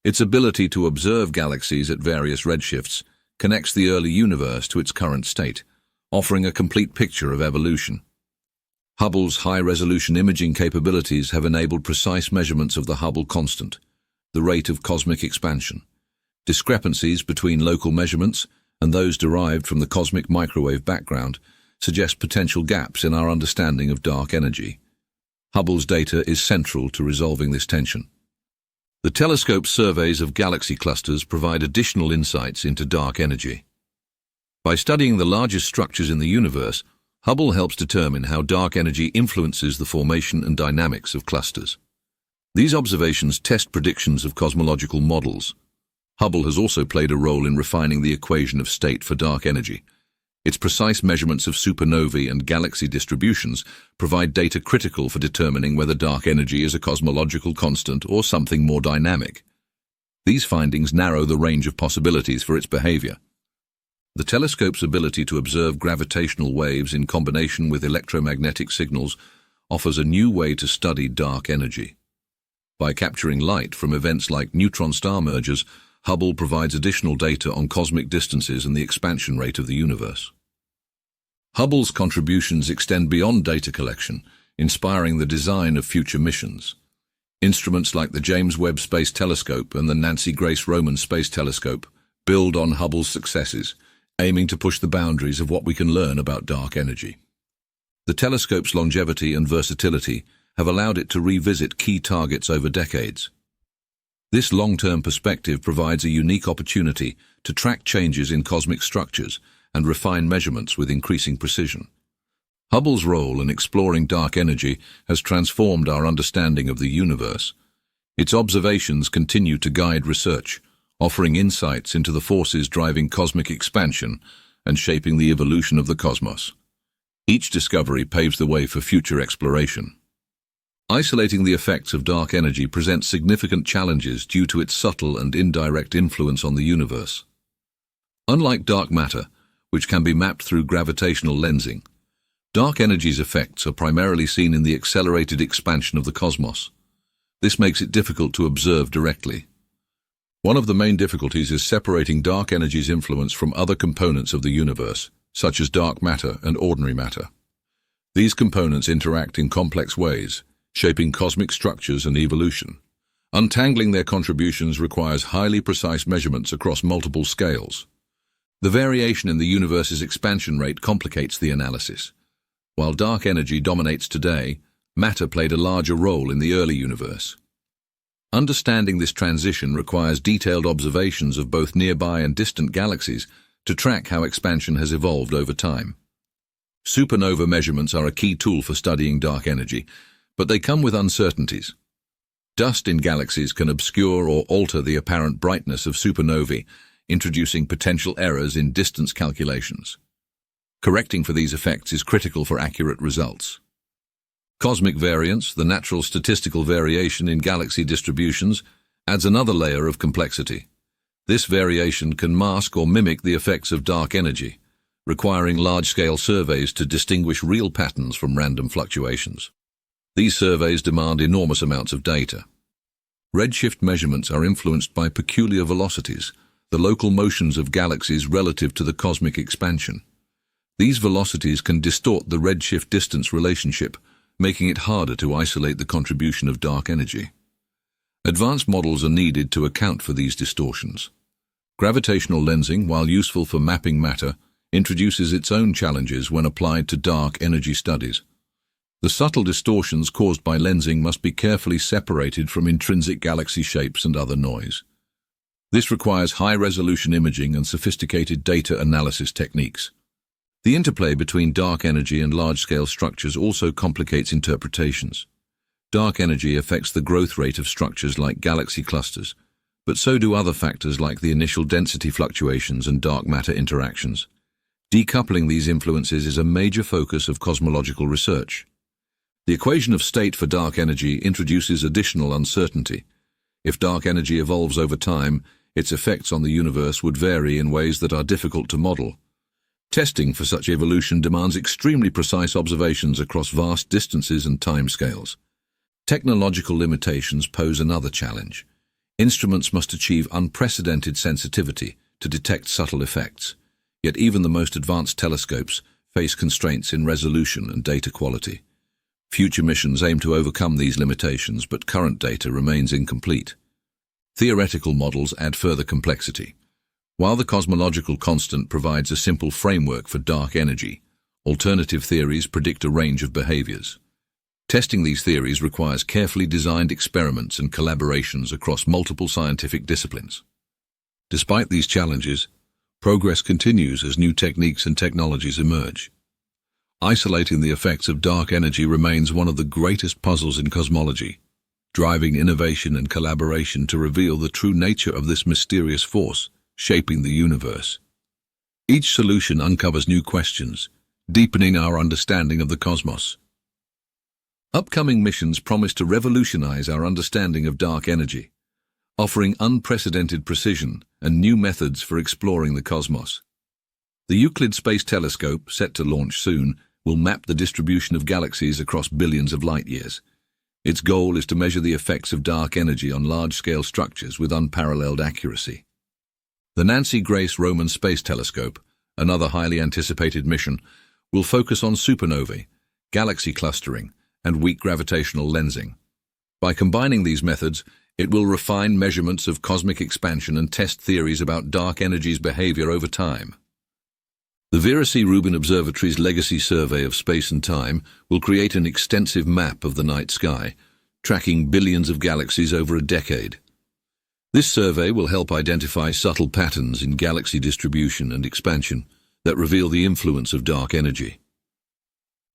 Its ability to observe galaxies at various redshifts connects the early universe to its current state, offering a complete picture of evolution. Hubble's high-resolution imaging capabilities have enabled precise measurements of the Hubble constant, the rate of cosmic expansion. Discrepancies between local measurements and those derived from the cosmic microwave background suggest potential gaps in our understanding of dark energy. Hubble's data is central to resolving this tension. The telescope's surveys of galaxy clusters provide additional insights into dark energy. By studying the largest structures in the universe, Hubble helps determine how dark energy influences the formation and dynamics of clusters. These observations test predictions of cosmological models. Hubble has also played a role in refining the equation of state for dark energy. Its precise measurements of supernovae and galaxy distributions provide data critical for determining whether dark energy is a cosmological constant or something more dynamic. These findings narrow the range of possibilities for its behavior. The telescope's ability to observe gravitational waves in combination with electromagnetic signals offers a new way to study dark energy. By capturing light from events like neutron star mergers, Hubble provides additional data on cosmic distances and the expansion rate of the universe. Hubble's contributions extend beyond data collection, inspiring the design of future missions. Instruments like the James Webb Space Telescope and the Nancy Grace Roman Space Telescope build on Hubble's successes, aiming to push the boundaries of what we can learn about dark energy. The telescope's longevity and versatility have allowed it to revisit key targets over decades. This long-term perspective provides a unique opportunity to track changes in cosmic structures and refine measurements with increasing precision. Hubble's role in exploring dark energy has transformed our understanding of the universe. Its observations continue to guide research, offering insights into the forces driving cosmic expansion and shaping the evolution of the cosmos. Each discovery paves the way for future exploration. Isolating the effects of dark energy presents significant challenges due to its subtle and indirect influence on the universe. Unlike dark matter, which can be mapped through gravitational lensing, dark energy's effects are primarily seen in the accelerated expansion of the cosmos. This makes it difficult to observe directly. One of the main difficulties is separating dark energy's influence from other components of the universe, such as dark matter and ordinary matter. These components interact in complex ways, shaping cosmic structures and evolution. Untangling their contributions requires highly precise measurements across multiple scales. The variation in the universe's expansion rate complicates the analysis. While dark energy dominates today, matter played a larger role in the early universe. Understanding this transition requires detailed observations of both nearby and distant galaxies to track how expansion has evolved over time. Supernova measurements are a key tool for studying dark energy, but they come with uncertainties. Dust in galaxies can obscure or alter the apparent brightness of supernovae, introducing potential errors in distance calculations. Correcting for these effects is critical for accurate results. Cosmic variance, the natural statistical variation in galaxy distributions, adds another layer of complexity. This variation can mask or mimic the effects of dark energy, requiring large-scale surveys to distinguish real patterns from random fluctuations. These surveys demand enormous amounts of data. Redshift measurements are influenced by peculiar velocities, the local motions of galaxies relative to the cosmic expansion. These velocities can distort the redshift distance relationship, making it harder to isolate the contribution of dark energy. Advanced models are needed to account for these distortions. Gravitational lensing, while useful for mapping matter, introduces its own challenges when applied to dark energy studies. The subtle distortions caused by lensing must be carefully separated from intrinsic galaxy shapes and other noise. This requires high-resolution imaging and sophisticated data analysis techniques. The interplay between dark energy and large-scale structures also complicates interpretations. Dark energy affects the growth rate of structures like galaxy clusters, but so do other factors like the initial density fluctuations and dark matter interactions. Decoupling these influences is a major focus of cosmological research. The equation of state for dark energy introduces additional uncertainty. If dark energy evolves over time, its effects on the universe would vary in ways that are difficult to model. Testing for such evolution demands extremely precise observations across vast distances and timescales. Technological limitations pose another challenge. Instruments must achieve unprecedented sensitivity to detect subtle effects, yet even the most advanced telescopes face constraints in resolution and data quality. Future missions aim to overcome these limitations, but current data remains incomplete. Theoretical models add further complexity. While the cosmological constant provides a simple framework for dark energy, alternative theories predict a range of behaviors. Testing these theories requires carefully designed experiments and collaborations across multiple scientific disciplines. Despite these challenges, progress continues as new techniques and technologies emerge. Isolating the effects of dark energy remains one of the greatest puzzles in cosmology, driving innovation and collaboration to reveal the true nature of this mysterious force shaping the universe. Each solution uncovers new questions, deepening our understanding of the cosmos. Upcoming missions promise to revolutionize our understanding of dark energy, offering unprecedented precision and new methods for exploring the cosmos. The Euclid Space Telescope, set to launch soon, will map the distribution of galaxies across billions of light-years. Its goal is to measure the effects of dark energy on large-scale structures with unparalleled accuracy. The Nancy Grace Roman Space Telescope, another highly anticipated mission, will focus on supernovae, galaxy clustering, and weak gravitational lensing. By combining these methods, it will refine measurements of cosmic expansion and test theories about dark energy's behavior over time. The Vera C. Rubin Observatory's Legacy Survey of Space and Time will create an extensive map of the night sky, tracking billions of galaxies over a decade. This survey will help identify subtle patterns in galaxy distribution and expansion that reveal the influence of dark energy.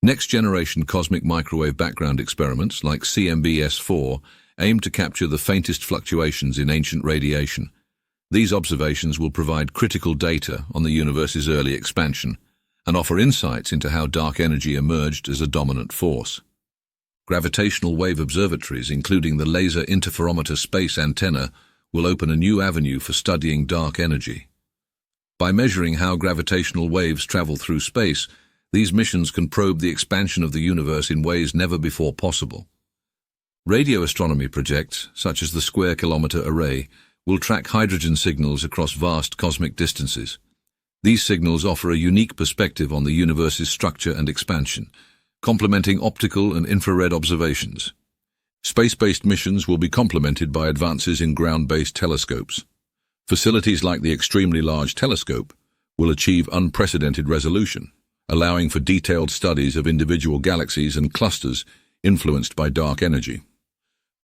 Next-generation cosmic microwave background experiments like CMB-S4 aim to capture the faintest fluctuations in ancient radiation. These observations will provide critical data on the universe's early expansion and offer insights into how dark energy emerged as a dominant force. Gravitational wave observatories, including the Laser Interferometer Space Antenna, will open a new avenue for studying dark energy. By measuring how gravitational waves travel through space, these missions can probe the expansion of the universe in ways never before possible. Radio astronomy projects, such as the Square Kilometre Array, will track hydrogen signals across vast cosmic distances. These signals offer a unique perspective on the universe's structure and expansion, complementing optical and infrared observations. Space-based missions will be complemented by advances in ground-based telescopes. Facilities like the Extremely Large Telescope will achieve unprecedented resolution, allowing for detailed studies of individual galaxies and clusters influenced by dark energy.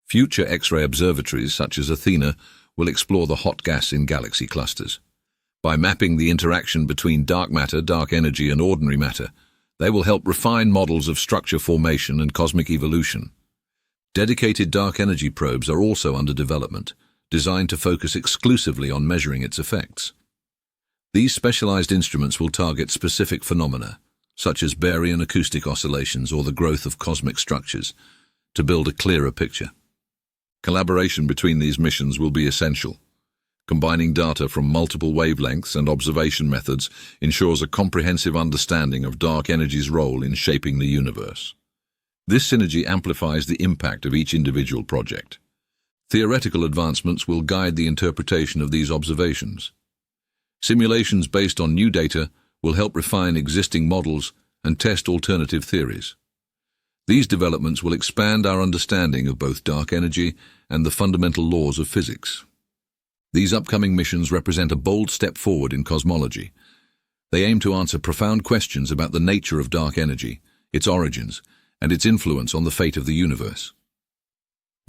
Future X-ray observatories such as Athena will explore the hot gas in galaxy clusters. By mapping the interaction between dark matter, dark energy, and ordinary matter, they will help refine models of structure formation and cosmic evolution. Dedicated dark energy probes are also under development, designed to focus exclusively on measuring its effects. These specialized instruments will target specific phenomena, such as baryon acoustic oscillations or the growth of cosmic structures, to build a clearer picture. Collaboration between these missions will be essential. Combining data from multiple wavelengths and observation methods ensures a comprehensive understanding of dark energy's role in shaping the universe. This synergy amplifies the impact of each individual project. Theoretical advancements will guide the interpretation of these observations. Simulations based on new data will help refine existing models and test alternative theories. These developments will expand our understanding of both dark energy and the fundamental laws of physics. These upcoming missions represent a bold step forward in cosmology. They aim to answer profound questions about the nature of dark energy, its origins, and its influence on the fate of the universe.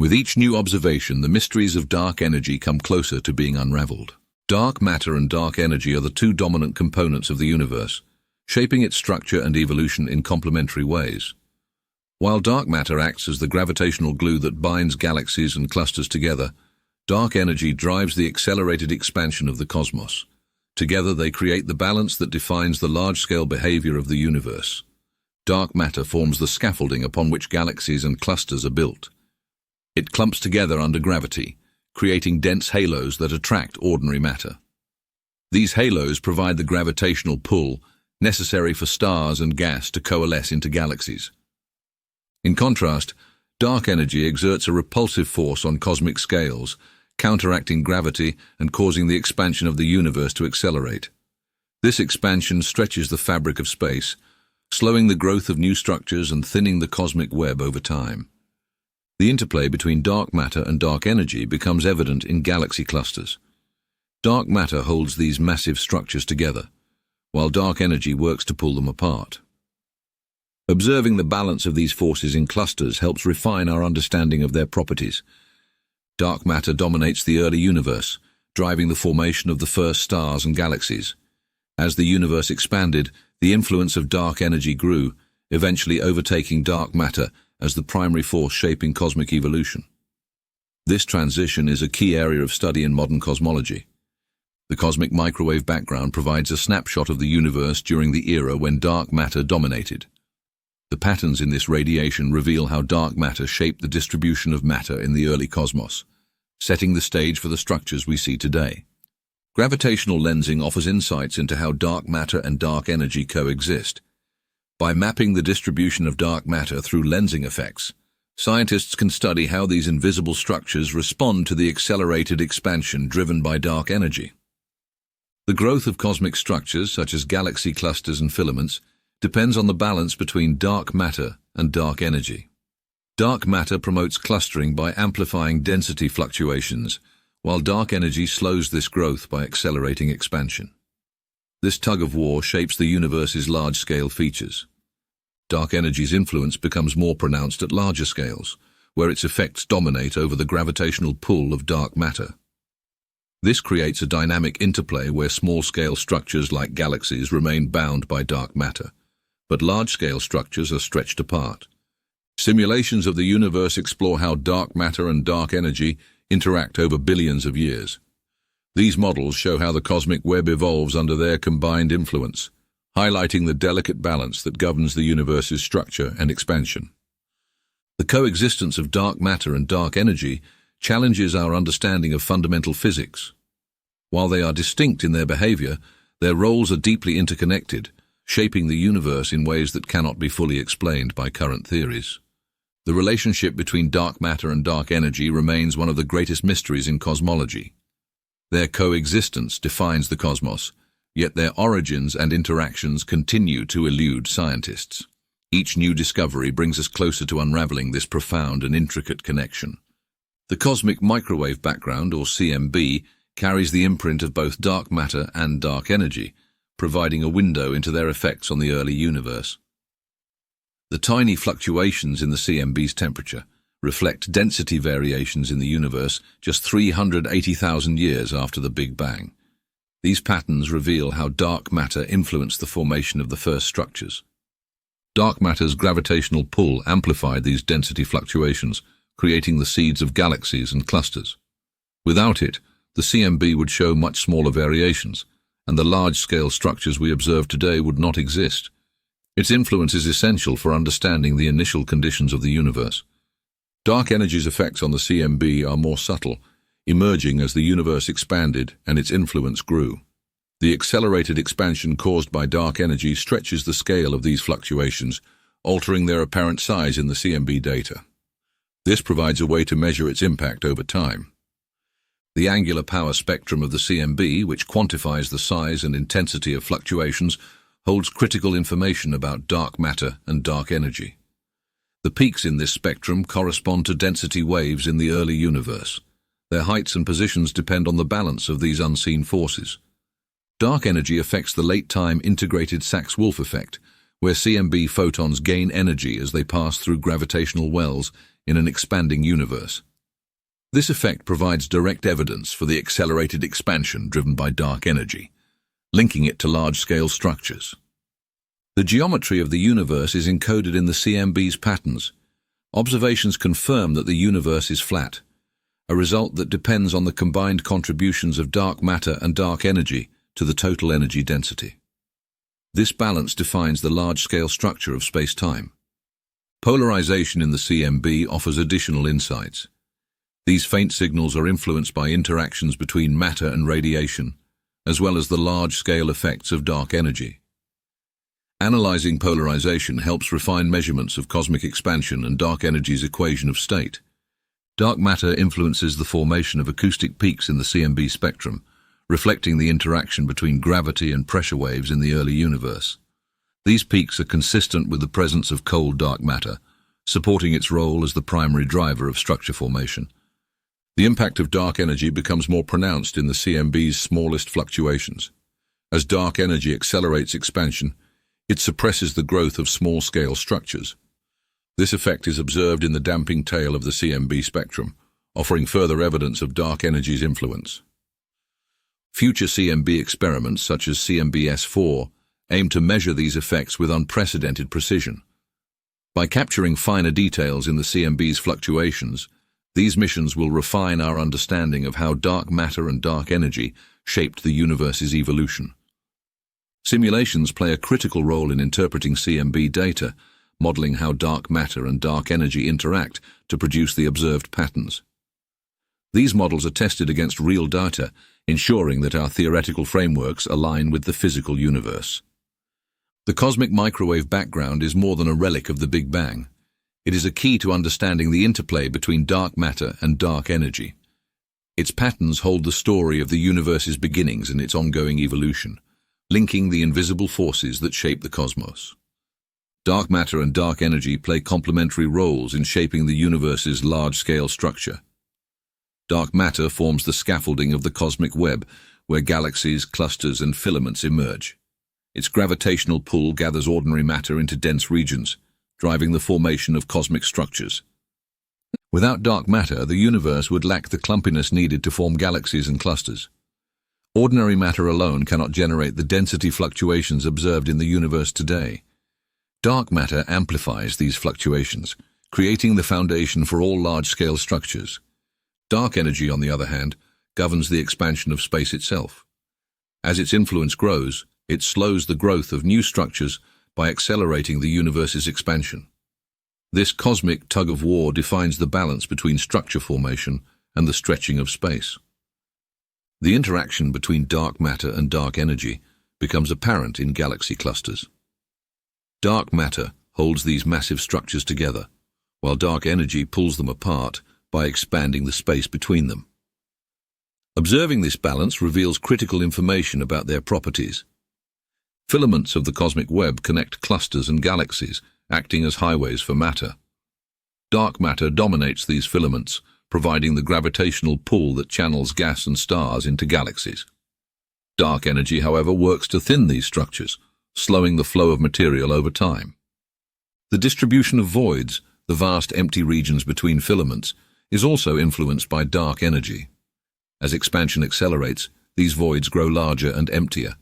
With each new observation, the mysteries of dark energy come closer to being unraveled. Dark matter and dark energy are the two dominant components of the universe, shaping its structure and evolution in complementary ways. While dark matter acts as the gravitational glue that binds galaxies and clusters together, dark energy drives the accelerated expansion of the cosmos. Together they create the balance that defines the large-scale behavior of the universe. Dark matter forms the scaffolding upon which galaxies and clusters are built. It clumps together under gravity, creating dense halos that attract ordinary matter. These halos provide the gravitational pull necessary for stars and gas to coalesce into galaxies. In contrast, dark energy exerts a repulsive force on cosmic scales, counteracting gravity and causing the expansion of the universe to accelerate. This expansion stretches the fabric of space, slowing the growth of new structures and thinning the cosmic web over time. The interplay between dark matter and dark energy becomes evident in galaxy clusters. Dark matter holds these massive structures together, while dark energy works to pull them apart. Observing the balance of these forces in clusters helps refine our understanding of their properties. Dark matter dominates the early universe, driving the formation of the first stars and galaxies. As the universe expanded, the influence of dark energy grew, eventually overtaking dark matter as the primary force shaping cosmic evolution. This transition is a key area of study in modern cosmology. The cosmic microwave background provides a snapshot of the universe during the era when dark matter dominated. The patterns in this radiation reveal how dark matter shaped the distribution of matter in the early cosmos, setting the stage for the structures we see today. Gravitational lensing offers insights into how dark matter and dark energy coexist. By mapping the distribution of dark matter through lensing effects, scientists can study how these invisible structures respond to the accelerated expansion driven by dark energy. The growth of cosmic structures, such as galaxy clusters and filaments, depends on the balance between dark matter and dark energy. Dark matter promotes clustering by amplifying density fluctuations, while dark energy slows this growth by accelerating expansion. This tug-of-war shapes the universe's large-scale features. Dark energy's influence becomes more pronounced at larger scales, where its effects dominate over the gravitational pull of dark matter. This creates a dynamic interplay where small-scale structures like galaxies remain bound by dark matter, but large-scale structures are stretched apart. Simulations of the universe explore how dark matter and dark energy interact over billions of years. These models show how the cosmic web evolves under their combined influence, highlighting the delicate balance that governs the universe's structure and expansion. The coexistence of dark matter and dark energy challenges our understanding of fundamental physics. While they are distinct in their behavior, Their roles are deeply interconnected, shaping the universe in ways that cannot be fully explained by current theories. The relationship between dark matter and dark energy remains one of the greatest mysteries in cosmology. Their coexistence defines the cosmos, yet their origins and interactions continue to elude scientists. Each new discovery brings us closer to unraveling this profound and intricate connection. The cosmic microwave background, or CMB, carries the imprint of both dark matter and dark energy, providing a window into their effects on the early universe. The tiny fluctuations in the CMB's temperature reflect density variations in the universe just 380,000 years after the Big Bang. These patterns reveal how dark matter influenced the formation of the first structures. Dark matter's gravitational pull amplified these density fluctuations, creating the seeds of galaxies and clusters. Without it, the CMB would show much smaller variations, and the large-scale structures we observe today would not exist. Its influence is essential for understanding the initial conditions of the universe. Dark energy's effects on the CMB are more subtle, emerging as the universe expanded and its influence grew. The accelerated expansion caused by dark energy stretches the scale of these fluctuations, altering their apparent size in the CMB data. This provides a way to measure its impact over time. The angular power spectrum of the CMB, which quantifies the size and intensity of fluctuations, holds critical information about dark matter and dark energy. The peaks in this spectrum correspond to density waves in the early universe. Their heights and positions depend on the balance of these unseen forces. Dark energy affects the late-time integrated Sachs-Wolf effect, where CMB photons gain energy as they pass through gravitational wells in an expanding universe. This effect provides direct evidence for the accelerated expansion driven by dark energy, linking it to large-scale structures. The geometry of the universe is encoded in the CMB's patterns. Observations confirm that the universe is flat, a result that depends on the combined contributions of dark matter and dark energy to the total energy density. This balance defines the large-scale structure of space-time. Polarization in the CMB offers additional insights. These faint signals are influenced by interactions between matter and radiation, as well as the large-scale effects of dark energy. Analyzing polarization helps refine measurements of cosmic expansion and dark energy's equation of state. Dark matter influences the formation of acoustic peaks in the CMB spectrum, reflecting the interaction between gravity and pressure waves in the early universe. These peaks are consistent with the presence of cold dark matter, supporting its role as the primary driver of structure formation. The impact of dark energy becomes more pronounced in the CMB's smallest fluctuations. As dark energy accelerates expansion, it suppresses the growth of small-scale structures. This effect is observed in the damping tail of the CMB spectrum, offering further evidence of dark energy's influence. Future CMB experiments, such as CMB-S4, aim to measure these effects with unprecedented precision. By capturing finer details in the CMB's fluctuations, these missions will refine our understanding of how dark matter and dark energy shaped the universe's evolution. Simulations play a critical role in interpreting CMB data, modeling how dark matter and dark energy interact to produce the observed patterns. These models are tested against real data, ensuring that our theoretical frameworks align with the physical universe. The cosmic microwave background is more than a relic of the Big Bang. It is a key to understanding the interplay between dark matter and dark energy. Its patterns hold the story of the universe's beginnings and its ongoing evolution, linking the invisible forces that shape the cosmos. Dark matter and dark energy play complementary roles in shaping the universe's large-scale structure. Dark matter forms the scaffolding of the cosmic web, where galaxies, clusters, and filaments emerge. Its gravitational pull gathers ordinary matter into dense regions, driving the formation of cosmic structures. Without dark matter, the universe would lack the clumpiness needed to form galaxies and clusters. Ordinary matter alone cannot generate the density fluctuations observed in the universe today. Dark matter amplifies these fluctuations, creating the foundation for all large-scale structures. Dark energy, on the other hand, governs the expansion of space itself. As its influence grows, it slows the growth of new structures by accelerating the universe's expansion. This cosmic tug-of-war defines the balance between structure formation and the stretching of space. The interaction between dark matter and dark energy becomes apparent in galaxy clusters. Dark matter holds these massive structures together, while dark energy pulls them apart by expanding the space between them. Observing this balance reveals critical information about their properties. Filaments of the cosmic web connect clusters and galaxies, acting as highways for matter. Dark matter dominates these filaments, providing the gravitational pull that channels gas and stars into galaxies. Dark energy, however, works to thin these structures, slowing the flow of material over time. The distribution of voids, the vast empty regions between filaments, is also influenced by dark energy. As expansion accelerates, these voids grow larger and emptier.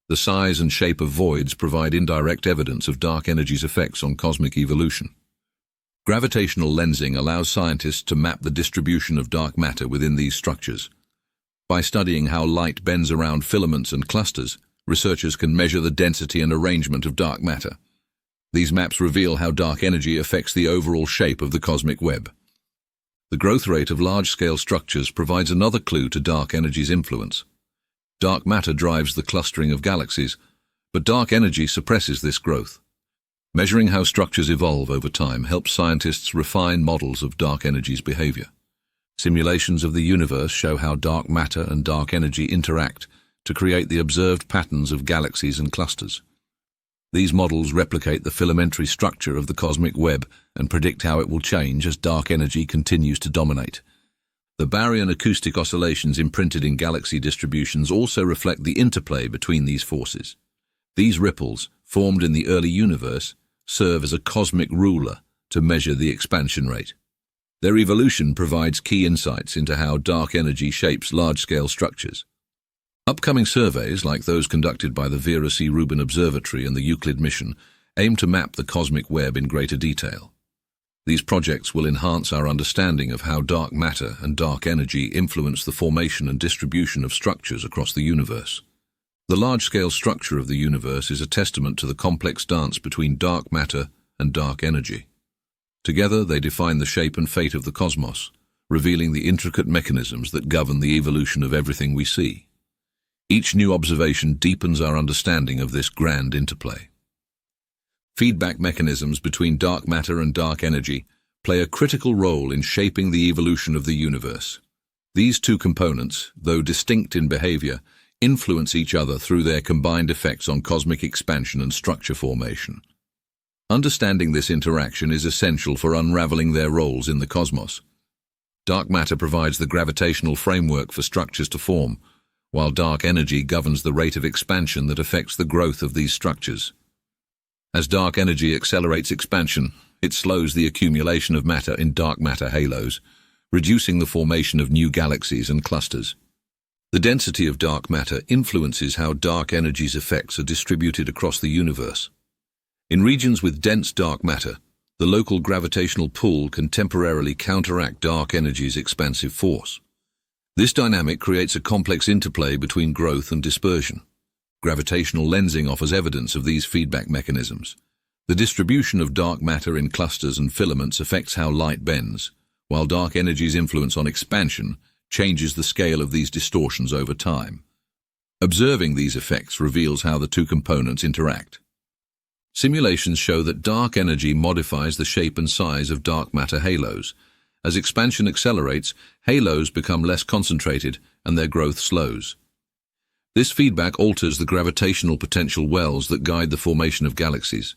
The size and shape of voids provide indirect evidence of dark energy's effects on cosmic evolution. Gravitational lensing allows scientists to map the distribution of dark matter within these structures. By studying how light bends around filaments and clusters, researchers can measure the density and arrangement of dark matter. These maps reveal how dark energy affects the overall shape of the cosmic web. The growth rate of large-scale structures provides another clue to dark energy's influence. Dark matter drives the clustering of galaxies, but dark energy suppresses this growth. Measuring how structures evolve over time helps scientists refine models of dark energy's behavior. Simulations of the universe show how dark matter and dark energy interact to create the observed patterns of galaxies and clusters. These models replicate the filamentary structure of the cosmic web and predict how it will change as dark energy continues to dominate. The baryon acoustic oscillations imprinted in galaxy distributions also reflect the interplay between these forces. These ripples, formed in the early universe, serve as a cosmic ruler to measure the expansion rate. Their evolution provides key insights into how dark energy shapes large-scale structures. Upcoming surveys, like those conducted by the Vera C. Rubin Observatory and the Euclid mission, aim to map the cosmic web in greater detail. These projects will enhance our understanding of how dark matter and dark energy influence the formation and distribution of structures across the universe. The large-scale structure of the universe is a testament to the complex dance between dark matter and dark energy. Together, they define the shape and fate of the cosmos, revealing the intricate mechanisms that govern the evolution of everything we see. Each new observation deepens our understanding of this grand interplay. Feedback mechanisms between dark matter and dark energy play a critical role in shaping the evolution of the universe. These two components, though distinct in behavior, influence each other through their combined effects on cosmic expansion and structure formation. Understanding this interaction is essential for unraveling their roles in the cosmos. Dark matter provides the gravitational framework for structures to form, while dark energy governs the rate of expansion that affects the growth of these structures. As dark energy accelerates expansion, it slows the accumulation of matter in dark matter halos, reducing the formation of new galaxies and clusters. The density of dark matter influences how dark energy's effects are distributed across the universe. In regions with dense dark matter, the local gravitational pull can temporarily counteract dark energy's expansive force. This dynamic creates a complex interplay between growth and dispersion. Gravitational lensing offers evidence of these feedback mechanisms. The distribution of dark matter in clusters and filaments affects how light bends, while dark energy's influence on expansion changes the scale of these distortions over time. Observing these effects reveals how the two components interact. Simulations show that dark energy modifies the shape and size of dark matter halos. As expansion accelerates, halos become less concentrated and their growth slows. This feedback alters the gravitational potential wells that guide the formation of galaxies.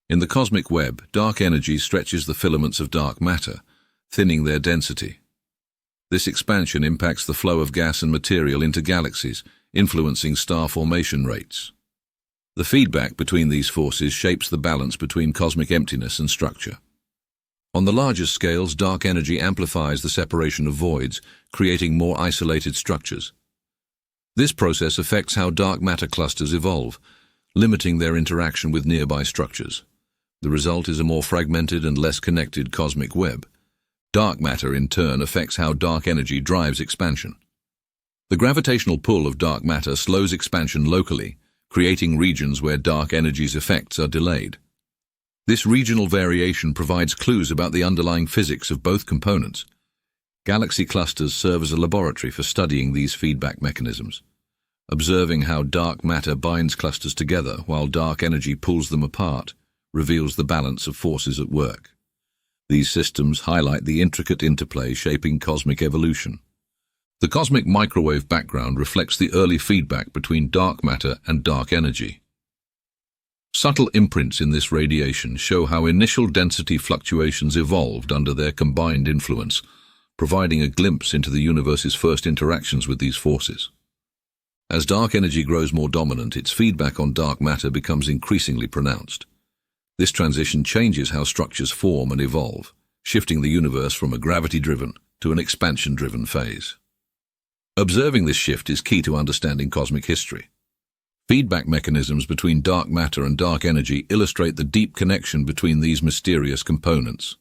In the cosmic web, dark energy stretches the filaments of dark matter, thinning their density. This expansion impacts the flow of gas and material into galaxies, influencing star formation rates. The feedback between these forces shapes the balance between cosmic emptiness and structure. On the largest scales, dark energy amplifies the separation of voids, creating more isolated structures. This process affects how dark matter clusters evolve, limiting their interaction with nearby structures. The result is a more fragmented and less connected cosmic web. Dark matter, in turn, affects how dark energy drives expansion. The gravitational pull of dark matter slows expansion locally, creating regions where dark energy's effects are delayed. This regional variation provides clues about the underlying physics of both components. Galaxy clusters serve as a laboratory for studying these feedback mechanisms. Observing how dark matter binds clusters together while dark energy pulls them apart reveals the balance of forces at work. These systems highlight the intricate interplay shaping cosmic evolution. The cosmic microwave background reflects the early feedback between dark matter and dark energy. Subtle imprints in this radiation show how initial density fluctuations evolved under their combined influence, providing a glimpse into the universe's first interactions with these forces. As dark energy grows more dominant, its feedback on dark matter becomes increasingly pronounced. This transition changes how structures form and evolve, shifting the universe from a gravity-driven to an expansion-driven phase. Observing this shift is key to understanding cosmic history. Feedback mechanisms between dark matter and dark energy illustrate the deep connection between these mysterious components.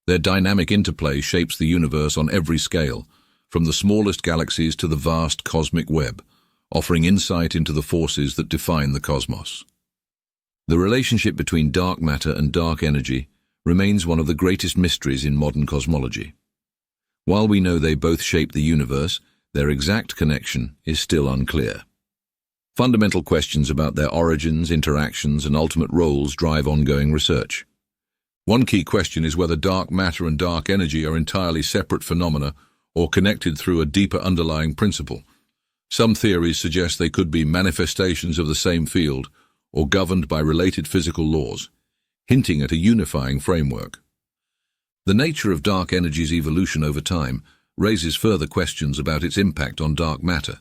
Their dynamic interplay shapes the universe on every scale, from the smallest galaxies to the vast cosmic web, offering insight into the forces that define the cosmos. The relationship between dark matter and dark energy remains one of the greatest mysteries in modern cosmology. While we know they both shape the universe, their exact connection is still unclear. Fundamental questions about their origins, interactions, and ultimate roles drive ongoing research. One key question is whether dark matter and dark energy are entirely separate phenomena or connected through a deeper underlying principle. Some theories suggest they could be manifestations of the same field or governed by related physical laws, hinting at a unifying framework. The nature of dark energy's evolution over time raises further questions about its impact on dark matter.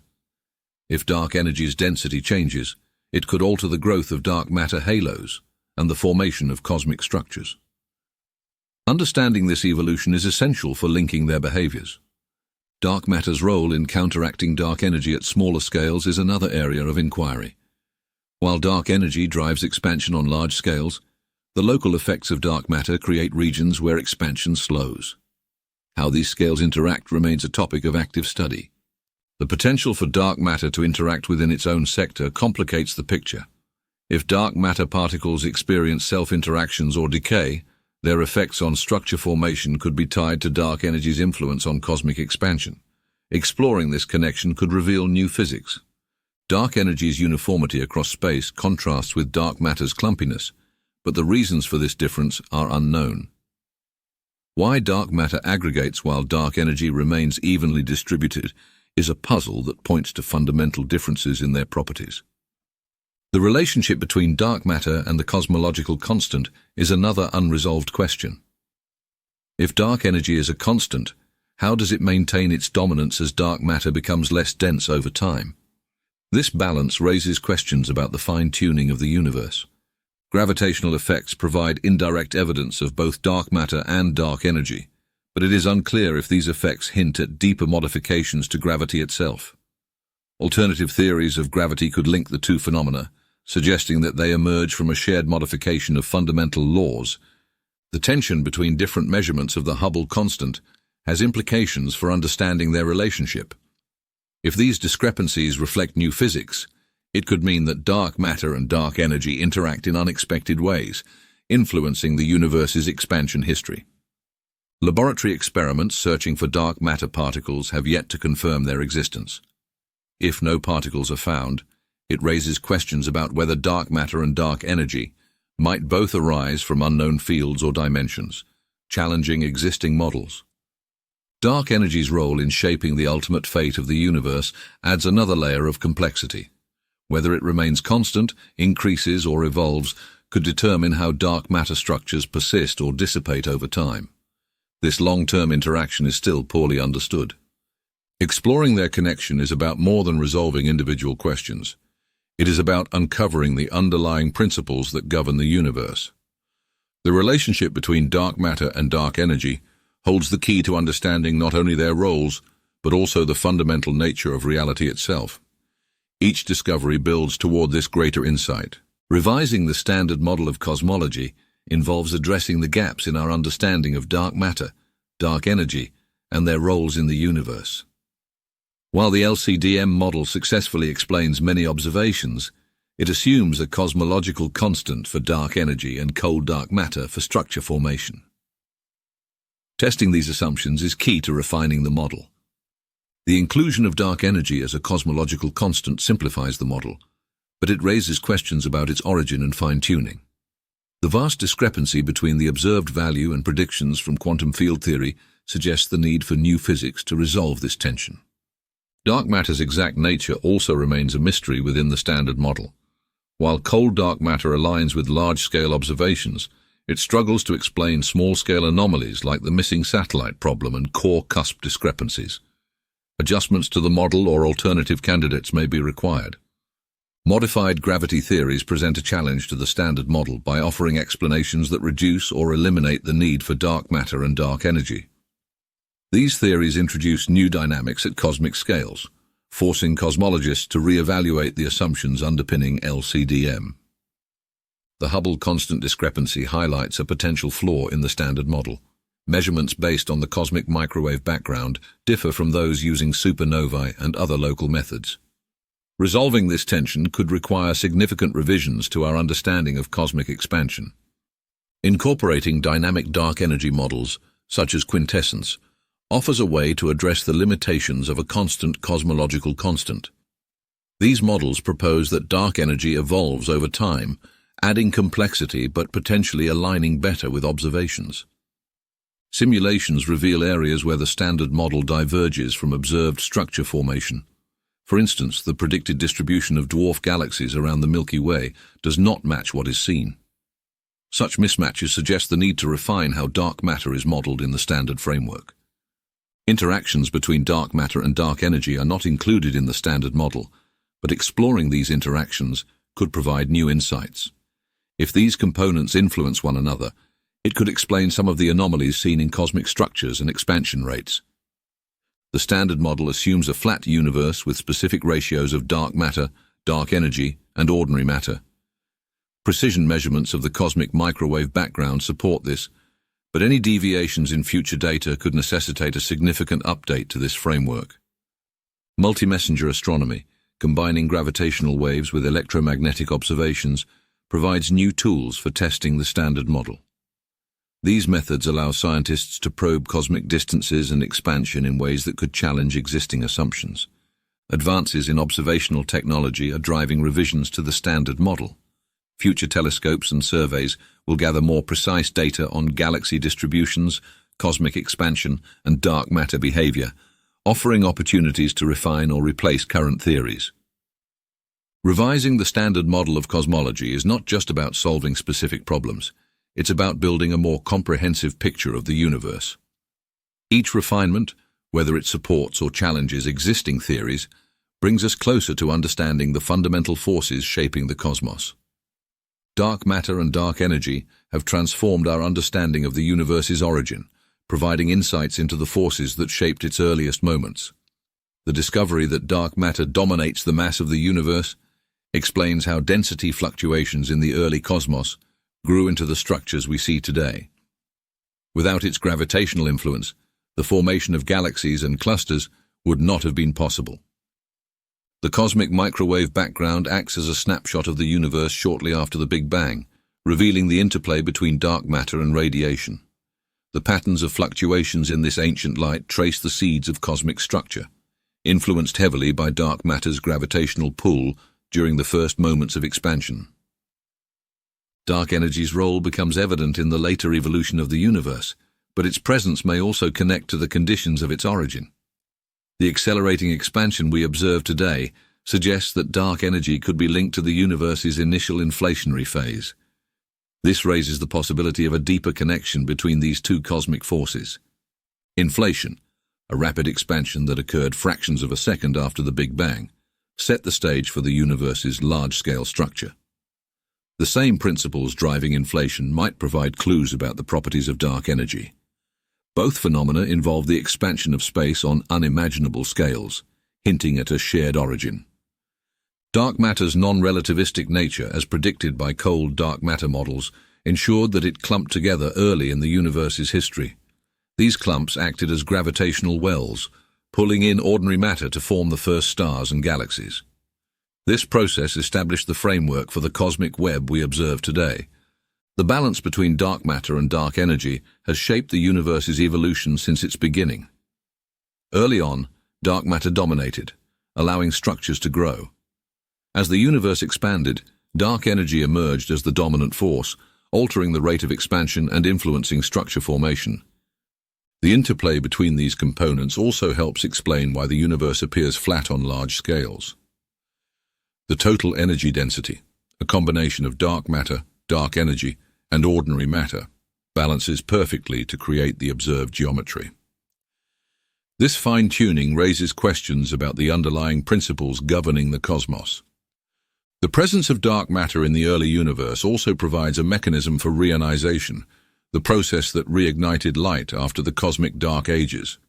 If dark energy's density changes, it could alter the growth of dark matter halos and the formation of cosmic structures. Understanding this evolution is essential for linking their behaviors. Dark matter's role in counteracting dark energy at smaller scales is another area of inquiry. While dark energy drives expansion on large scales, the local effects of dark matter create regions where expansion slows. How these scales interact remains a topic of active study. The potential for dark matter to interact within its own sector complicates the picture. If dark matter particles experience self-interactions or decay, their effects on structure formation could be tied to dark energy's influence on cosmic expansion. Exploring this connection could reveal new physics. Dark energy's uniformity across space contrasts with dark matter's clumpiness, but the reasons for this difference are unknown. Why dark matter aggregates while dark energy remains evenly distributed is a puzzle that points to fundamental differences in their properties. The relationship between dark matter and the cosmological constant is another unresolved question. If dark energy is a constant, how does it maintain its dominance as dark matter becomes less dense over time? This balance raises questions about the fine-tuning of the universe. Gravitational effects provide indirect evidence of both dark matter and dark energy, but it is unclear if these effects hint at deeper modifications to gravity itself. Alternative theories of gravity could link the two phenomena, suggesting that they emerge from a shared modification of fundamental laws. The tension between different measurements of the Hubble constant has implications for understanding their relationship. If these discrepancies reflect new physics, it could mean that dark matter and dark energy interact in unexpected ways, influencing the universe's expansion history. Laboratory experiments searching for dark matter particles have yet to confirm their existence. If no particles are found, it raises questions about whether dark matter and dark energy might both arise from unknown fields or dimensions, challenging existing models. Dark energy's role in shaping the ultimate fate of the universe adds another layer of complexity. Whether it remains constant, increases, or evolves could determine how dark matter structures persist or dissipate over time. This long-term interaction is still poorly understood. Exploring their connection is about more than resolving individual questions. It is about uncovering the underlying principles that govern the universe. The relationship between dark matter and dark energy holds the key to understanding not only their roles, but also the fundamental nature of reality itself. Each discovery builds toward this greater insight. Revising the standard model of cosmology involves addressing the gaps in our understanding of dark matter, dark energy, and their roles in the universe. While the LCDM model successfully explains many observations, it assumes a cosmological constant for dark energy and cold dark matter for structure formation. Testing these assumptions is key to refining the model. The inclusion of dark energy as a cosmological constant simplifies the model, but it raises questions about its origin and fine-tuning. The vast discrepancy between the observed value and predictions from quantum field theory suggests the need for new physics to resolve this tension. Dark matter's exact nature also remains a mystery within the standard model. While cold dark matter aligns with large-scale observations, it struggles to explain small-scale anomalies like the missing satellite problem and core cusp discrepancies. Adjustments to the model or alternative candidates may be required. Modified gravity theories present a challenge to the standard model by offering explanations that reduce or eliminate the need for dark matter and dark energy. These theories introduce new dynamics at cosmic scales, forcing cosmologists to re-evaluate the assumptions underpinning LCDM. The Hubble constant discrepancy highlights a potential flaw in the standard model. Measurements based on the cosmic microwave background differ from those using supernovae and other local methods. Resolving this tension could require significant revisions to our understanding of cosmic expansion. Incorporating dynamic dark energy models, such as quintessence, offers a way to address the limitations of a constant cosmological constant. These models propose that dark energy evolves over time, adding complexity but potentially aligning better with observations. Simulations reveal areas where the standard model diverges from observed structure formation. For instance, the predicted distribution of dwarf galaxies around the Milky Way does not match what is seen. Such mismatches suggest the need to refine how dark matter is modeled in the standard framework. Interactions between dark matter and dark energy are not included in the standard model, but exploring these interactions could provide new insights. If these components influence one another, it could explain some of the anomalies seen in cosmic structures and expansion rates. The standard model assumes a flat universe with specific ratios of dark matter, dark energy, and ordinary matter. Precision measurements of the cosmic microwave background support this, but any deviations in future data could necessitate a significant update to this framework. Multi-messenger astronomy, combining gravitational waves with electromagnetic observations, provides new tools for testing the standard model. These methods allow scientists to probe cosmic distances and expansion in ways that could challenge existing assumptions. Advances in observational technology are driving revisions to the standard model. Future telescopes and surveys will gather more precise data on galaxy distributions, cosmic expansion, and dark matter behavior, offering opportunities to refine or replace current theories. Revising the standard model of cosmology is not just about solving specific problems. It's about building a more comprehensive picture of the universe. Each refinement, whether it supports or challenges existing theories, brings us closer to understanding the fundamental forces shaping the cosmos. Dark matter and dark energy have transformed our understanding of the universe's origin, providing insights into the forces that shaped its earliest moments. The discovery that dark matter dominates the mass of the universe explains how density fluctuations in the early cosmos grew into the structures we see today. Without its gravitational influence, the formation of galaxies and clusters would not have been possible. The cosmic microwave background acts as a snapshot of the universe shortly after the Big Bang, revealing the interplay between dark matter and radiation. The patterns of fluctuations in this ancient light trace the seeds of cosmic structure, influenced heavily by dark matter's gravitational pull during the first moments of expansion. Dark energy's role becomes evident in the later evolution of the universe, but its presence may also connect to the conditions of its origin. The accelerating expansion we observe today suggests that dark energy could be linked to the universe's initial inflationary phase. This raises the possibility of a deeper connection between these two cosmic forces. Inflation, a rapid expansion that occurred fractions of a second after the Big Bang, set the stage for the universe's large-scale structure. The same principles driving inflation might provide clues about the properties of dark energy. Both phenomena involve the expansion of space on unimaginable scales, hinting at a shared origin. Dark matter's non-relativistic nature, as predicted by cold dark matter models, ensured that it clumped together early in the universe's history. These clumps acted as gravitational wells, pulling in ordinary matter to form the first stars and galaxies. This process established the framework for the cosmic web we observe today. The balance between dark matter and dark energy has shaped the universe's evolution since its beginning. Early on, dark matter dominated, allowing structures to grow. As the universe expanded, dark energy emerged as the dominant force, altering the rate of expansion and influencing structure formation. The interplay between these components also helps explain why the universe appears flat on large scales. The total energy density, a combination of dark matter, dark energy, and ordinary matter, balances perfectly to create the observed geometry. This fine-tuning raises questions about the underlying principles governing the cosmos. The presence of dark matter in the early universe also provides a mechanism for reionization, the process that reignited light after the cosmic dark ages.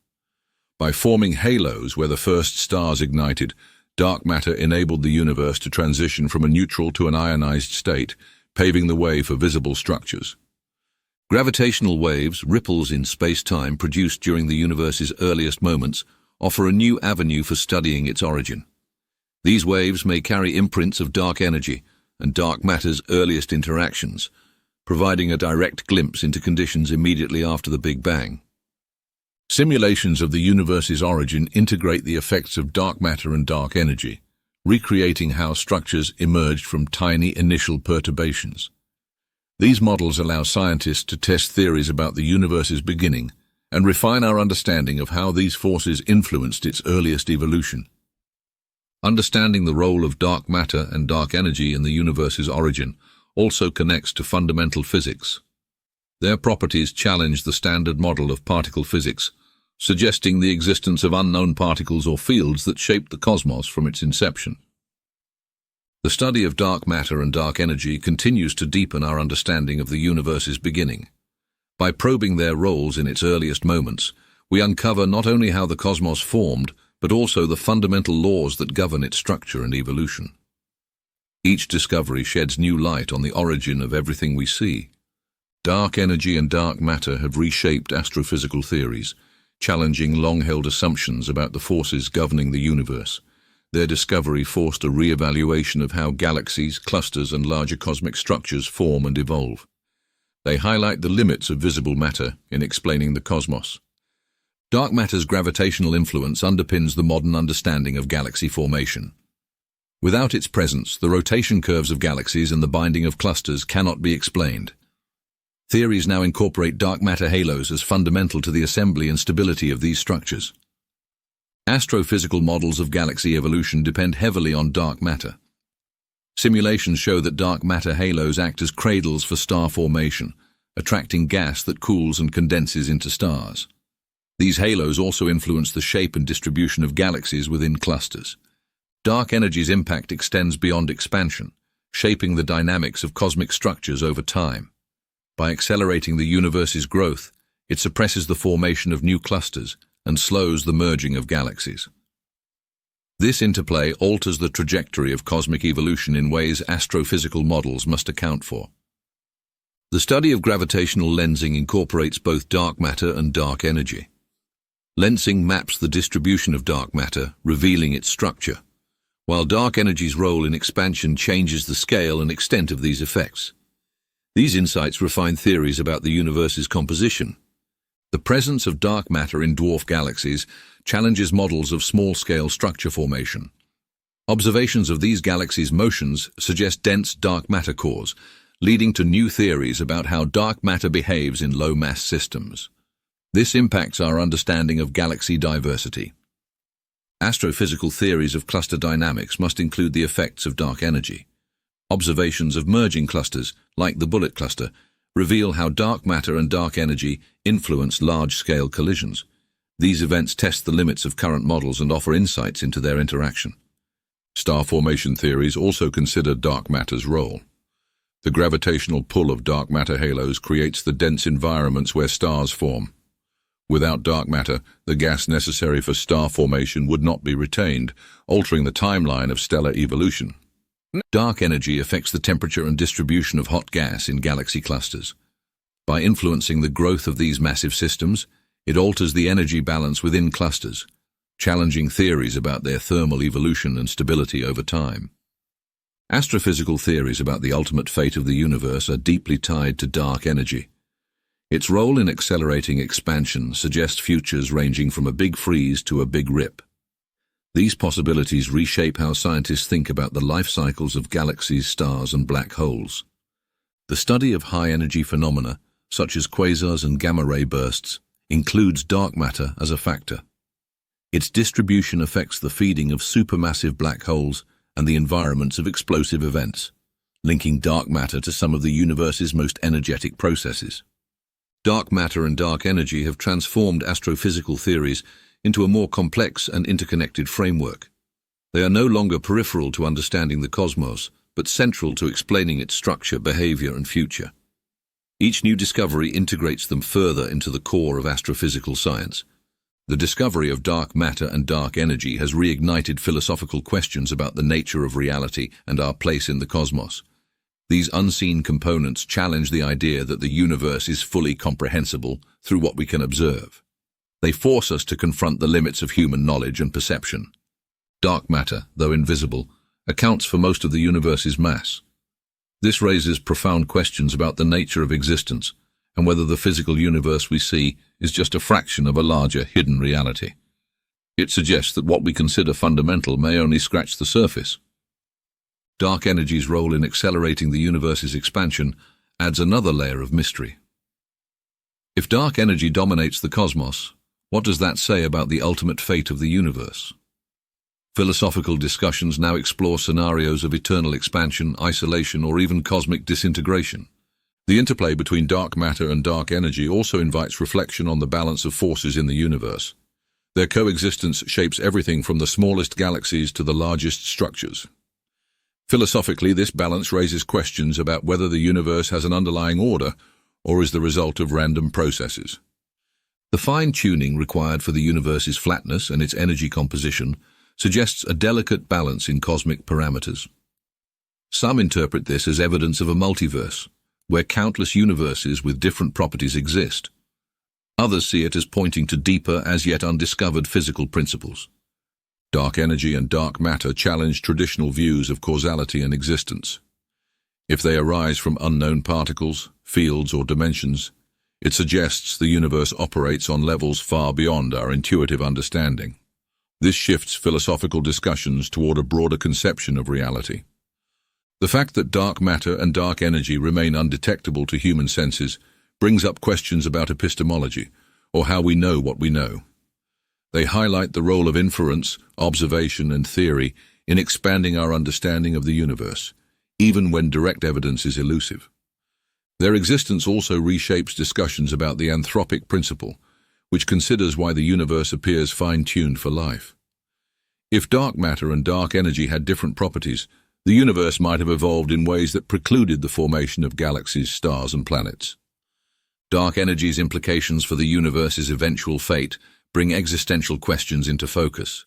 By forming halos where the first stars ignited, dark matter enabled the universe to transition from a neutral to an ionized state, paving the way for visible structures. Gravitational waves, ripples in space-time produced during the universe's earliest moments, offer a new avenue for studying its origin. These waves may carry imprints of dark energy and dark matter's earliest interactions, providing a direct glimpse into conditions immediately after the Big Bang. Simulations of the universe's origin integrate the effects of dark matter and dark energy, recreating how structures emerged from tiny initial perturbations. These models allow scientists to test theories about the universe's beginning and refine our understanding of how these forces influenced its earliest evolution. Understanding the role of dark matter and dark energy in the universe's origin also connects to fundamental physics. Their properties challenge the standard model of particle physics, suggesting the existence of unknown particles or fields that shaped the cosmos from its inception. The study of dark matter and dark energy continues to deepen our understanding of the universe's beginning. By probing their roles in its earliest moments, we uncover not only how the cosmos formed, but also the fundamental laws that govern its structure and evolution. Each discovery sheds new light on the origin of everything we see. Dark energy and dark matter have reshaped astrophysical theories, challenging long-held assumptions about the forces governing the universe. Their discovery forced a re-evaluation of how galaxies, clusters, and larger cosmic structures form and evolve. They highlight the limits of visible matter in explaining the cosmos. Dark matter's gravitational influence underpins the modern understanding of galaxy formation. Without its presence, the rotation curves of galaxies and the binding of clusters cannot be explained. Theories now incorporate dark matter halos as fundamental to the assembly and stability of these structures. Astrophysical models of galaxy evolution depend heavily on dark matter. Simulations show that dark matter halos act as cradles for star formation, attracting gas that cools and condenses into stars. These halos also influence the shape and distribution of galaxies within clusters. Dark energy's impact extends beyond expansion, shaping the dynamics of cosmic structures over time. By accelerating the universe's growth, it suppresses the formation of new clusters and slows the merging of galaxies. This interplay alters the trajectory of cosmic evolution in ways astrophysical models must account for. The study of gravitational lensing incorporates both dark matter and dark energy. Lensing maps the distribution of dark matter, revealing its structure, while dark energy's role in expansion changes the scale and extent of these effects. These insights refine theories about the universe's composition. The presence of dark matter in dwarf galaxies challenges models of small-scale structure formation. Observations of these galaxies' motions suggest dense dark matter cores, leading to new theories about how dark matter behaves in low-mass systems. This impacts our understanding of galaxy diversity. Astrophysical theories of cluster dynamics must include the effects of dark energy. Observations of merging clusters, like the bullet cluster, reveal how dark matter and dark energy influence large-scale collisions. These events test the limits of current models and offer insights into their interaction. Star formation theories also consider dark matter's role. The gravitational pull of dark matter halos creates the dense environments where stars form. Without dark matter, the gas necessary for star formation would not be retained, altering the timeline of stellar evolution. Dark energy affects the temperature and distribution of hot gas in galaxy clusters. By influencing the growth of these massive systems, it alters the energy balance within clusters, challenging theories about their thermal evolution and stability over time. Astrophysical theories about the ultimate fate of the universe are deeply tied to dark energy. Its role in accelerating expansion suggests futures ranging from a big freeze to a big rip. These possibilities reshape how scientists think about the life cycles of galaxies, stars, and black holes. The study of high-energy phenomena, such as quasars and gamma-ray bursts, includes dark matter as a factor. Its distribution affects the feeding of supermassive black holes and the environments of explosive events, linking dark matter to some of the universe's most energetic processes. Dark matter and dark energy have transformed astrophysical theories into a more complex and interconnected framework. They are no longer peripheral to understanding the cosmos, but central to explaining its structure, behavior, and future. Each new discovery integrates them further into the core of astrophysical science. The discovery of dark matter and dark energy has reignited philosophical questions about the nature of reality and our place in the cosmos. These unseen components challenge the idea that the universe is fully comprehensible through what we can observe. They force us to confront the limits of human knowledge and perception. Dark matter, though invisible, accounts for most of the universe's mass. This raises profound questions about the nature of existence and whether the physical universe we see is just a fraction of a larger, hidden reality. It suggests that what we consider fundamental may only scratch the surface. Dark energy's role in accelerating the universe's expansion adds another layer of mystery. If dark energy dominates the cosmos, what does that say about the ultimate fate of the universe? Philosophical discussions now explore scenarios of eternal expansion, isolation, or even cosmic disintegration. The interplay between dark matter and dark energy also invites reflection on the balance of forces in the universe. Their coexistence shapes everything from the smallest galaxies to the largest structures. Philosophically, this balance raises questions about whether the universe has an underlying order or is the result of random processes. The fine-tuning required for the universe's flatness and its energy composition suggests a delicate balance in cosmic parameters. Some interpret this as evidence of a multiverse, where countless universes with different properties exist. Others see it as pointing to deeper, as yet undiscovered physical principles. Dark energy and dark matter challenge traditional views of causality and existence. If they arise from unknown particles, fields, or dimensions, it suggests the universe operates on levels far beyond our intuitive understanding. This shifts philosophical discussions toward a broader conception of reality. The fact that dark matter and dark energy remain undetectable to human senses brings up questions about epistemology, or how we know what we know. They highlight the role of inference, observation, and theory in expanding our understanding of the universe, even when direct evidence is elusive. Their existence also reshapes discussions about the anthropic principle, which considers why the universe appears fine-tuned for life. If dark matter and dark energy had different properties, the universe might have evolved in ways that precluded the formation of galaxies, stars, and planets. Dark energy's implications for the universe's eventual fate bring existential questions into focus.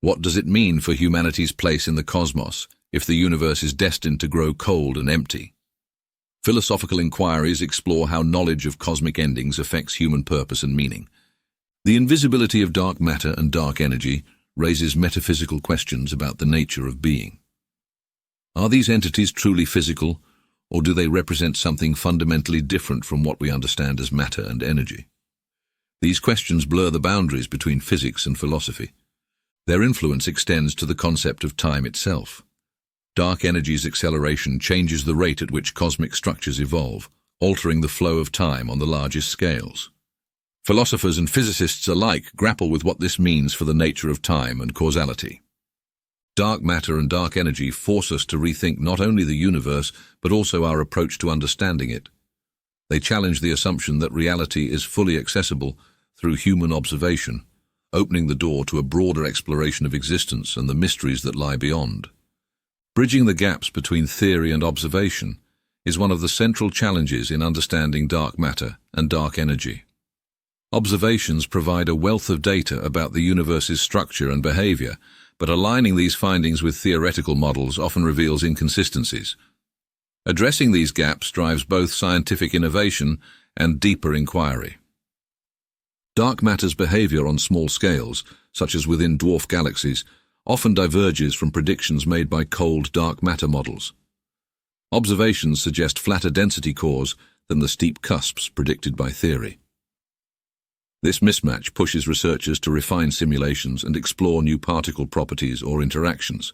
What does it mean for humanity's place in the cosmos if the universe is destined to grow cold and empty? Philosophical inquiries explore how knowledge of cosmic endings affects human purpose and meaning. The invisibility of dark matter and dark energy raises metaphysical questions about the nature of being. Are these entities truly physical, or do they represent something fundamentally different from what we understand as matter and energy? These questions blur the boundaries between physics and philosophy. Their influence extends to the concept of time itself. Dark energy's acceleration changes the rate at which cosmic structures evolve, altering the flow of time on the largest scales. Philosophers and physicists alike grapple with what this means for the nature of time and causality. Dark matter and dark energy force us to rethink not only the universe, but also our approach to understanding it. They challenge the assumption that reality is fully accessible through human observation, opening the door to a broader exploration of existence and the mysteries that lie beyond. Bridging the gaps between theory and observation is one of the central challenges in understanding dark matter and dark energy. Observations provide a wealth of data about the universe's structure and behavior, but aligning these findings with theoretical models often reveals inconsistencies. Addressing these gaps drives both scientific innovation and deeper inquiry. Dark matter's behavior on small scales, such as within dwarf galaxies, often diverges from predictions made by cold dark matter models. Observations suggest flatter density cores than the steep cusps predicted by theory. This mismatch pushes researchers to refine simulations and explore new particle properties or interactions.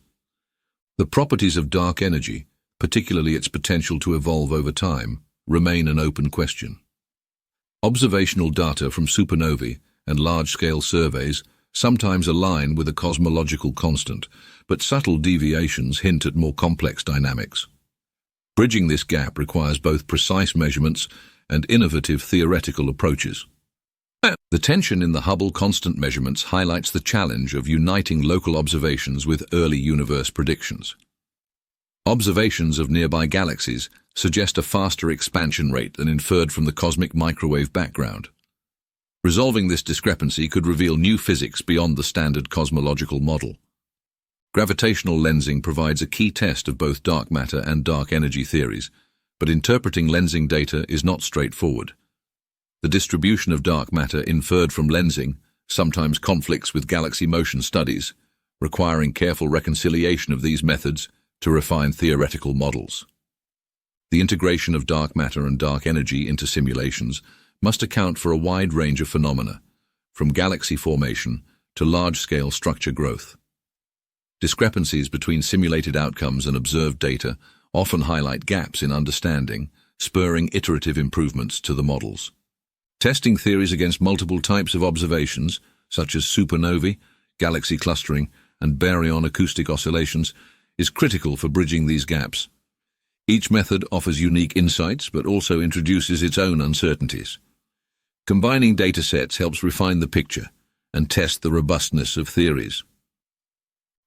The properties of dark energy, particularly its potential to evolve over time, remain an open question. Observational data from supernovae and large-scale surveys sometimes align with a cosmological constant, but subtle deviations hint at more complex dynamics. Bridging this gap requires both precise measurements and innovative theoretical approaches. The tension in the Hubble constant measurements highlights the challenge of uniting local observations with early universe predictions. Observations of nearby galaxies suggest a faster expansion rate than inferred from the cosmic microwave background. Resolving this discrepancy could reveal new physics beyond the standard cosmological model. Gravitational lensing provides a key test of both dark matter and dark energy theories, but interpreting lensing data is not straightforward. The distribution of dark matter inferred from lensing sometimes conflicts with galaxy motion studies, requiring careful reconciliation of these methods to refine theoretical models. The integration of dark matter and dark energy into simulations must account for a wide range of phenomena, from galaxy formation to large-scale structure growth. Discrepancies between simulated outcomes and observed data often highlight gaps in understanding, spurring iterative improvements to the models. Testing theories against multiple types of observations, such as supernovae, galaxy clustering, and baryon acoustic oscillations, is critical for bridging these gaps. Each method offers unique insights, but also introduces its own uncertainties. Combining data sets helps refine the picture and test the robustness of theories.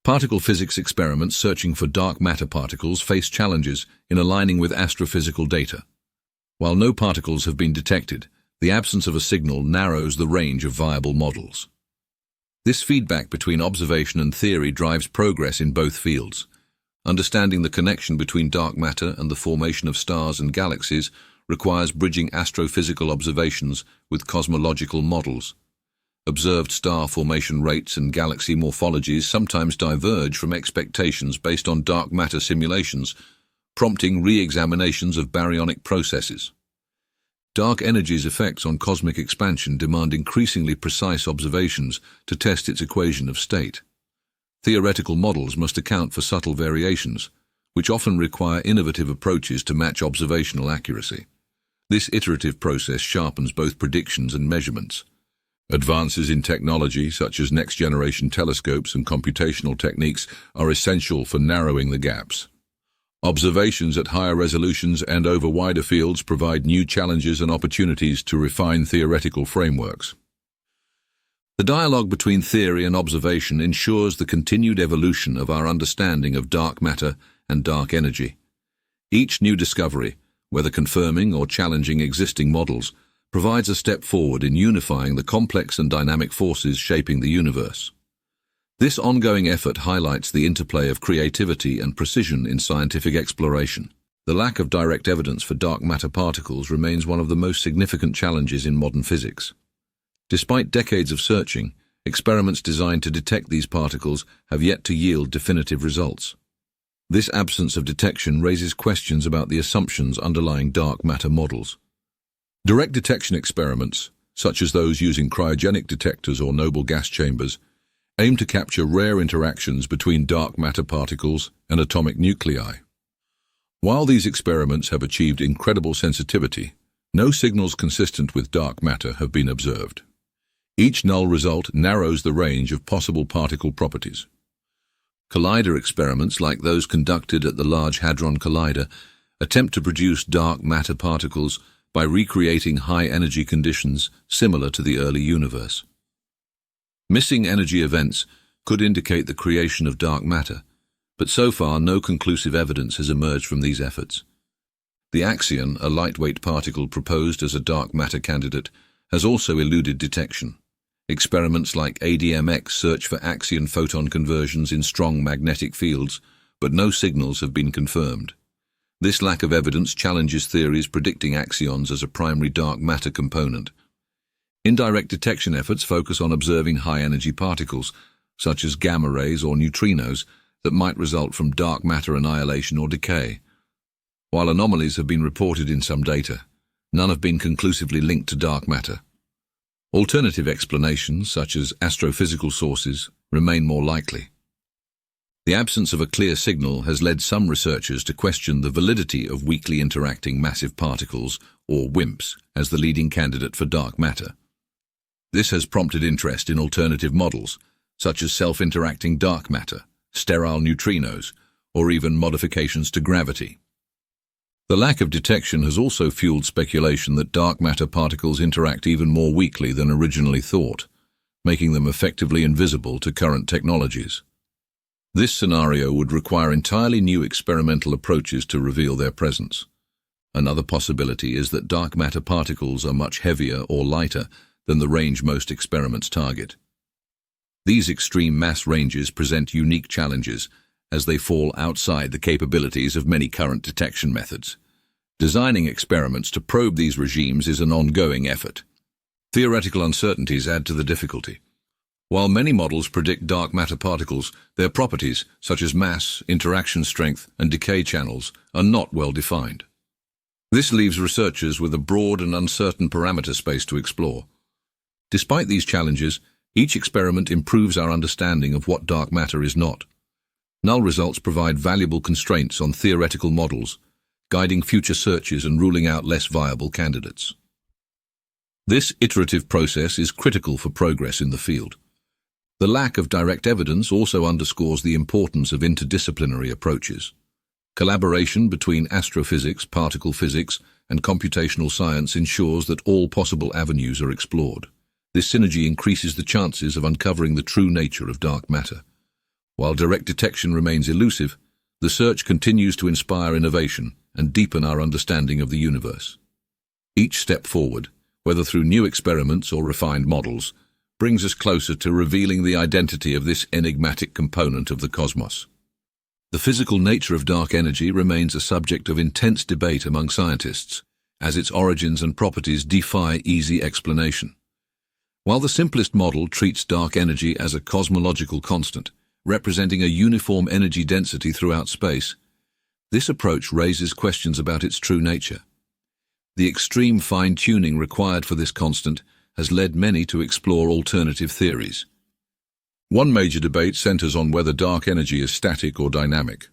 Particle physics experiments searching for dark matter particles face challenges in aligning with astrophysical data. While no particles have been detected, the absence of a signal narrows the range of viable models. This feedback between observation and theory drives progress in both fields. Understanding the connection between dark matter and the formation of stars and galaxies requires bridging astrophysical observations with cosmological models. Observed star formation rates and galaxy morphologies sometimes diverge from expectations based on dark matter simulations, prompting re-examinations of baryonic processes. Dark energy's effects on cosmic expansion demand increasingly precise observations to test its equation of state. Theoretical models must account for subtle variations, which often require innovative approaches to match observational accuracy. This iterative process sharpens both predictions and measurements. Advances in technology, such as next-generation telescopes and computational techniques, are essential for narrowing the gaps. Observations at higher resolutions and over wider fields provide new challenges and opportunities to refine theoretical frameworks. The dialogue between theory and observation ensures the continued evolution of our understanding of dark matter and dark energy. Each new discovery, whether confirming or challenging existing models, provides a step forward in unifying the complex and dynamic forces shaping the universe. This ongoing effort highlights the interplay of creativity and precision in scientific exploration. The lack of direct evidence for dark matter particles remains one of the most significant challenges in modern physics. Despite decades of searching, experiments designed to detect these particles have yet to yield definitive results. This absence of detection raises questions about the assumptions underlying dark matter models. Direct detection experiments, such as those using cryogenic detectors or noble gas chambers, aim to capture rare interactions between dark matter particles and atomic nuclei. While these experiments have achieved incredible sensitivity, no signals consistent with dark matter have been observed. Each null result narrows the range of possible particle properties. Collider experiments, like those conducted at the Large Hadron Collider, attempt to produce dark matter particles by recreating high-energy conditions similar to the early universe. Missing energy events could indicate the creation of dark matter, but so far no conclusive evidence has emerged from these efforts. The axion, a lightweight particle proposed as a dark matter candidate, has also eluded detection. Experiments like ADMX search for axion photon conversions in strong magnetic fields, but no signals have been confirmed. This lack of evidence challenges theories predicting axions as a primary dark matter component. Indirect detection efforts focus on observing high-energy particles, such as gamma rays or neutrinos, that might result from dark matter annihilation or decay. While anomalies have been reported in some data, none have been conclusively linked to dark matter. Alternative explanations, such as astrophysical sources, remain more likely. The absence of a clear signal has led some researchers to question the validity of weakly interacting massive particles, or WIMPs, as the leading candidate for dark matter. This has prompted interest in alternative models, such as self-interacting dark matter, sterile neutrinos, or even modifications to gravity. The lack of detection has also fueled speculation that dark matter particles interact even more weakly than originally thought, making them effectively invisible to current technologies. This scenario would require entirely new experimental approaches to reveal their presence. Another possibility is that dark matter particles are much heavier or lighter than the range most experiments target. These extreme mass ranges present unique challenges as they fall outside the capabilities of many current detection methods. Designing experiments to probe these regimes is an ongoing effort. Theoretical uncertainties add to the difficulty. While many models predict dark matter particles, their properties, such as mass, interaction strength, and decay channels, are not well defined. This leaves researchers with a broad and uncertain parameter space to explore. Despite these challenges, each experiment improves our understanding of what dark matter is not. Null results provide valuable constraints on theoretical models, guiding future searches and ruling out less viable candidates. This iterative process is critical for progress in the field. The lack of direct evidence also underscores the importance of interdisciplinary approaches. Collaboration between astrophysics, particle physics, and computational science ensures that all possible avenues are explored. This synergy increases the chances of uncovering the true nature of dark matter. While direct detection remains elusive, the search continues to inspire innovation and deepen our understanding of the universe. Each step forward, whether through new experiments or refined models, brings us closer to revealing the identity of this enigmatic component of the cosmos. The physical nature of dark energy remains a subject of intense debate among scientists, as its origins and properties defy easy explanation. While the simplest model treats dark energy as a cosmological constant, representing a uniform energy density throughout space, this approach raises questions about its true nature. The extreme fine-tuning required for this constant has led many to explore alternative theories. One major debate centers on whether dark energy is static or dynamic.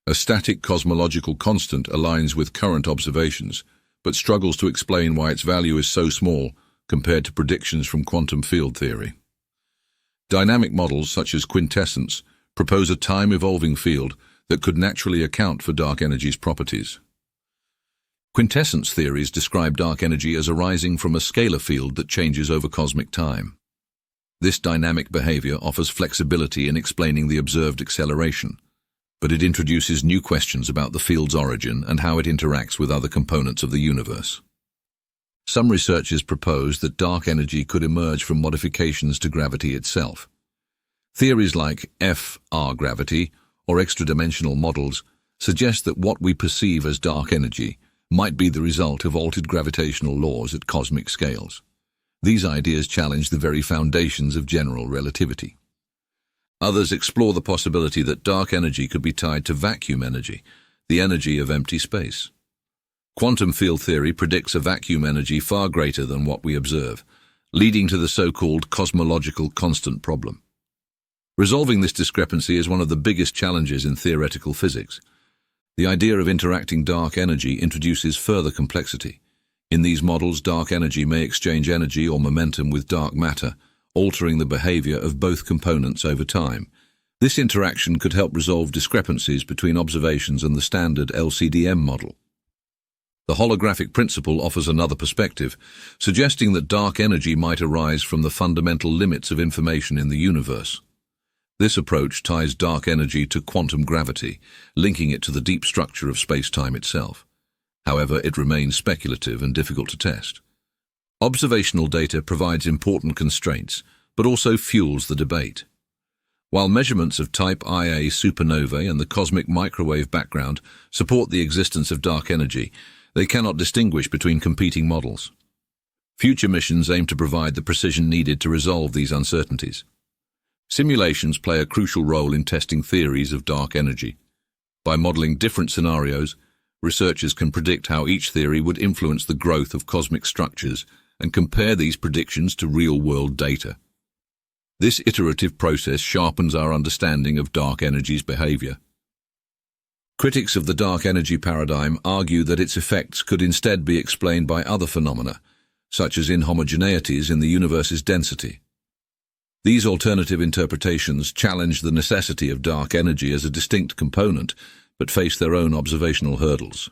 A static cosmological constant aligns with current observations, but struggles to explain why its value is so small compared to predictions from quantum field theory. Dynamic models such as quintessence propose a time-evolving field that could naturally account for dark energy's properties. Quintessence theories describe dark energy as arising from a scalar field that changes over cosmic time. This dynamic behavior offers flexibility in explaining the observed acceleration, but it introduces new questions about the field's origin and how it interacts with other components of the universe. Some researchers propose that dark energy could emerge from modifications to gravity itself. Theories like FR gravity or extra-dimensional models suggest that what we perceive as dark energy might be the result of altered gravitational laws at cosmic scales. These ideas challenge the very foundations of general relativity. Others explore the possibility that dark energy could be tied to vacuum energy, the energy of empty space. Quantum field theory predicts a vacuum energy far greater than what we observe, leading to the so-called cosmological constant problem. Resolving this discrepancy is one of the biggest challenges in theoretical physics. The idea of interacting dark energy introduces further complexity. In these models, dark energy may exchange energy or momentum with dark matter, altering the behavior of both components over time. This interaction could help resolve discrepancies between observations and the standard LCDM model. The holographic principle offers another perspective, suggesting that dark energy might arise from the fundamental limits of information in the universe. This approach ties dark energy to quantum gravity, linking it to the deep structure of space-time itself. However, it remains speculative and difficult to test. Observational data provides important constraints, but also fuels the debate. While measurements of type Ia supernovae and the cosmic microwave background support the existence of dark energy, they cannot distinguish between competing models. Future missions aim to provide the precision needed to resolve these uncertainties. Simulations play a crucial role in testing theories of dark energy. By modeling different scenarios, researchers can predict how each theory would influence the growth of cosmic structures and compare these predictions to real-world data. This iterative process sharpens our understanding of dark energy's behavior. Critics of the dark energy paradigm argue that its effects could instead be explained by other phenomena, such as inhomogeneities in the universe's density. These alternative interpretations challenge the necessity of dark energy as a distinct component, but face their own observational hurdles.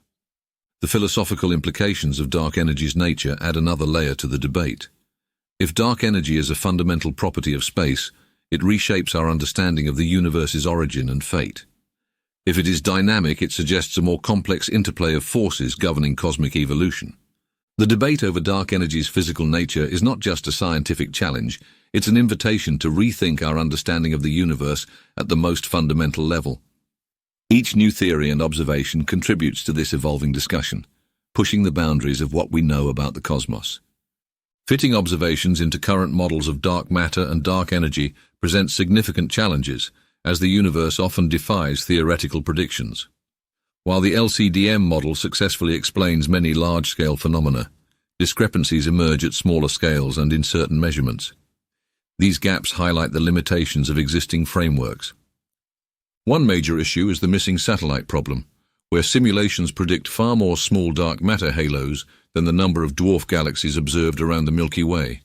The philosophical implications of dark energy's nature add another layer to the debate. If dark energy is a fundamental property of space, it reshapes our understanding of the universe's origin and fate. If it is dynamic, it suggests a more complex interplay of forces governing cosmic evolution. The debate over dark energy's physical nature is not just a scientific challenge, it's an invitation to rethink our understanding of the universe at the most fundamental level. Each new theory and observation contributes to this evolving discussion, pushing the boundaries of what we know about the cosmos. Fitting observations into current models of dark matter and dark energy presents significant challenges, as the universe often defies theoretical predictions. While the LCDM model successfully explains many large-scale phenomena, discrepancies emerge at smaller scales and in certain measurements. These gaps highlight the limitations of existing frameworks. One major issue is the missing satellite problem, where simulations predict far more small dark matter halos than the number of dwarf galaxies observed around the Milky Way.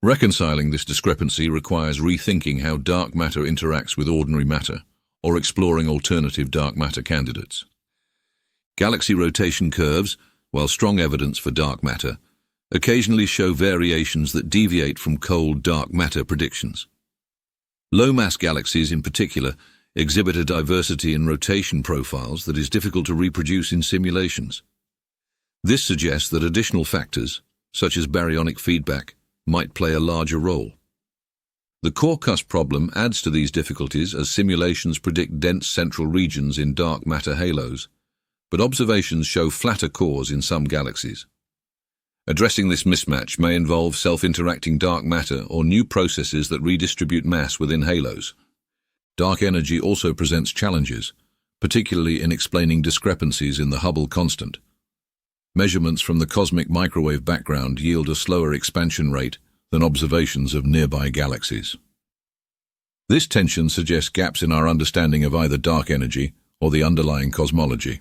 Reconciling this discrepancy requires rethinking how dark matter interacts with ordinary matter, or exploring alternative dark matter candidates. Galaxy rotation curves, while strong evidence for dark matter, occasionally show variations that deviate from cold dark matter predictions. Low-mass galaxies, in particular, exhibit a diversity in rotation profiles that is difficult to reproduce in simulations. This suggests that additional factors, such as baryonic feedback, might play a larger role. The core-cusp problem adds to these difficulties as simulations predict dense central regions in dark matter halos, but observations show flatter cores in some galaxies. Addressing this mismatch may involve self-interacting dark matter or new processes that redistribute mass within halos. Dark energy also presents challenges, particularly in explaining discrepancies in the Hubble constant. Measurements from the cosmic microwave background yield a slower expansion rate than observations of nearby galaxies. This tension suggests gaps in our understanding of either dark energy or the underlying cosmology.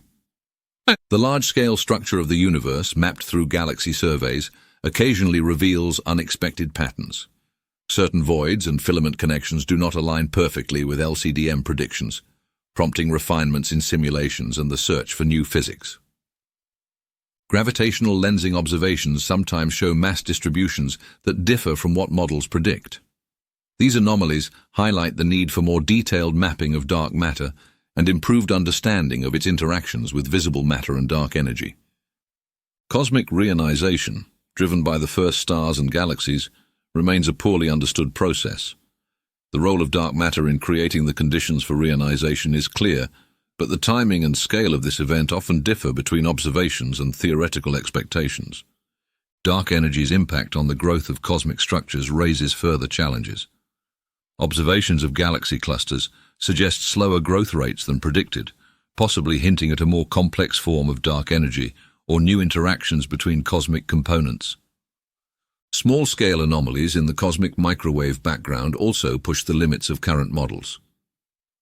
The large-scale structure of the universe, mapped through galaxy surveys, occasionally reveals unexpected patterns. Certain voids and filament connections do not align perfectly with LCDM predictions, prompting refinements in simulations and the search for new physics. Gravitational lensing observations sometimes show mass distributions that differ from what models predict. These anomalies highlight the need for more detailed mapping of dark matter and improved understanding of its interactions with visible matter and dark energy. Cosmic reionization, driven by the first stars and galaxies, remains a poorly understood process. The role of dark matter in creating the conditions for reionization is clear, but the timing and scale of this event often differ between observations and theoretical expectations. Dark energy's impact on the growth of cosmic structures raises further challenges. Observations of galaxy clusters suggest slower growth rates than predicted, possibly hinting at a more complex form of dark energy or new interactions between cosmic components. Small-scale anomalies in the cosmic microwave background also push the limits of current models.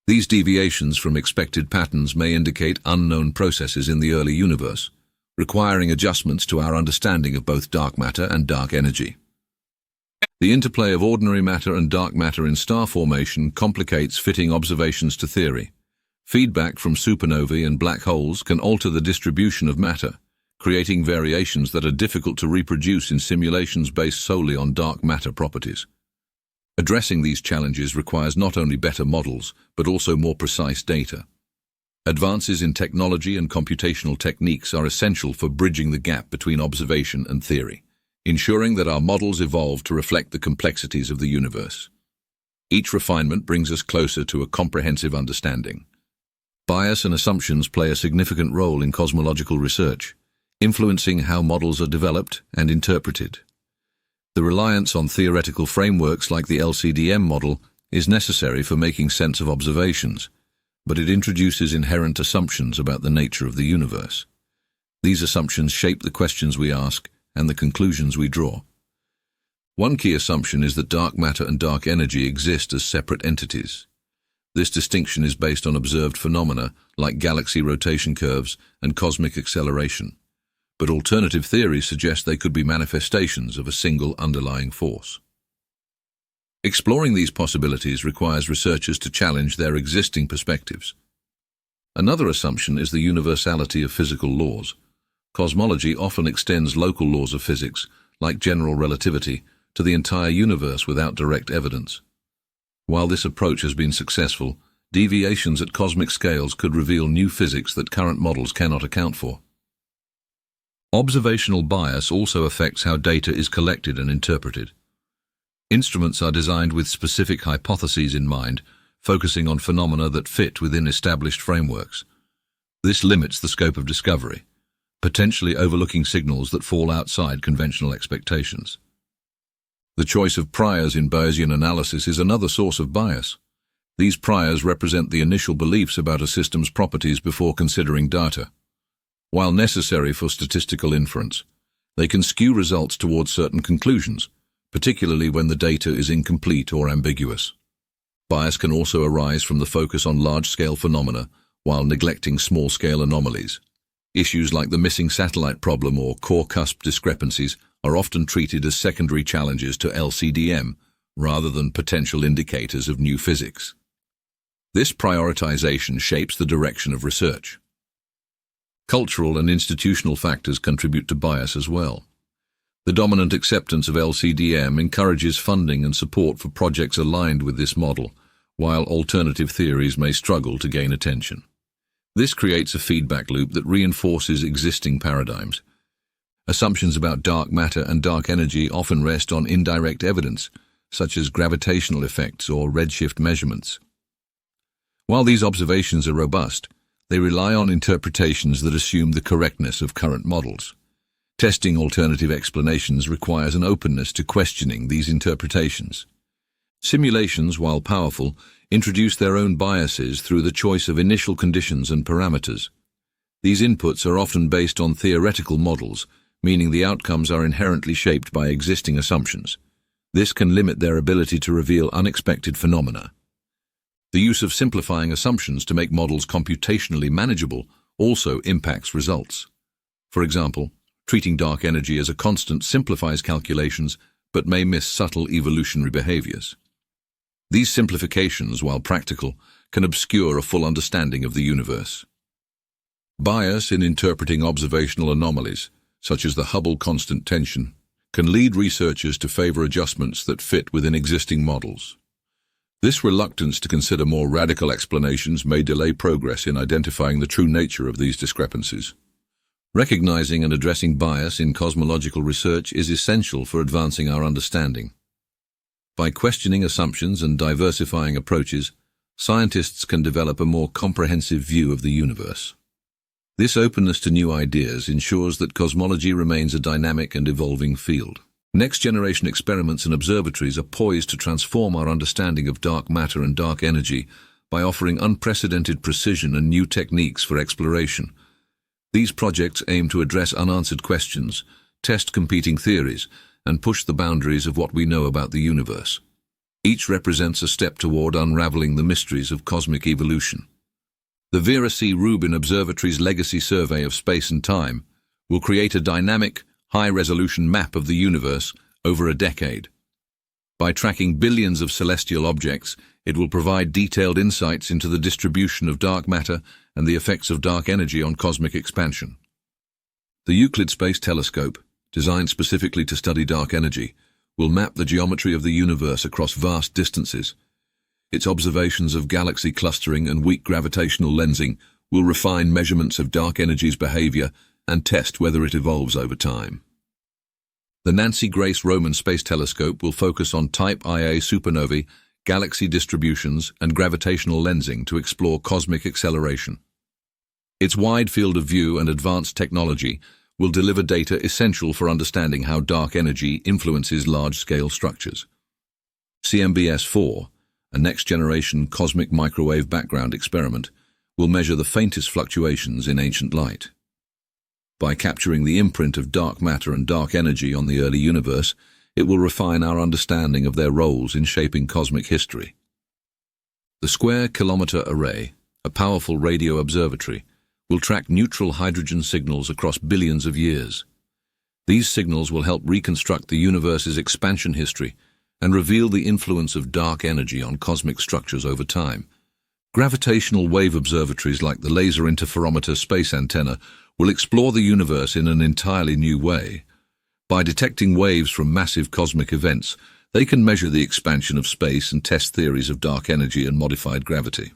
These deviations from expected patterns may indicate unknown processes in the early universe, requiring adjustments to our understanding of both dark matter and dark energy. The interplay of ordinary matter and dark matter in star formation complicates fitting observations to theory. Feedback from supernovae and black holes can alter the distribution of matter, creating variations that are difficult to reproduce in simulations based solely on dark matter properties. Addressing these challenges requires not only better models, but also more precise data. Advances in technology and computational techniques are essential for bridging the gap between observation and theory, ensuring that our models evolve to reflect the complexities of the universe. Each refinement brings us closer to a comprehensive understanding. Bias and assumptions play a significant role in cosmological research, influencing how models are developed and interpreted. The reliance on theoretical frameworks like the LCDM model is necessary for making sense of observations, but it introduces inherent assumptions about the nature of the universe. These assumptions shape the questions we ask and the conclusions we draw. One key assumption is that dark matter and dark energy exist as separate entities. This distinction is based on observed phenomena like galaxy rotation curves and cosmic acceleration, but alternative theories suggest they could be manifestations of a single underlying force. Exploring these possibilities requires researchers to challenge their existing perspectives. Another assumption is the universality of physical laws. Cosmology often extends local laws of physics, like general relativity, to the entire universe without direct evidence. While this approach has been successful, deviations at cosmic scales could reveal new physics that current models cannot account for. Observational bias also affects how data is collected and interpreted. Instruments are designed with specific hypotheses in mind, focusing on phenomena that fit within established frameworks. This limits the scope of discovery, potentially overlooking signals that fall outside conventional expectations. The choice of priors in Bayesian analysis is another source of bias. These priors represent the initial beliefs about a system's properties before considering data. While necessary for statistical inference, they can skew results towards certain conclusions, particularly when the data is incomplete or ambiguous. Bias can also arise from the focus on large-scale phenomena while neglecting small-scale anomalies. Issues like the missing satellite problem or core cusp discrepancies are often treated as secondary challenges to LCDM rather than potential indicators of new physics. This prioritization shapes the direction of research. Cultural and institutional factors contribute to bias as well. The dominant acceptance of LCDM encourages funding and support for projects aligned with this model, while alternative theories may struggle to gain attention. This creates a feedback loop that reinforces existing paradigms. Assumptions about dark matter and dark energy often rest on indirect evidence, such as gravitational effects or redshift measurements. While these observations are robust, they rely on interpretations that assume the correctness of current models. Testing alternative explanations requires an openness to questioning these interpretations. Simulations, while powerful, introduce their own biases through the choice of initial conditions and parameters. These inputs are often based on theoretical models, meaning the outcomes are inherently shaped by existing assumptions. This can limit their ability to reveal unexpected phenomena. The use of simplifying assumptions to make models computationally manageable also impacts results. For example, treating dark energy as a constant simplifies calculations but may miss subtle evolutionary behaviors. These simplifications, while practical, can obscure a full understanding of the universe. Bias in interpreting observational anomalies, such as the Hubble constant tension, can lead researchers to favor adjustments that fit within existing models. This reluctance to consider more radical explanations may delay progress in identifying the true nature of these discrepancies. Recognizing and addressing bias in cosmological research is essential for advancing our understanding. By questioning assumptions and diversifying approaches, scientists can develop a more comprehensive view of the universe. This openness to new ideas ensures that cosmology remains a dynamic and evolving field. Next-generation experiments and observatories are poised to transform our understanding of dark matter and dark energy by offering unprecedented precision and new techniques for exploration. These projects aim to address unanswered questions, test competing theories, and push the boundaries of what we know about the universe. Each represents a step toward unraveling the mysteries of cosmic evolution. The Vera C. Rubin Observatory's Legacy Survey of Space and Time will create a dynamic, high-resolution map of the universe over a decade. By tracking billions of celestial objects, it will provide detailed insights into the distribution of dark matter and the effects of dark energy on cosmic expansion. The Euclid Space Telescope, designed specifically to study dark energy, will map the geometry of the universe across vast distances. Its observations of galaxy clustering and weak gravitational lensing will refine measurements of dark energy's behavior and test whether it evolves over time. The Nancy Grace Roman Space Telescope will focus on Type Ia supernovae, galaxy distributions, and gravitational lensing to explore cosmic acceleration. Its wide field of view and advanced technology will deliver data essential for understanding how dark energy influences large-scale structures. CMBS-4, a next-generation cosmic microwave background experiment, will measure the faintest fluctuations in ancient light. By capturing the imprint of dark matter and dark energy on the early universe, it will refine our understanding of their roles in shaping cosmic history. The Square Kilometre Array, a powerful radio observatory, will track neutral hydrogen signals across billions of years. These signals will help reconstruct the universe's expansion history and reveal the influence of dark energy on cosmic structures over time. Gravitational wave observatories like the Laser Interferometer Space Antenna will explore the universe in an entirely new way. By detecting waves from massive cosmic events, they can measure the expansion of space and test theories of dark energy and modified gravity.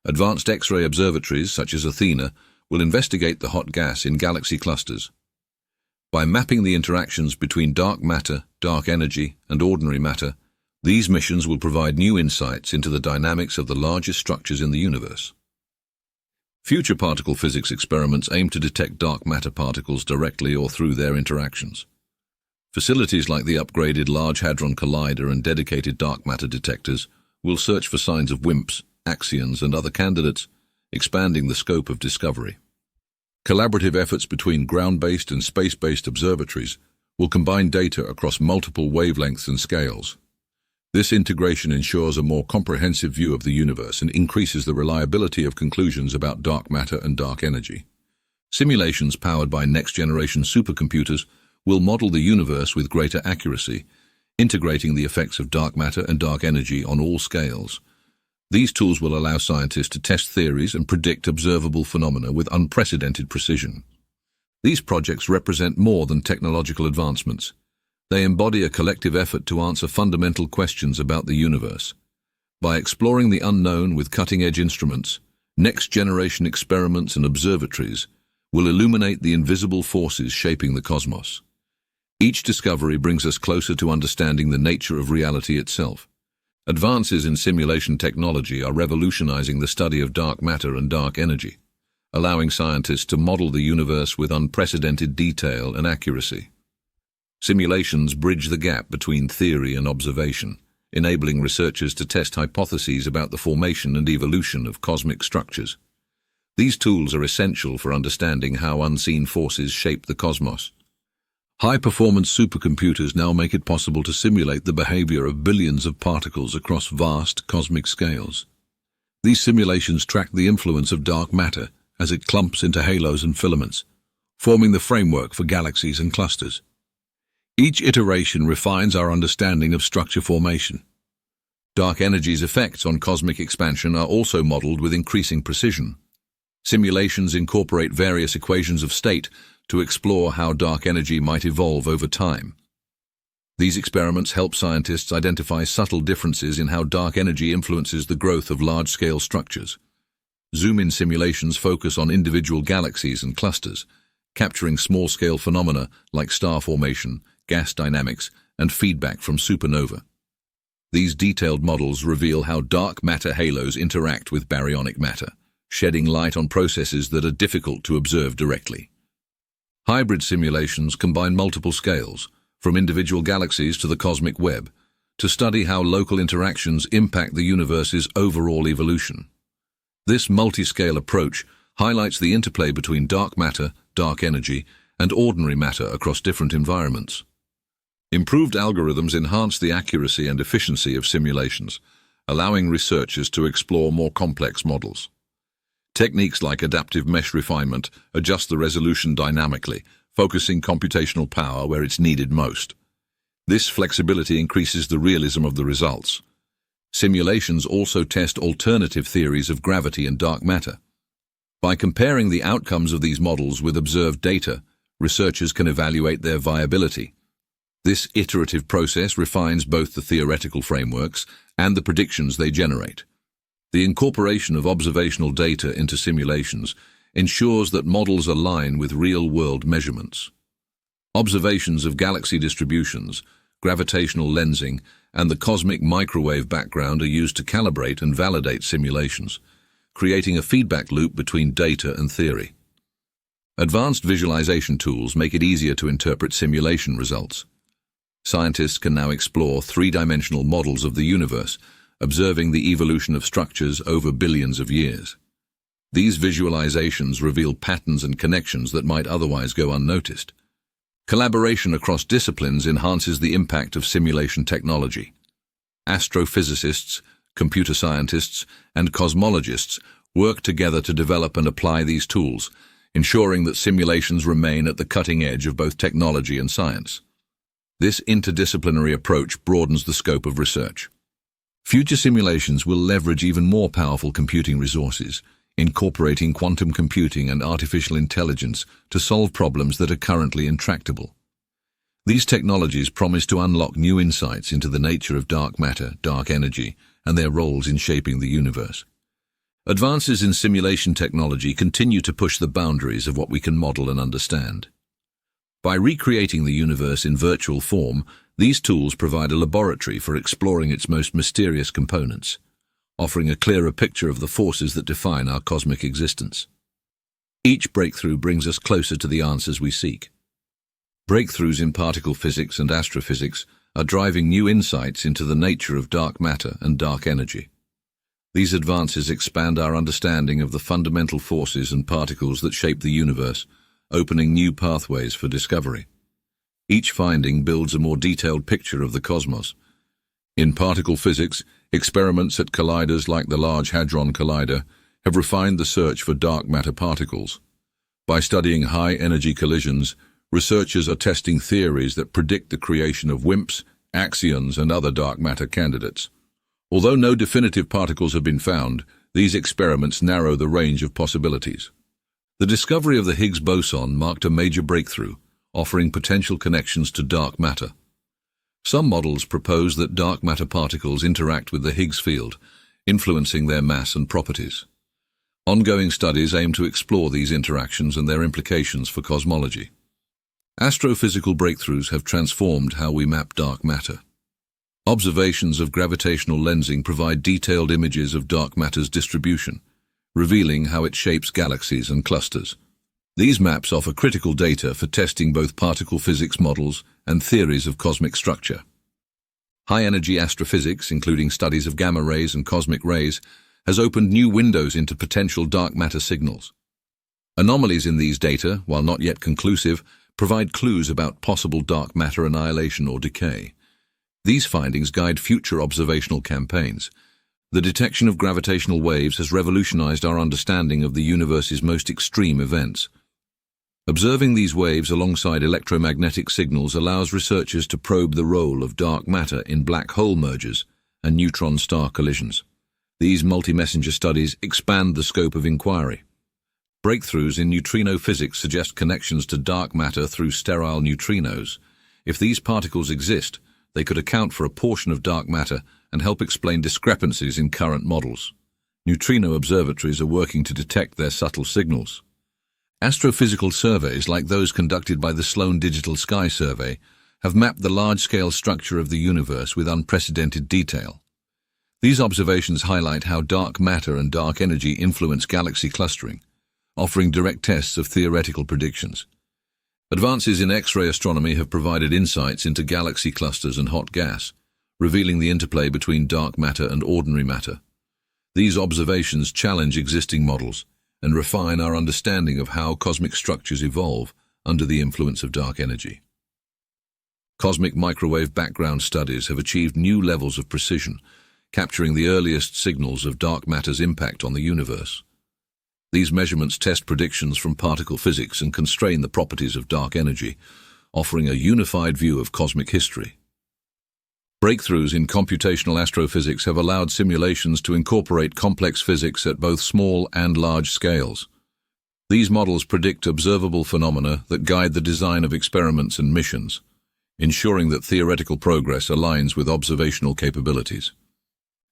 Advanced X-ray observatories, such as Athena, will investigate the hot gas in galaxy clusters. By mapping the interactions between dark matter, dark energy, and ordinary matter, these missions will provide new insights into the dynamics of the largest structures in the universe. Future particle physics experiments aim to detect dark matter particles directly or through their interactions. Facilities like the upgraded Large Hadron Collider and dedicated dark matter detectors will search for signs of WIMPs, axions, and other candidates, expanding the scope of discovery. Collaborative efforts between ground-based and space-based observatories will combine data across multiple wavelengths and scales. This integration ensures a more comprehensive view of the universe and increases the reliability of conclusions about dark matter and dark energy. Simulations powered by next-generation supercomputers will model the universe with greater accuracy, integrating the effects of dark matter and dark energy on all scales. These tools will allow scientists to test theories and predict observable phenomena with unprecedented precision. These projects represent more than technological advancements. They embody a collective effort to answer fundamental questions about the universe. By exploring the unknown with cutting-edge instruments, next-generation experiments and observatories will illuminate the invisible forces shaping the cosmos. Each discovery brings us closer to understanding the nature of reality itself. Advances in simulation technology are revolutionizing the study of dark matter and dark energy, allowing scientists to model the universe with unprecedented detail and accuracy. Simulations bridge the gap between theory and observation, enabling researchers to test hypotheses about the formation and evolution of cosmic structures. These tools are essential for understanding how unseen forces shape the cosmos. High-performance supercomputers now make it possible to simulate the behavior of billions of particles across vast cosmic scales. These simulations track the influence of dark matter as it clumps into halos and filaments, forming the framework for galaxies and clusters. Each iteration refines our understanding of structure formation. Dark energy's effects on cosmic expansion are also modeled with increasing precision. Simulations incorporate various equations of state to explore how dark energy might evolve over time. These experiments help scientists identify subtle differences in how dark energy influences the growth of large-scale structures. Zoom-in simulations focus on individual galaxies and clusters, capturing small-scale phenomena like star formation, gas dynamics, and feedback from supernova. These detailed models reveal how dark matter halos interact with baryonic matter, shedding light on processes that are difficult to observe directly. Hybrid simulations combine multiple scales, from individual galaxies to the cosmic web, to study how local interactions impact the universe's overall evolution. This multi-scale approach highlights the interplay between dark matter, dark energy, and ordinary matter across different environments. Improved algorithms enhance the accuracy and efficiency of simulations, allowing researchers to explore more complex models. Techniques like adaptive mesh refinement adjust the resolution dynamically, focusing computational power where it's needed most. This flexibility increases the realism of the results. Simulations also test alternative theories of gravity and dark matter. By comparing the outcomes of these models with observed data, researchers can evaluate their viability. This iterative process refines both the theoretical frameworks and the predictions they generate. The incorporation of observational data into simulations ensures that models align with real-world measurements. Observations of galaxy distributions, gravitational lensing, and the cosmic microwave background are used to calibrate and validate simulations, creating a feedback loop between data and theory. Advanced visualization tools make it easier to interpret simulation results. Scientists can now explore three-dimensional models of the universe, observing the evolution of structures over billions of years. These visualizations reveal patterns and connections that might otherwise go unnoticed. Collaboration across disciplines enhances the impact of simulation technology. Astrophysicists, computer scientists, and cosmologists work together to develop and apply these tools, ensuring that simulations remain at the cutting edge of both technology and science. This interdisciplinary approach broadens the scope of research. Future simulations will leverage even more powerful computing resources, incorporating quantum computing and artificial intelligence to solve problems that are currently intractable. These technologies promise to unlock new insights into the nature of dark matter, dark energy, and their roles in shaping the universe. Advances in simulation technology continue to push the boundaries of what we can model and understand. By recreating the universe in virtual form, these tools provide a laboratory for exploring its most mysterious components, offering a clearer picture of the forces that define our cosmic existence. Each breakthrough brings us closer to the answers we seek. Breakthroughs in particle physics and astrophysics are driving new insights into the nature of dark matter and dark energy. These advances expand our understanding of the fundamental forces and particles that shape the universe, opening new pathways for discovery. Each finding builds a more detailed picture of the cosmos. In particle physics, experiments at colliders like the Large Hadron Collider have refined the search for dark matter particles. By studying high-energy collisions, researchers are testing theories that predict the creation of WIMPs, axions, and other dark matter candidates. Although no definitive particles have been found, these experiments narrow the range of possibilities. The discovery of the Higgs boson marked a major breakthrough, offering potential connections to dark matter. Some models propose that dark matter particles interact with the Higgs field, influencing their mass and properties. Ongoing studies aim to explore these interactions and their implications for cosmology. Astrophysical breakthroughs have transformed how we map dark matter. Observations of gravitational lensing provide detailed images of dark matter's distribution, revealing how it shapes galaxies and clusters. These maps offer critical data for testing both particle physics models and theories of cosmic structure. High-energy astrophysics, including studies of gamma rays and cosmic rays, has opened new windows into potential dark matter signals. Anomalies in these data, while not yet conclusive, provide clues about possible dark matter annihilation or decay. These findings guide future observational campaigns. The detection of gravitational waves has revolutionized our understanding of the universe's most extreme events. Observing these waves alongside electromagnetic signals allows researchers to probe the role of dark matter in black hole mergers and neutron-star collisions. These multi-messenger studies expand the scope of inquiry. Breakthroughs in neutrino physics suggest connections to dark matter through sterile neutrinos. If these particles exist, they could account for a portion of dark matter and help explain discrepancies in current models. Neutrino observatories are working to detect their subtle signals. Astrophysical surveys like those conducted by the Sloan Digital Sky Survey have mapped the large-scale structure of the universe with unprecedented detail. These observations highlight how dark matter and dark energy influence galaxy clustering, offering direct tests of theoretical predictions. Advances in X-ray astronomy have provided insights into galaxy clusters and hot gas, revealing the interplay between dark matter and ordinary matter. These observations challenge existing models and refine our understanding of how cosmic structures evolve under the influence of dark energy. Cosmic microwave background studies have achieved new levels of precision, capturing the earliest signals of dark matter's impact on the universe. These measurements test predictions from particle physics and constrain the properties of dark energy, offering a unified view of cosmic history. Breakthroughs in computational astrophysics have allowed simulations to incorporate complex physics at both small and large scales. These models predict observable phenomena that guide the design of experiments and missions, ensuring that theoretical progress aligns with observational capabilities.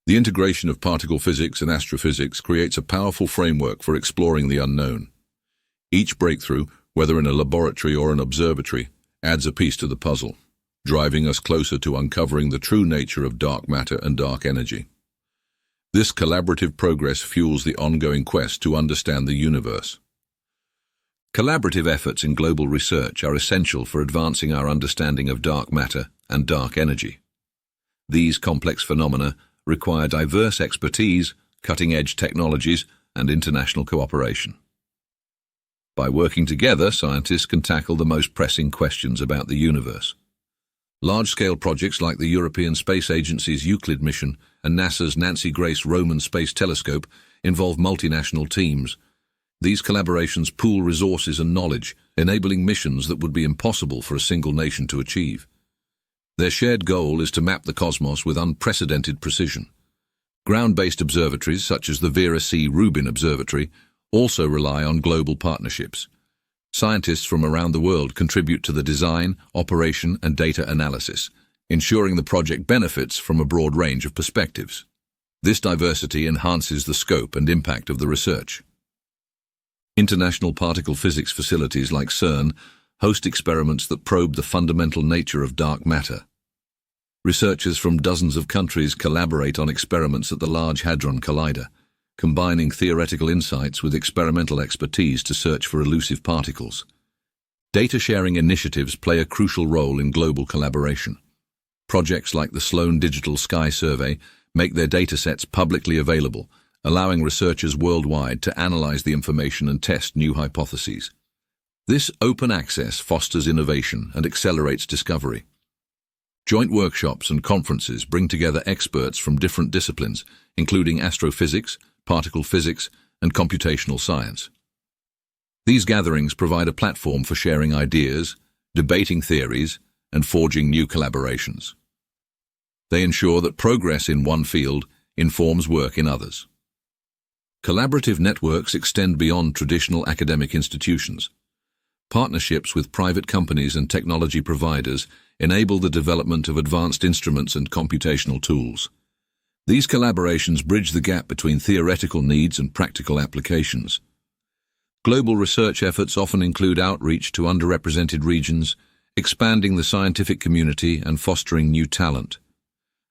The integration of particle physics and astrophysics creates a powerful framework for exploring the unknown. Each breakthrough, whether in a laboratory or an observatory, adds a piece to the puzzle, driving us closer to uncovering the true nature of dark matter and dark energy. This collaborative progress fuels the ongoing quest to understand the universe. Collaborative efforts in global research are essential for advancing our understanding of dark matter and dark energy. These complex phenomena require diverse expertise, cutting-edge technologies, and international cooperation. By working together, scientists can tackle the most pressing questions about the universe. Large-scale projects like the European Space Agency's Euclid mission and NASA's Nancy Grace Roman Space Telescope involve multinational teams. These collaborations pool resources and knowledge, enabling missions that would be impossible for a single nation to achieve. Their shared goal is to map the cosmos with unprecedented precision. Ground-based observatories such as the Vera C. Rubin Observatory also rely on global partnerships. Scientists from around the world contribute to the design, operation, and data analysis, ensuring the project benefits from a broad range of perspectives. This diversity enhances the scope and impact of the research. International particle physics facilities like CERN host experiments that probe the fundamental nature of dark matter. Researchers from dozens of countries collaborate on experiments at the Large Hadron Collider, combining theoretical insights with experimental expertise to search for elusive particles. Data-sharing initiatives play a crucial role in global collaboration. Projects like the Sloan Digital Sky Survey make their datasets publicly available, allowing researchers worldwide to analyze the information and test new hypotheses. This open access fosters innovation and accelerates discovery. Joint workshops and conferences bring together experts from different disciplines, including astrophysics, particle physics, and computational science. These gatherings provide a platform for sharing ideas, debating theories, and forging new collaborations. They ensure that progress in one field informs work in others. Collaborative networks extend beyond traditional academic institutions. Partnerships with private companies and technology providers enable the development of advanced instruments and computational tools. These collaborations bridge the gap between theoretical needs and practical applications. Global research efforts often include outreach to underrepresented regions, expanding the scientific community and fostering new talent.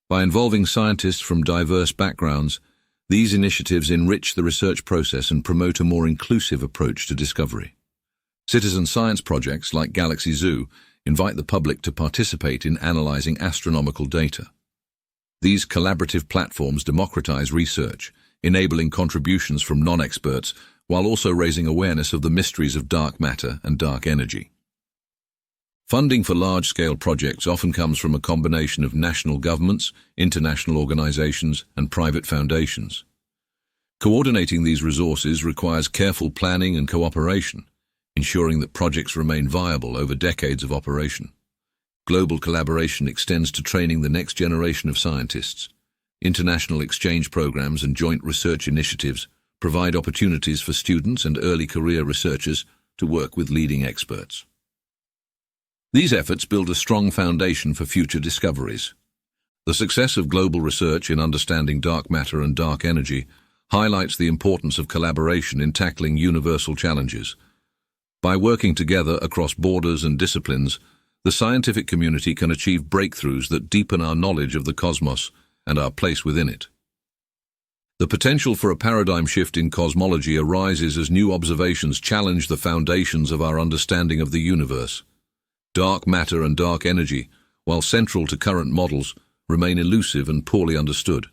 By involving scientists from diverse backgrounds, these initiatives enrich the research process and promote a more inclusive approach to discovery. Citizen science projects like Galaxy Zoo invite the public to participate in analyzing astronomical data. These collaborative platforms democratize research, enabling contributions from non-experts while also raising awareness of the mysteries of dark matter and dark energy. Funding for large-scale projects often comes from a combination of national governments, international organizations, and private foundations. Coordinating these resources requires careful planning and cooperation, ensuring that projects remain viable over decades of operation. Global collaboration extends to training the next generation of scientists. International exchange programs and joint research initiatives provide opportunities for students and early career researchers to work with leading experts. These efforts build a strong foundation for future discoveries. The success of global research in understanding dark matter and dark energy highlights the importance of collaboration in tackling universal challenges. By working together across borders and disciplines, the scientific community can achieve breakthroughs that deepen our knowledge of the cosmos and our place within it. The potential for a paradigm shift in cosmology arises as new observations challenge the foundations of our understanding of the universe. Dark matter and dark energy, while central to current models, remain elusive and poorly understood.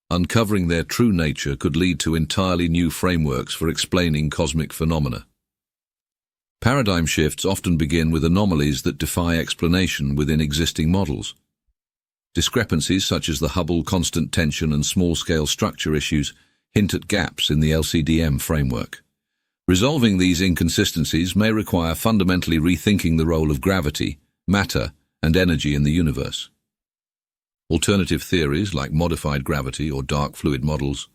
Uncovering their true nature could lead to entirely new frameworks for explaining cosmic phenomena. Paradigm shifts often begin with anomalies that defy explanation within existing models. Discrepancies such as the Hubble constant tension and small-scale structure issues hint at gaps in the LCDM framework. Resolving these inconsistencies may require fundamentally rethinking the role of gravity, matter, and energy in the universe. Alternative theories like modified gravity or dark fluid models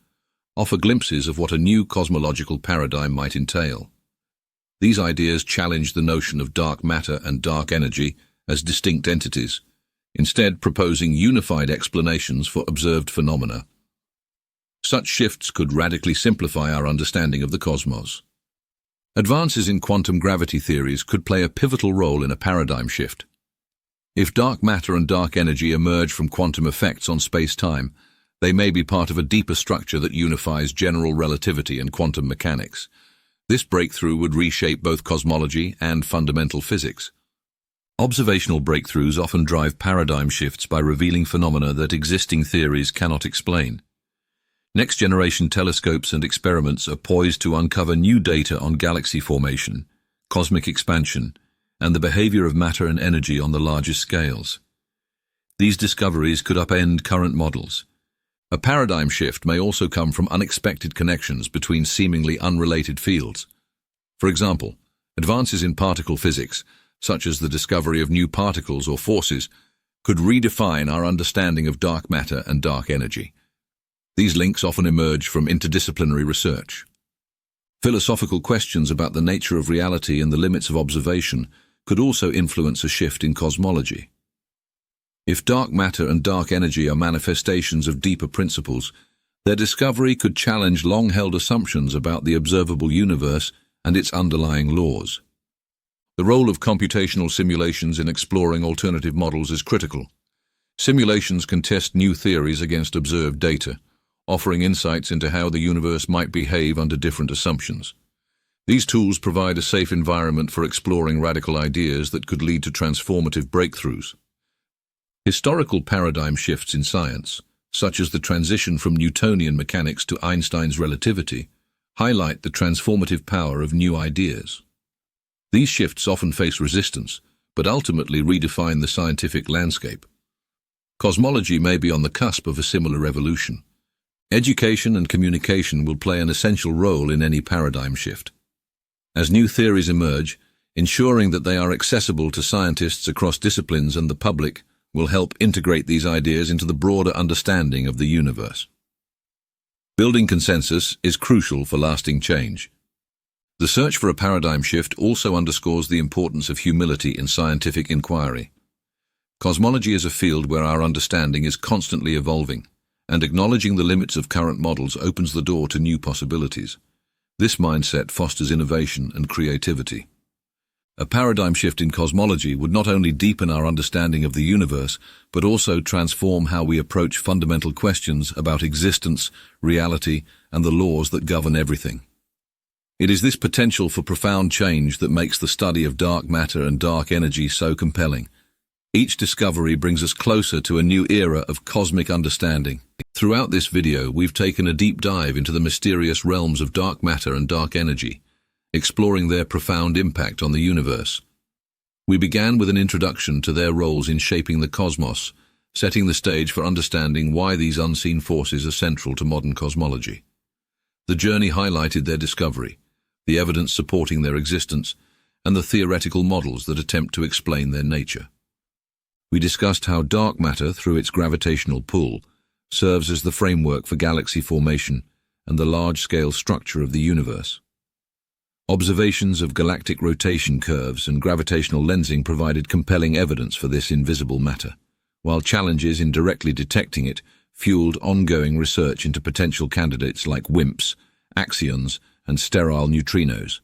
offer glimpses of what a new cosmological paradigm might entail. These ideas challenge the notion of dark matter and dark energy as distinct entities, instead proposing unified explanations for observed phenomena. Such shifts could radically simplify our understanding of the cosmos. Advances in quantum gravity theories could play a pivotal role in a paradigm shift. If dark matter and dark energy emerge from quantum effects on space-time, they may be part of a deeper structure that unifies general relativity and quantum mechanics. This breakthrough would reshape both cosmology and fundamental physics. Observational breakthroughs often drive paradigm shifts by revealing phenomena that existing theories cannot explain. Next-generation telescopes and experiments are poised to uncover new data on galaxy formation, cosmic expansion, and the behavior of matter and energy on the largest scales. These discoveries could upend current models. A paradigm shift may also come from unexpected connections between seemingly unrelated fields. For example, advances in particle physics, such as the discovery of new particles or forces, could redefine our understanding of dark matter and dark energy. These links often emerge from interdisciplinary research. Philosophical questions about the nature of reality and the limits of observation could also influence a shift in cosmology. If dark matter and dark energy are manifestations of deeper principles, their discovery could challenge long-held assumptions about the observable universe and its underlying laws. The role of computational simulations in exploring alternative models is critical. Simulations can test new theories against observed data, offering insights into how the universe might behave under different assumptions. These tools provide a safe environment for exploring radical ideas that could lead to transformative breakthroughs. Historical paradigm shifts in science, such as the transition from Newtonian mechanics to Einstein's relativity, highlight the transformative power of new ideas. These shifts often face resistance, but ultimately redefine the scientific landscape. Cosmology may be on the cusp of a similar revolution. Education and communication will play an essential role in any paradigm shift. As new theories emerge, ensuring that they are accessible to scientists across disciplines and the public will help integrate these ideas into the broader understanding of the universe. Building consensus is crucial for lasting change. The search for a paradigm shift also underscores the importance of humility in scientific inquiry. Cosmology is a field where our understanding is constantly evolving, and acknowledging the limits of current models opens the door to new possibilities. This mindset fosters innovation and creativity. A paradigm shift in cosmology would not only deepen our understanding of the universe, but also transform how we approach fundamental questions about existence, reality, and the laws that govern everything. It is this potential for profound change that makes the study of dark matter and dark energy so compelling. Each discovery brings us closer to a new era of cosmic understanding. Throughout this video, we've taken a deep dive into the mysterious realms of dark matter and dark energy, exploring their profound impact on the universe. We began with an introduction to their roles in shaping the cosmos, setting the stage for understanding why these unseen forces are central to modern cosmology. The journey highlighted their discovery, the evidence supporting their existence, and the theoretical models that attempt to explain their nature. We discussed how dark matter, through its gravitational pull, serves as the framework for galaxy formation and the large-scale structure of the universe. Observations of galactic rotation curves and gravitational lensing provided compelling evidence for this invisible matter, while challenges in directly detecting it fueled ongoing research into potential candidates like WIMPs, axions, and sterile neutrinos.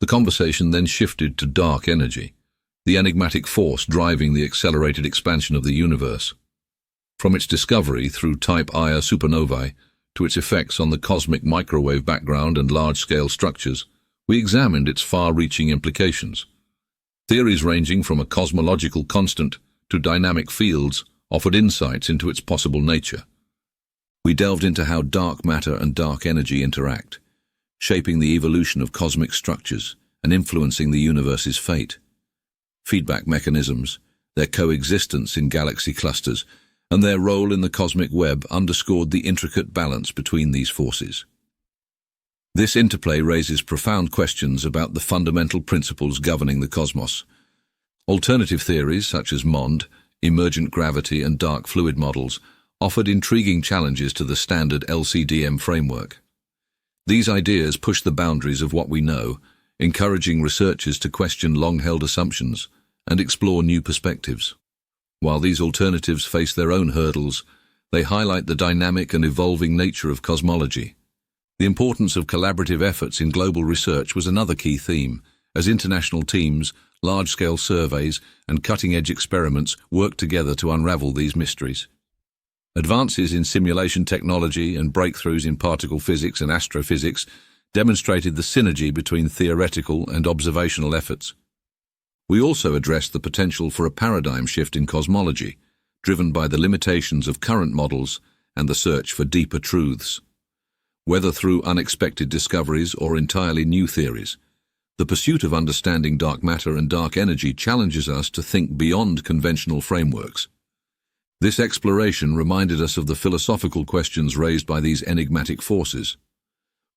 The conversation then shifted to dark energy, the enigmatic force driving the accelerated expansion of the universe. From its discovery through Type Ia supernovae to its effects on the cosmic microwave background and large-scale structures, we examined its far-reaching implications. Theories ranging from a cosmological constant to dynamic fields offered insights into its possible nature. We delved into how dark matter and dark energy interact, shaping the evolution of cosmic structures and influencing the universe's fate. Feedback mechanisms, their coexistence in galaxy clusters, and their role in the cosmic web underscored the intricate balance between these forces. This interplay raises profound questions about the fundamental principles governing the cosmos. Alternative theories such as MOND, emergent gravity, and dark fluid models offered intriguing challenges to the standard LCDM framework. These ideas push the boundaries of what we know, encouraging researchers to question long-held assumptions and explore new perspectives. While these alternatives face their own hurdles, they highlight the dynamic and evolving nature of cosmology. The importance of collaborative efforts in global research was another key theme, as international teams, large-scale surveys, and cutting-edge experiments worked together to unravel these mysteries. Advances in simulation technology and breakthroughs in particle physics and astrophysics demonstrated the synergy between theoretical and observational efforts. We also addressed the potential for a paradigm shift in cosmology, driven by the limitations of current models and the search for deeper truths. Whether through unexpected discoveries or entirely new theories, the pursuit of understanding dark matter and dark energy challenges us to think beyond conventional frameworks. This exploration reminded us of the philosophical questions raised by these enigmatic forces.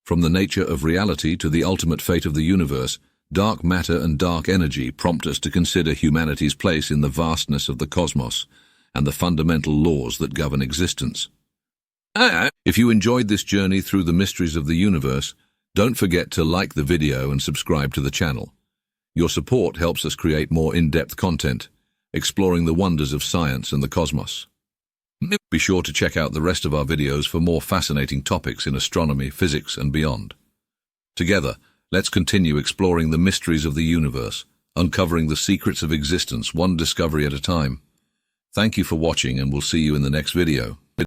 From the nature of reality to the ultimate fate of the universe, dark matter and dark energy prompt us to consider humanity's place in the vastness of the cosmos and the fundamental laws that govern existence. If you enjoyed this journey through the mysteries of the universe, don't forget to like the video and subscribe to the channel. Your support helps us create more in-depth content, exploring the wonders of science and the cosmos. Be sure to check out the rest of our videos for more fascinating topics in astronomy, physics, and beyond. Together, let's continue exploring the mysteries of the universe, uncovering the secrets of existence one discovery at a time. Thank you for watching, and we'll see you in the next video.